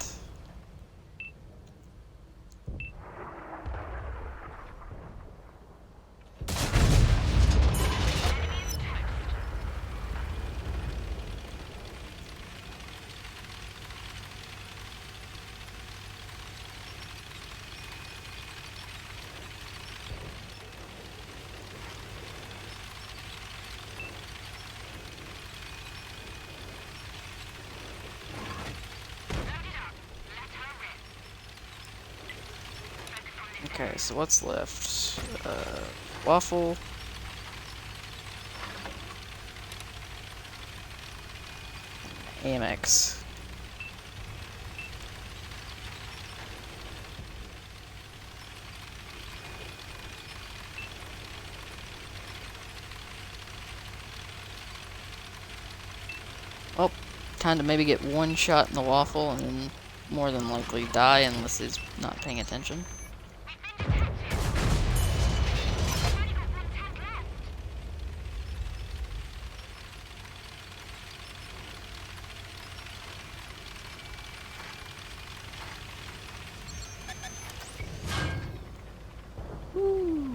Okay, so what's left? Waffle. Amex. Well, time to maybe get one shot in the waffle and then more than likely die unless he's not paying attention.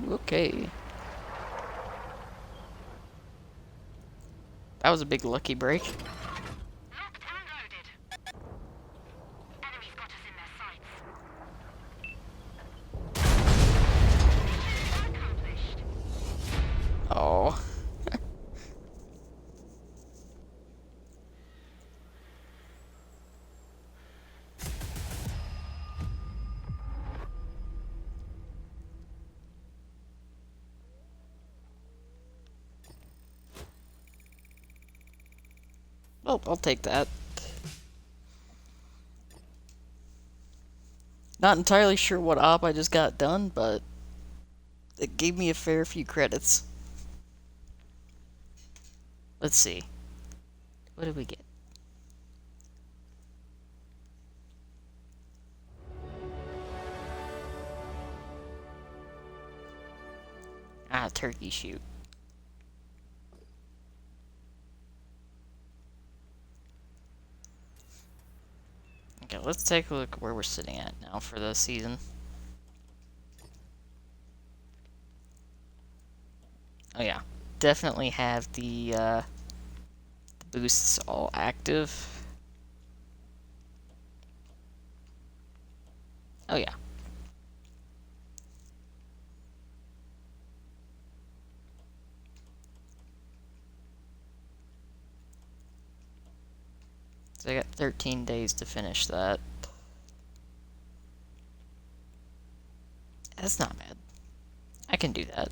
Okay. That was a big lucky break. Oh. Well, I'll take that. Not entirely sure what op I just got done, but It gave me a fair few credits. Let's see. What did we get? Ah, turkey shoot. Okay, let's take a look where we're sitting at now for the season. Oh yeah, definitely have the boosts all active. Oh yeah. So I got 13 days to finish that. That's not bad. I can do that.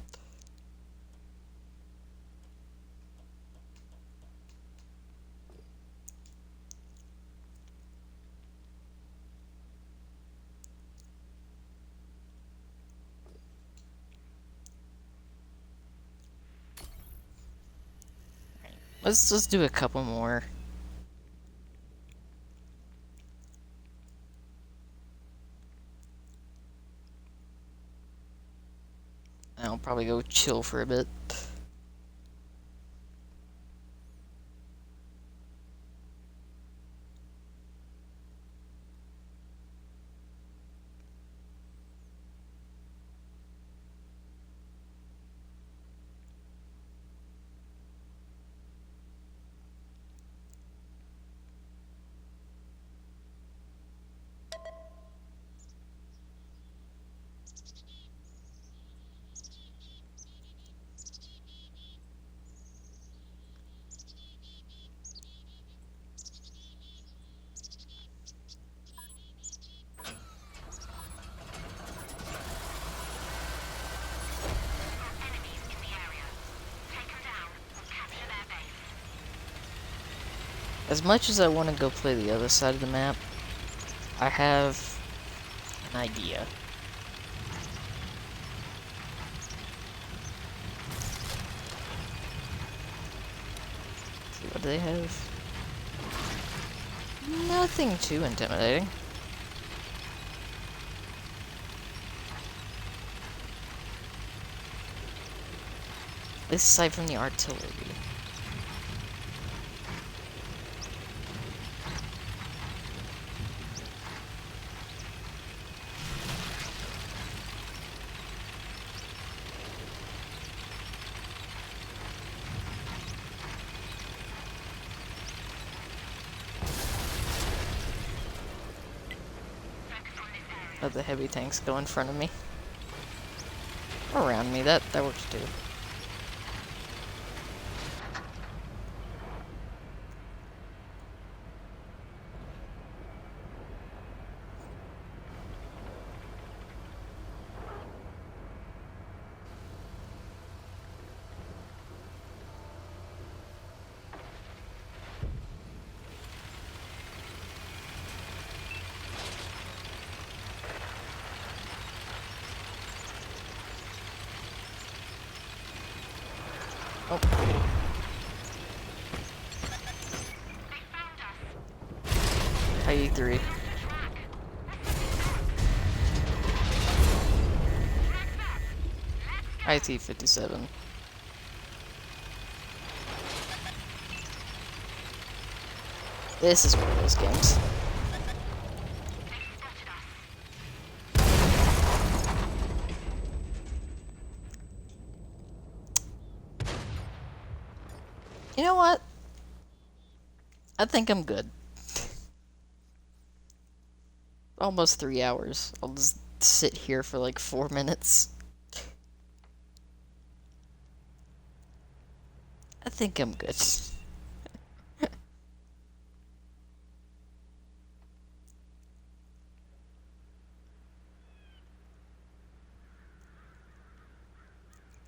Let's just do a couple more. I'll probably go chill for a bit. As much as I want to go play the other side of the map, I have an idea. Let's see, what do they have? Nothing too intimidating. At least aside from the artillery. Oh, the heavy tanks go in front of me. Or around me, that works too. Oh. IE3. IT-57. This is one of those games. You know what? I think I'm good. Almost 3 hours. I'll just sit here for like 4 minutes. I think I'm good.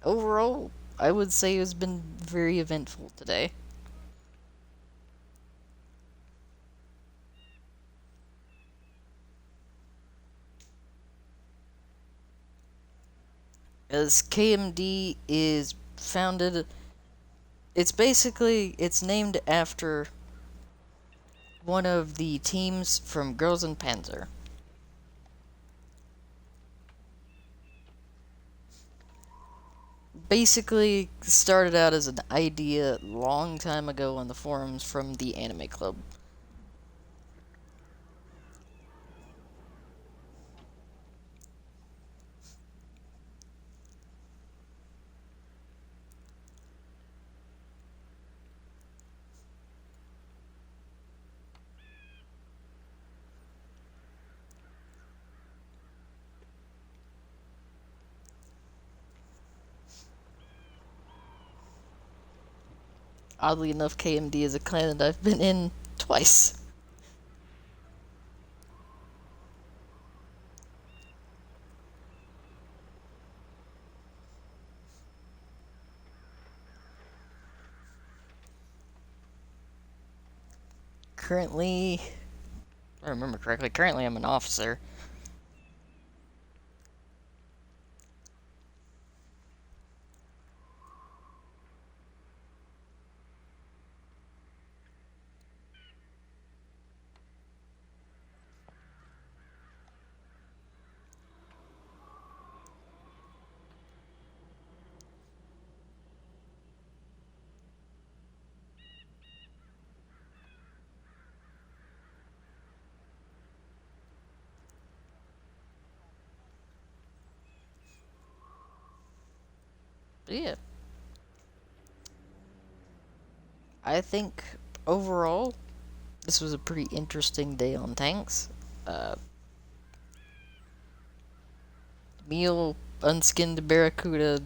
Overall, I would say it's been very eventful today. Because KMD is founded. It's named after one of the teams from Girls in Panzer. Basically started out as an idea long time ago on the forums from the anime club. Oddly enough, KMD is a clan that I've been in twice. Currently, if I remember correctly, I'm an officer. But yeah, I think overall this was a pretty interesting day on tanks. Meal unskinned Barracuda.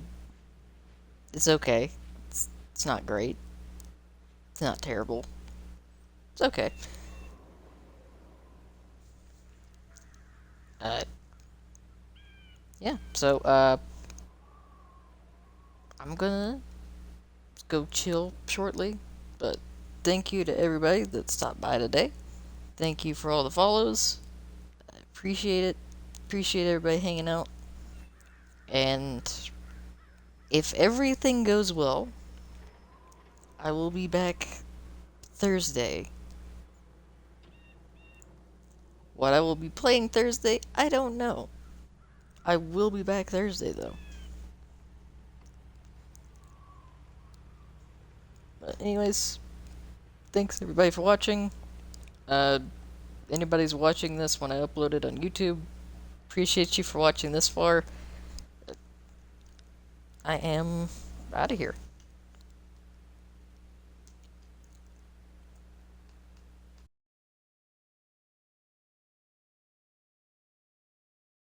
It's okay. It's not great. It's not terrible. It's okay. Uh, yeah. So I'm gonna go chill shortly, but thank you to everybody that stopped by today. Thank you for all the follows. I appreciate it. Appreciate everybody hanging out. And if everything goes well, I will be back Thursday. What I will be playing Thursday, I don't know. I will be back Thursday, though. But anyways, thanks everybody for watching. Anybody's watching this when I upload it on YouTube, appreciate you for watching this far. I am out of here.